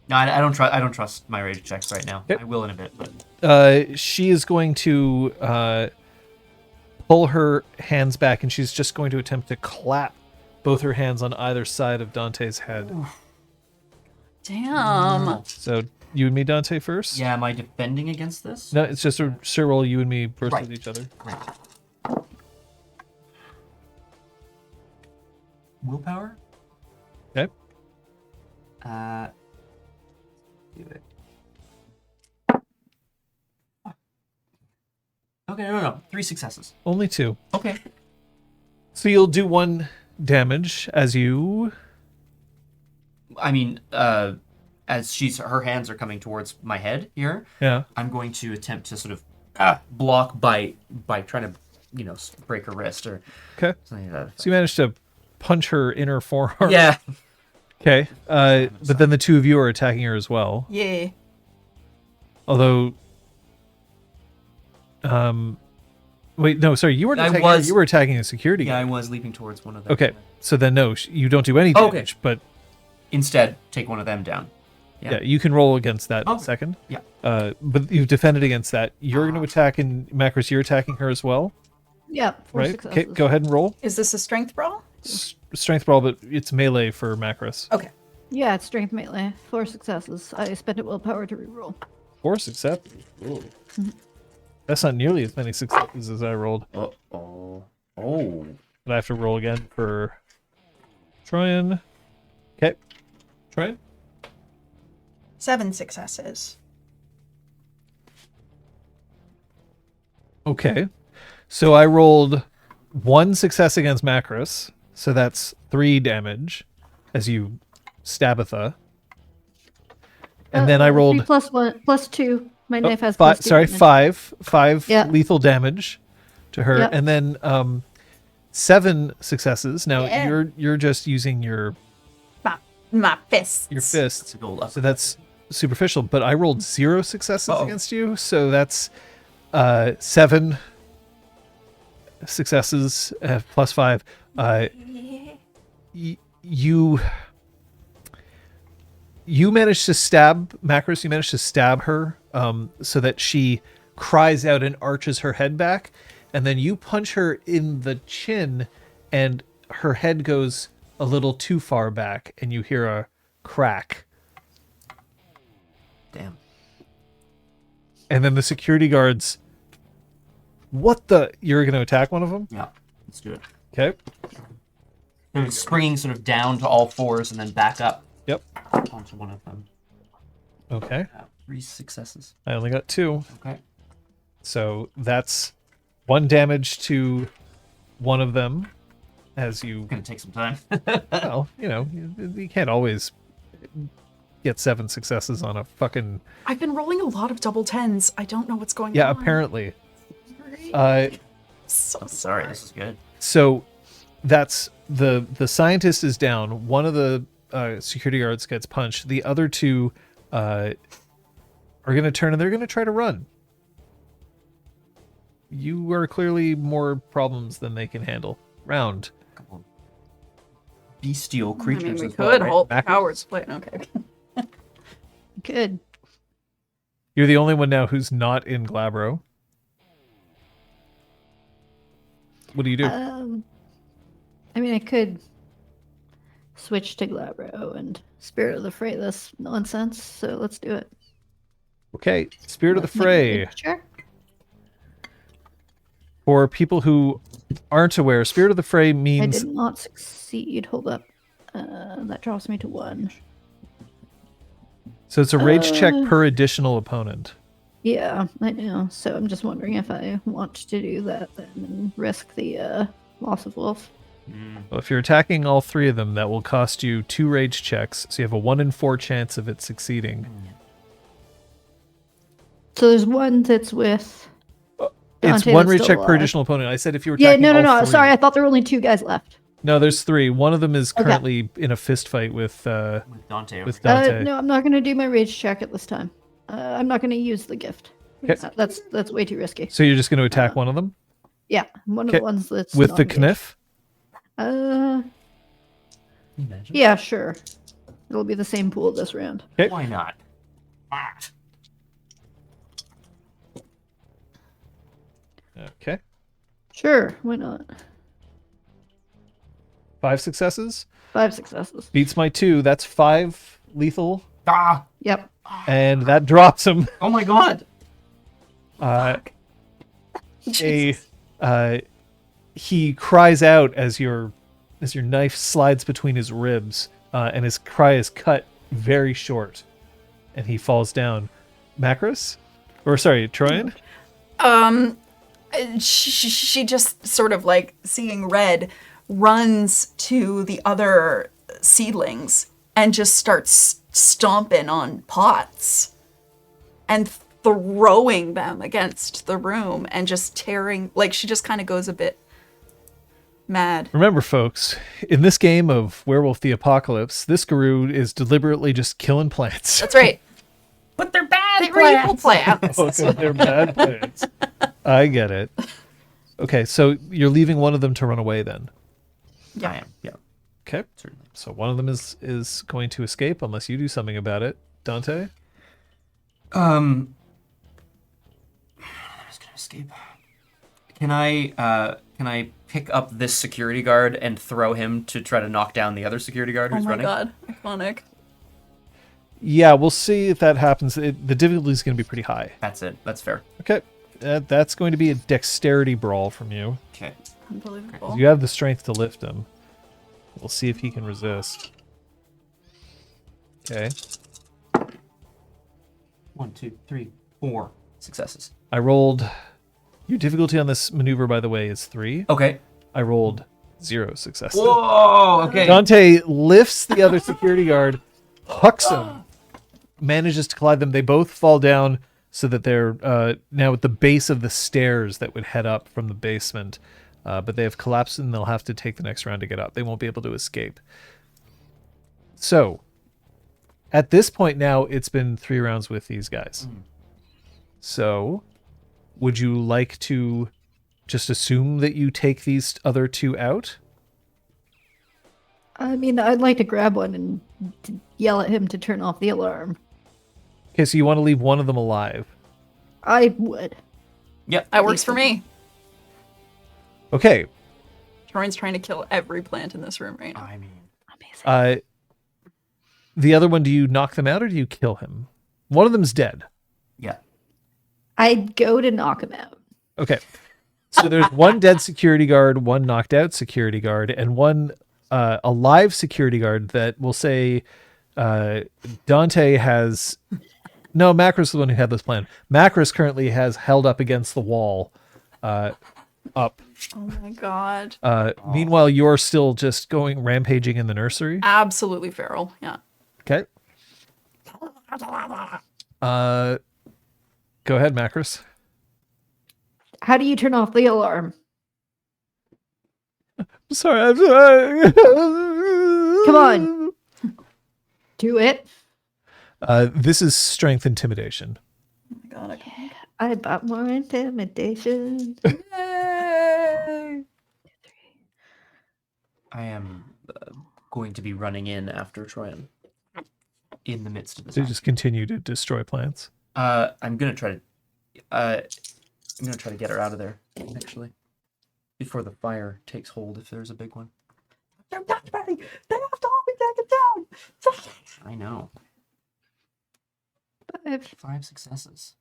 No, I don't trust. I don't trust my rage checks right now. Yep. I will in a bit, but She is going to pull her hands back, and she's just going to attempt to clap both her hands on either side of Dante's head. Damn. So you and me, Dante, first? yeah, am I defending against this? No, it's just a sure roll. You and me versus Right. each other. Great. Willpower? Okay. Do it. Okay, no. 3 successes. Only 2. Okay. So you'll do 1 damage as you. I mean, as her hands are coming towards my head here, Yeah. I'm going to attempt to sort of block by trying to, break her wrist or Okay. something like that. So you managed to punch her inner forearm. Yeah. Okay. But then the 2 of you are attacking her as well. Yeah. Although, wait, no, sorry, you weren't I attacking her, was- you were attacking a security Yeah, I guard. was leaping towards one of them. Okay, so then no, you don't do any Oh, okay. damage, but Instead, take one of them down. yeah, you can roll against that in a Okay. second. Yeah. But you've defended against that. You're going to attack, and Macros, you're attacking her as well, Yeah. 4 right? successes. Okay, go ahead and roll. Is this a strength brawl? Strength brawl, but it's melee for Macros. Okay. Yeah, it's strength melee. 4 successes. I spent a willpower to reroll. 4 successes. That's not nearly as many successes as I rolled. Oh. Oh. But I have to roll again for Troyan. Okay. Troyan? 7 successes. Okay. So I rolled 1 success against Macros. So that's 3 damage as you Stabitha. And then I rolled 3 plus 1 plus 2. My knife has five, plus 2 sorry, damage. five Yeah. lethal damage to her. Yep. And then 7 successes. Now Yeah. you're just using your My fists. fists. To go up. So that's superficial, but I rolled 0 successes Uh-oh. against you, so that's 7 successes plus 5. You managed to stab Macros. You managed to stab her so that she cries out and arches her head back, and then you punch her in the chin, and her head goes a little too far back, and you hear a crack. Damn. And then the security guards. What the? You're going to attack one of them? Yeah. Let's do it. Okay. So springing sort of down to all fours and then back up Yep. onto one of them. Okay. 3 successes. I only got 2. Okay. So that's 1 damage to one of them as you. Gonna take some time. Well, you can't always get 7 successes on a fucking. I've been rolling a lot of double 10s. I don't know what's going Yeah, on. apparently. So Sorry, this is good. So that's the scientist is down. One of the security guards gets punched. The other two are going to turn and they're going to try to run. You are clearly more problems than they can handle. Round. Couple bestial I creatures. mean, we as could well, right? halt the Macros? cowards split. Okay. Good. You're the only one now who's not in Glabro. What do you do? I mean, I could switch to Glabro and Spirit of the Fray this nonsense, so let's do it. Okay, Spirit of the Let's make a Fray. good check. For people who aren't aware, Spirit of the Fray I means did not succeed. Hold up. That drops me to 1. so it's a rage check per additional opponent. Yeah, I know. So I'm just wondering if I want to do that then and risk the loss of wolf. Well, if you're attacking all 3 of them, that will cost you 2 rage checks, so you have a 1 in 4 chance of it succeeding. So there's one that's with. It's Dante 1 that's rage still check per alive. additional opponent. I said if you were Yeah, attacking no. all 3. Sorry, I thought there were only 2 guys left. No, there's 3. One of them is Okay. currently in a fist fight with With Dante. with Dante. No, I'm not going to do my rage check at this time. I'm not going to use the gift. Okay. That's way too risky. So you're just going to attack one of them Yeah, one of Okay. the ones that's with the non-engaged. kniff? Imagine. Yeah, sure. It'll be the same pool this round. Okay. Why not? Ah. Okay. Sure, why not? 5 successes. 5 successes. Beats my 2. That's 5 lethal, Ah! Yep. and that drops him. Oh my god! He cries out as your knife slides between his ribs, and his cry is cut very short, and he falls down. Macros? Or sorry, Troyan? She just sort of like seeing red runs to the other seedlings and just starts stomping on pots and throwing them against the room and just tearing, like she just kind of goes a bit mad. Remember, folks, in this game of Werewolf the Apocalypse, this guru is deliberately just killing plants. That's right. But they're bad They were evil plants. Oh, so they're bad plants. I get it. Okay, so you're leaving one of them to run away then. I am. Yeah, Okay. certainly. So one of them is going to escape unless you do something about it. Dante? I was gonna escape. Can I pick up this security guard and throw him to try to knock down the other security guard Oh who's my running? god, iconic. Yeah, we'll see if that happens. The difficulty is going to be pretty high. That's it. That's fair. Okay. That's going to be a dexterity brawl from you. Okay. Unbelievable. You have the strength to lift him. We'll see if he can resist. Okay. 1, 2, 3, 4 successes. I rolled... Your difficulty on this maneuver, by the way, is 3. Okay. I rolled 0 successes. Whoa. Okay. Dante lifts the other security guard, hucks him, manages to collide them. They both fall down so that they're now at the base of the stairs that would head up from the basement. But they have collapsed and they'll have to take the next round to get up. They won't be able to escape. So, at this point now, it's been 3 rounds with these guys. So, would you like to just assume that you take these other 2 out? I mean, I'd like to grab one and yell at him to turn off the alarm. Okay, so you want to leave one of them alive. I would. Yep. That works for me. Okay, Torian's trying to kill every plant in this room right now. I mean, Amazing. the other one, do you knock them out or do you kill him? One of them's dead. yeah. I'd go to knock him out. Okay. So there's one dead security guard, one knocked out security guard, and one alive security guard that will say Dante has... No, Macros is the one who had this plan. Macros currently has held up against the wall up. Oh my god. Meanwhile, you're still just going rampaging in the nursery. Absolutely feral. Yeah. Okay. Go ahead, Macros. How do you turn off the alarm? Sorry, I'm sorry. Come on. Do it. This is strength intimidation. Oh my god, I can't. I bought more intimidation. Yay! I am going to be running in after Troyan in the midst of this. So you just continue to destroy plants. I'm gonna try to get her out of there actually before the fire takes hold. If there's a big one. Don't touch me! They have to help me take it down! I know. 5 successes.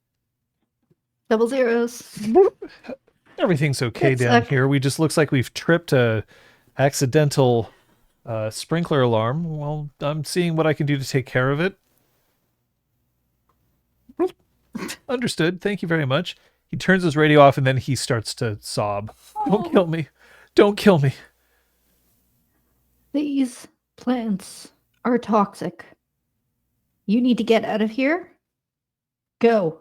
Double zeros. Everything's okay It's down okay. here. We just looks like we've tripped a accidental sprinkler alarm. Well, I'm seeing what I can do to take care of it. Understood. Thank you very much. He turns his radio off and then he starts to sob. Don't kill me. Don't kill me. These plants are toxic. You need to get out of here. Go.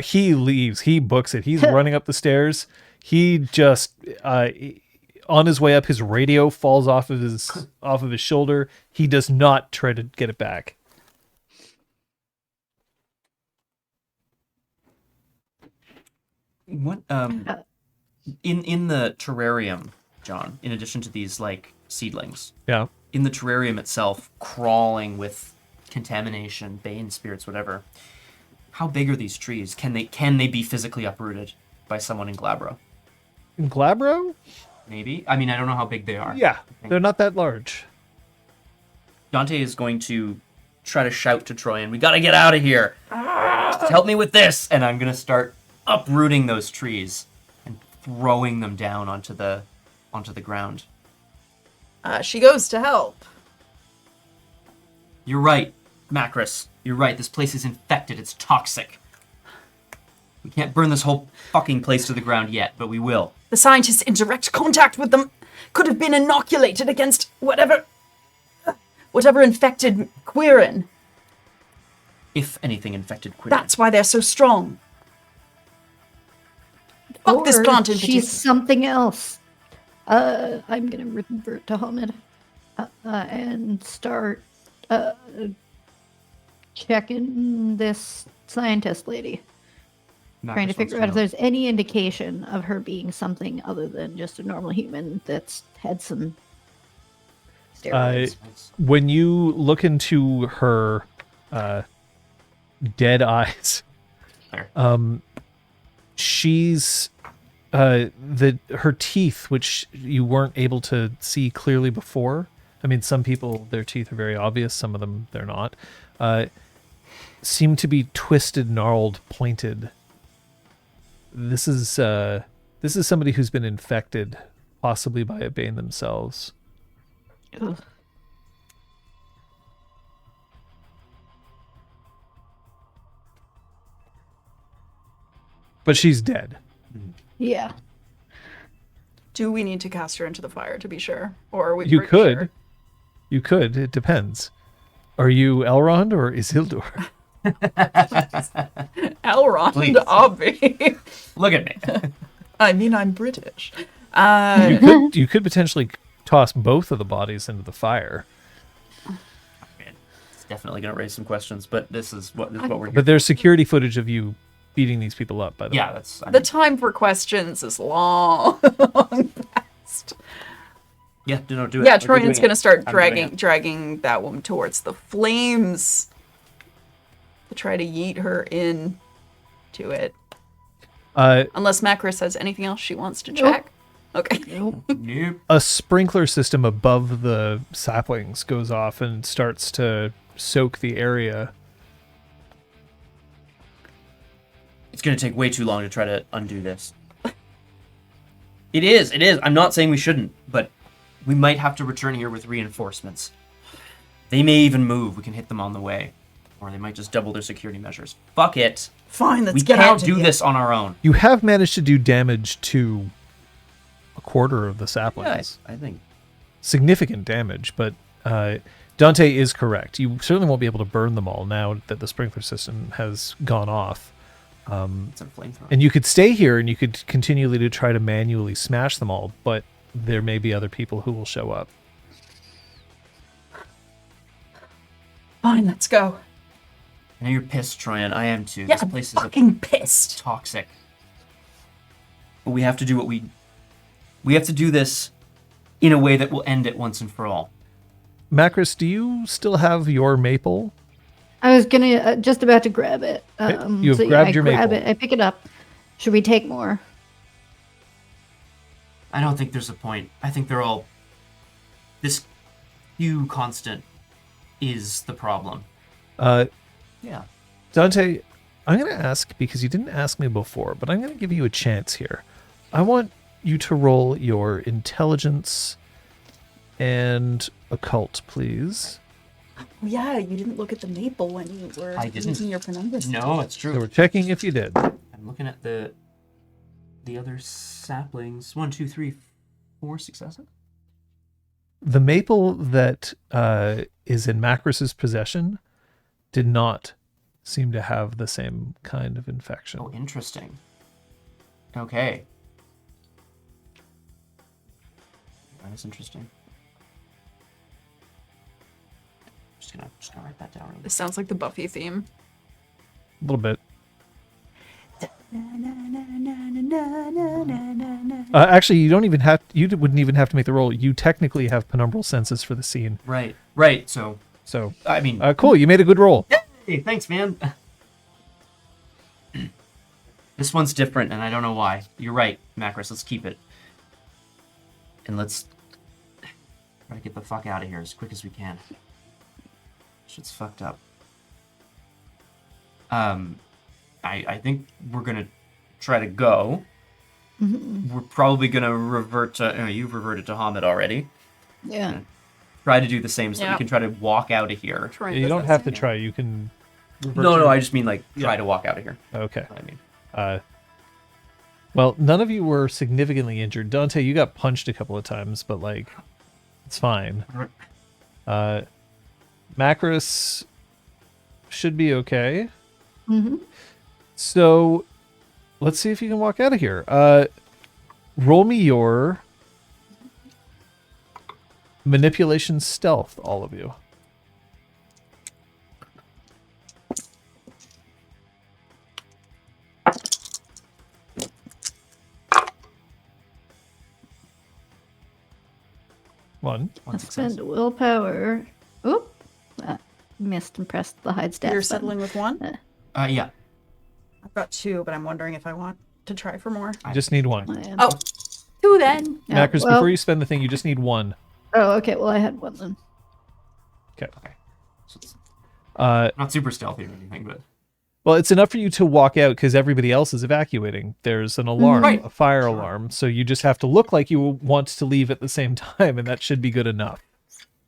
He leaves. He books it. He's running up the stairs. He just on his way up, his radio falls off of his shoulder. He does not try to get it back. What in the terrarium, John, in addition to these like seedlings, Yeah. in the terrarium itself, crawling with contamination, bane spirits, whatever. How big are these trees? Can they be physically uprooted by someone in Glabro? In Glabro? Maybe. I mean, I don't know how big they are. Yeah. They're not that large. Dante is going to try to shout to Troyan, "We gotta get out of here! Just help me with this!" And I'm gonna start uprooting those trees and throwing them down onto the ground. She goes to help. You're right, Macris. You're right. This place is infected. It's toxic. We can't burn this whole fucking place to the ground yet, but we will. The scientists in direct contact with them could have been inoculated against whatever infected Quirin. If anything infected Quirin. That's why they're so strong. Fuck this Or plant in she's particular. something else. I'm gonna revert to Hamid and start checking this scientist lady, trying to figure out if there's any indication of her being something other than just a normal human that's had some steroids. When you look into her dead eyes, she's her teeth, which you weren't able to see clearly before. I mean, some people, their teeth are very obvious. Some of them, they're not. Seem to be twisted, gnarled, pointed. This is somebody who's been infected, possibly by a bane themselves. Ugh. But she's dead. Yeah. Do we need to cast her into the fire to be sure? Or are we You pretty could. sure? You could. It depends. Are you Elrond or Isildur? Elrond, Please. obvi. Look at me. I mean, I'm British. You could potentially toss both of the bodies into the fire. It's definitely going to raise some questions, but this is what we're here. But there's security footage of you beating these people up, by the Yeah, way. that's The time for questions is long past. yeah. Do it. Yeah, Like you're doing Troyan's gonna it. start I'm doing it. dragging that woman towards the flames to try to yeet her in to it. A Unless Macris has anything else she wants to check. Okay. Nope. Nope. sprinkler system above the saplings goes off and starts to soak the area. It's going to take way too long to try to undo this. It is. I'm not saying we shouldn't, but we might have to return here with reinforcements. They may even move. We can hit them on the way. Or they might just double their security measures. Fuck it. Fine, let's We get can't out of do here. this on our own. You have managed to do damage to a quarter of the Yeah, saplings. I think. Significant damage, but Dante is correct. You certainly won't be able to burn them all now that the sprinkler system has gone off. It's a flamethrower. And you could stay here and you could continually to try to manually smash them all, but there may be other people who will show up. Fine, let's go. I know you're pissed, Troy, and I am too. Yeah, This I'm place is fucking pissed. toxic. But we have to do what we have to do this in a way that will end it once and for all. Macris, do you still have your maple? I was gonna just about to grab it. You have grabbed your grab maple. it. I pick it up. Should we take more? I don't think there's a point. I think they're all... This Q constant is the problem. Yeah. Dante, I'm going to ask, because you didn't ask me before, but I'm going to give you a chance here. I want you to roll your intelligence and occult, please. Yeah, you didn't look at the maple when you were I didn't. using your penumbras. No, it's So true. we're checking if you did. I'm looking at the other saplings. 1, 2, 3, 4 successes? The maple that is in Macris's possession did not seem to have the same kind of infection. Oh, interesting. Okay. That is interesting. Just gonna write that down. Really This sounds like the Buffy theme. A little bit. Actually, you don't even have. You wouldn't even have to make the roll. You technically have penumbral senses for the scene. Right. So, So, I mean, cool. You made a good roll. hey, thanks, man. This one's different, and I don't know why. You're right, Macris. Let's keep it, and let's try to get the fuck out of here as quick as we can. Shit's fucked up. I think we're gonna try to go. We're probably gonna revert to. You've reverted to Hamid already. Yeah. Try to do the same so that we Yeah. can try to walk out of here. Try and You does don't that have to same. try. You can. No, I just mean like try to walk out of here. Okay. I mean, Well, none of you were significantly injured. Dante, you got punched a couple of times, but like, it's fine. Macris should be okay. Mm-hmm. So, let's see if you can walk out of here. Roll me your manipulation stealth, all of you. One. one success. Spend willpower. Oop. Missed and pressed the hide stats. You're button. settling with one? Yeah. I've got 2, but I'm wondering if I want to try for more. You just need one. I am. Oh, 2 then. Yeah, Macris, well- before you spend the thing, you just need one. Oh, okay. Well, I had one then. Okay. So it's Uh, not super stealthy or anything, but Well, it's enough for you to walk out because everybody else is evacuating. There's an alarm, Right. a fire alarm. So you just have to look like you want to leave at the same time, and that should be good enough.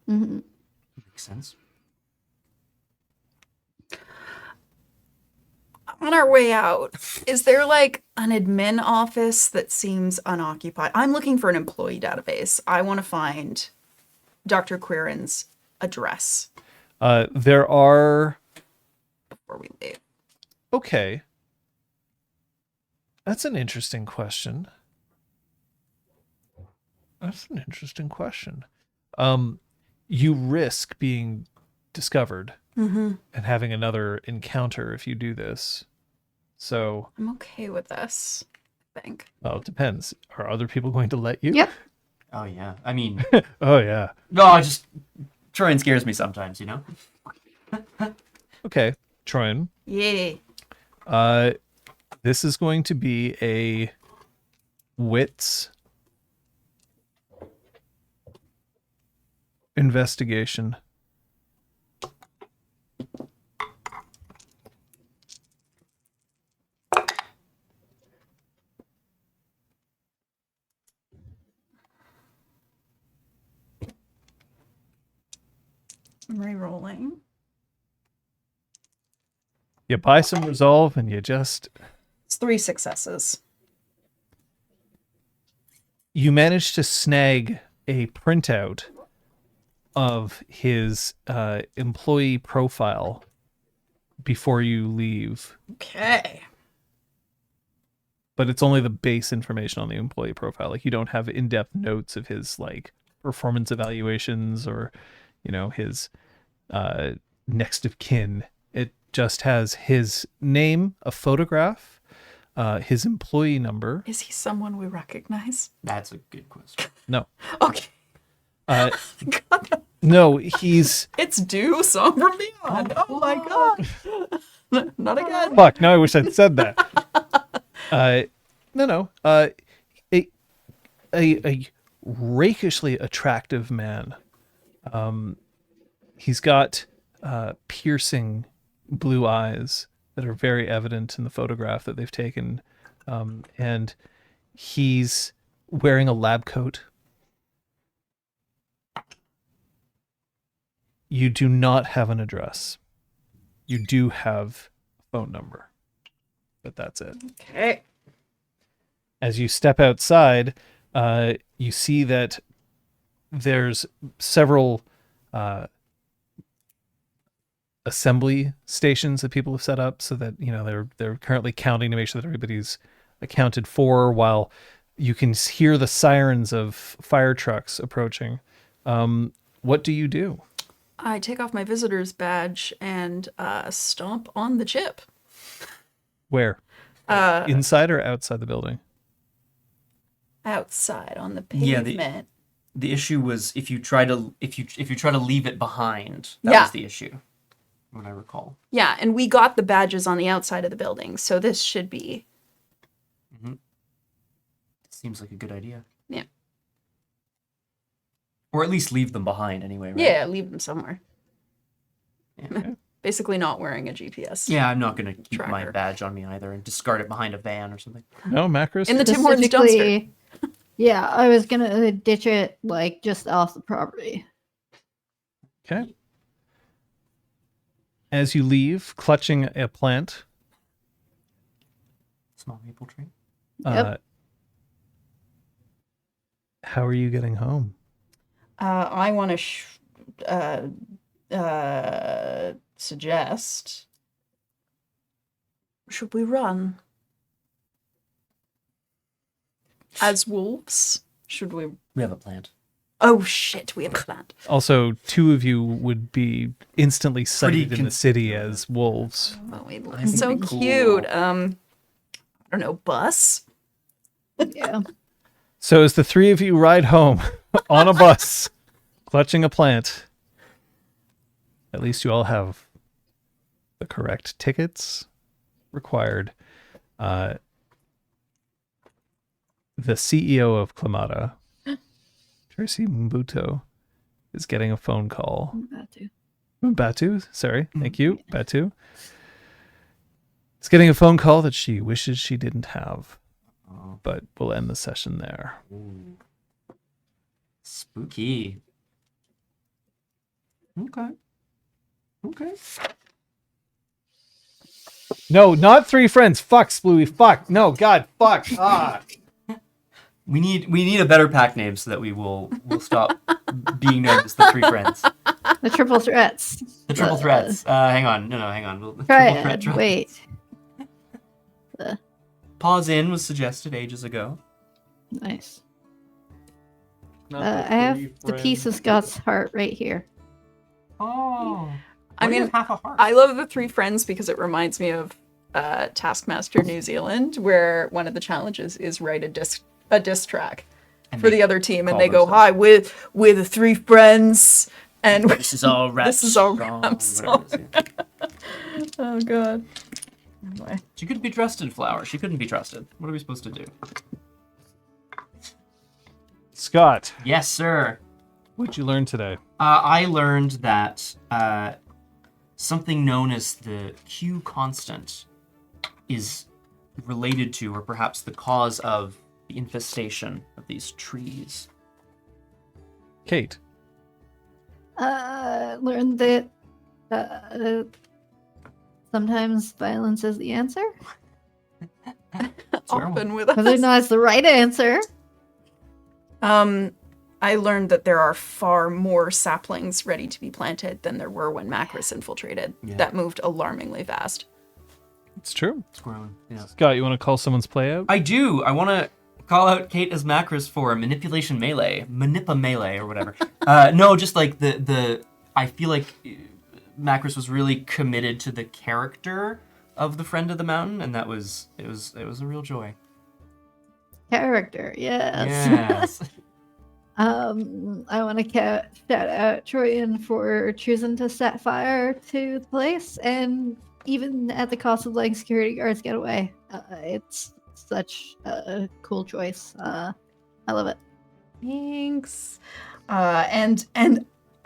Mm-hmm. makes sense. On our way out, is there like an admin office that seems unoccupied? I'm looking for an employee database. I want to find Dr. Quirin's address There are... before we leave. Okay. That's an interesting question. You risk being discovered and having another encounter if you do this. So, I'm okay with this, I think. well, it depends. Are other people going to let you? Yep. Oh yeah. I mean, Oh, yeah. no, just Troyan scares me sometimes, you know. Okay, Troyan. Yay. This is going to be a wits investigation. I'm re-rolling. You buy some resolve and you just... It's 3 successes. You manage to snag a printout of his employee profile before you leave. Okay. but it's only the base information on the employee profile. Like you don't have in-depth notes of his like performance evaluations or, his next of kin. It just has his name, a photograph, his employee number. Is he someone we recognize? That's a good question. No. Okay. God. No, he's... It's Dew, Song from Beyond. Oh my god. Not again. Fuck, now I wish I'd said that. No. A rakishly attractive man. He's got piercing blue eyes that are very evident in the photograph that they've taken. And he's wearing a lab coat. You do not have an address. You do have a phone number, but that's it. Okay. As you step outside, you see that there's several assembly stations that people have set up so that they're currently counting to make sure that everybody's accounted for, while you can hear the sirens of fire trucks approaching. What do you do? I take off my visitor's badge and stomp on the chip. Where? Inside or outside the building? Outside on the Yeah, pavement. the issue was if you try to leave it behind, that was the issue. What I recall. Yeah, and we got the badges on the outside of the building, so this should be. Mm-hmm. Seems like a good idea. Yeah. Or at least leave them behind anyway, right? Yeah, leave them somewhere. Yeah. Basically not wearing a GPS. Yeah, I'm not going to keep my Tracker. badge on me either and discard it behind a van or something. No, Macros? In the Tim Hortons dumpster. Specifically, yeah, I was gonna ditch it like just off the property. Okay. As you leave, clutching a plant, Small maple tree. Yep. How are you getting home? I want to suggest. Should we run? As wolves? Should we? We have a plant. Oh shit, we have a plant. Also, two of you would be instantly cited in the city consistent. as wolves. Oh, we look I think so it'd be cool. cute. I don't know, bus? Yeah. So as the three of you ride home on a bus, clutching a plant, at least you all have the correct tickets required. The CEO of Clamata, Tracy Mbuto, is getting a phone call. Batu, sorry. Thank you, Batu. Is getting a phone call that she wishes she didn't have. But we'll end the session there. Ooh. Spooky. Okay. No, not three friends. Fuck, Splooey. Fuck. No, God. Fuck. Ah. We need a better pack name so that we'll stop being known as the three friends. The triple threats. The triple threats. Hang on. No, hang on. The Try triple threat it. trials. Wait. Pause in was suggested ages ago. Nice. I have the piece of Scott's heart right here. Oh. I mean, half a heart. I love the three friends because it reminds me of Taskmaster New Zealand, where one of the challenges is write a diss track And for they the other team, and call they go, themselves- "Hi, we're the three friends," and This is all rap. This is all song, rap whatever song. it is, yeah. oh god. Anyway, She couldn't be trusted, Flower. She couldn't be trusted. What are we supposed to do? Scott, Yes, sir. what'd you learn today? I learned that something known as the Q constant is related to, or perhaps the cause of, the infestation of these trees. Kate. Learned that sometimes violence is the answer. often with Whether or us. not it's the right answer. I learned that there are far more saplings ready to be planted than there were when Macris infiltrated. Yeah. That moved alarmingly fast. It's true. It's growing. Yeah. Scott, you want to call someone's play out? I do. I want to call out Kate as Macris for manipulation melee, manipa melee or whatever. No, just like the. I feel like Macris was really committed to the character of the Friend of the Mountain, and it was a real joy. Character, yes. Yes. I want to shout out Troyan for choosing to set fire to the place, and even at the cost of letting security guards get away. It's such a cool choice. I love it. Thanks. And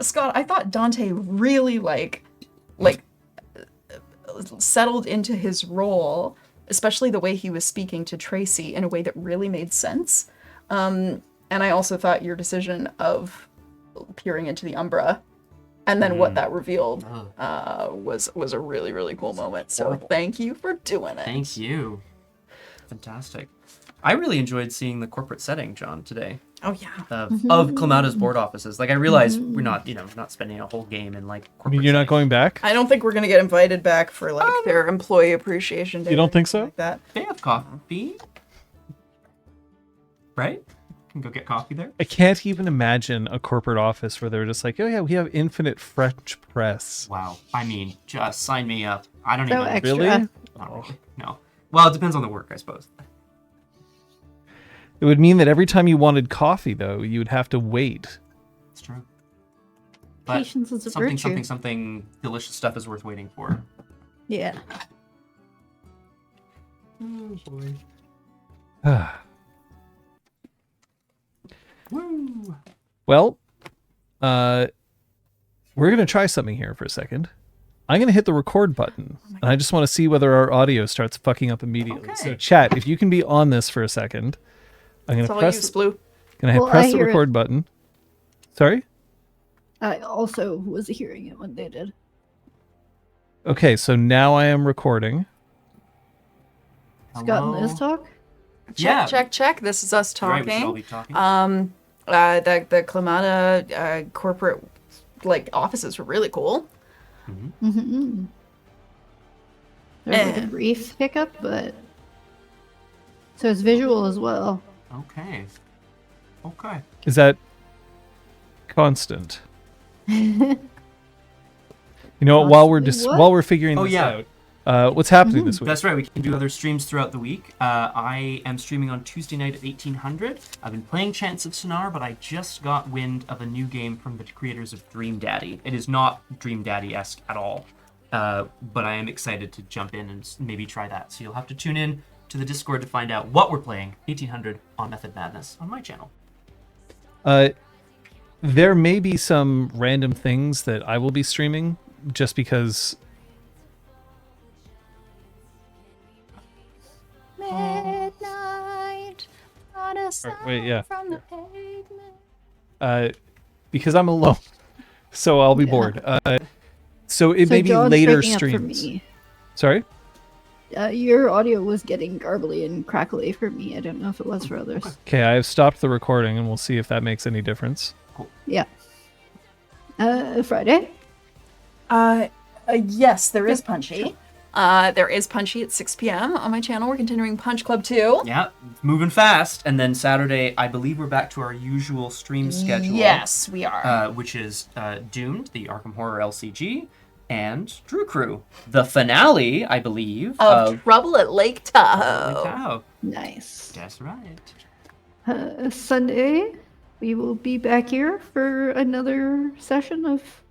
Scott, I thought Dante really like settled into his role, especially the way he was speaking to Tracy in a way that really made sense. And I also thought your decision of peering into the Umbra and then what that revealed was a really, really cool moment. So Horrible. thank you for doing it. Thank you. Fantastic. I really enjoyed seeing the corporate setting, John, today Oh yeah. of Clamata's board offices. Like, I realize we're not, not spending a whole game in like I corporate. mean, you're not settings. going back? I don't think we're gonna get invited back for like their employee appreciation day. You don't or think anything so? Like that. They have coffee, right? Can go get coffee there. I can't even imagine a corporate office where they're just like, oh yeah, we have infinite French press. Wow. I mean, just sign me up. I don't So even. extra. Really? Not really. No. Well, it depends on the work, I suppose. It would mean that every time you wanted coffee, though, you would have to wait. It's true. But Patience is a something, virtue. something delicious stuff is worth waiting for. Yeah. Oh boy. Woo. Well, we're going to try something here for a second. I'm going to hit the record button, and I just want to see whether our audio starts fucking up immediately. Okay. So, chat, if you can be on this for a second, I'm going It's to all press. you, Sploo. Can I Well, press I the hear it. record button? Sorry. I also was hearing it when they did. Okay, so now I am recording. Scott and Liz Hello? talk? Yeah. Check. This is us You're right, we should all talking. be talking. The Clamata corporate like offices were really cool. Mm-hmm. There's like a brief hiccup, but so it's visual as well. Okay. Okay. Is that constant? You know what? While we're Possibly what? while we're figuring Oh, this yeah. out, what's happening this week? That's right. We can do other streams throughout the week. I am streaming on Tuesday night at 1800. I've been playing Chants of Sonar, but I just got wind of a new game from the creators of Dream Daddy. It is not Dream Daddy-esque at all, but I am excited to jump in and maybe try that. So you'll have to tune in to the Discord to find out what we're playing. 1800 on Method Madness on my channel. There may be some random things that I will be streaming just because. Midnight on a wait, yeah. from the pavement. Because I'm alone, so I'll be bored. So it may be John's later breaking up for streams. me. Sorry? Your audio was getting garbly and crackly for me. I don't know if it was for others. Okay, I have stopped the recording, and we'll see if that makes any difference. Yeah. Friday? Yes, there is Punchy. There is Punchy at 6 p.m. on my channel. We're continuing Punch Club 2. Yeah, it's moving fast. And then Saturday, I believe we're back to our usual stream schedule. Yes, we are. Which is Doomed, the Arkham Horror LCG, and Drew Crew, the finale, I believe, of Trouble at Lake Tahoe. Holy cow. Nice. That's right. Sunday, we will be back here for another session of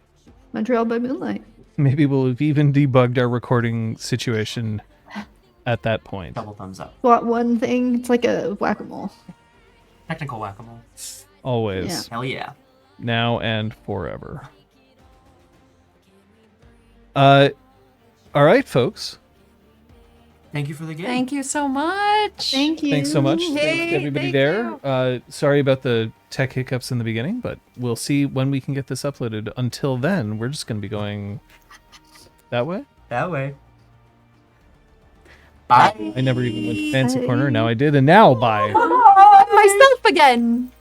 Montreal by Moonlight. Maybe we'll have even debugged our recording situation at that point. Double thumbs up. What one thing? It's like a whack-a-mole. Technical whack-a-mole. Always. Yeah. Hell yeah. Now and forever. All right, folks. Thank you for the game. Thank you so much. Thank you. Thanks so much. Hey, Thanks to everybody thank there. Sorry about the tech hiccups in the beginning, but we'll see when we can get this uploaded. Until then, we're just going to be going that way. That way. Bye. I never even went to Fancy Corner. Now I did, and now bye. Myself again.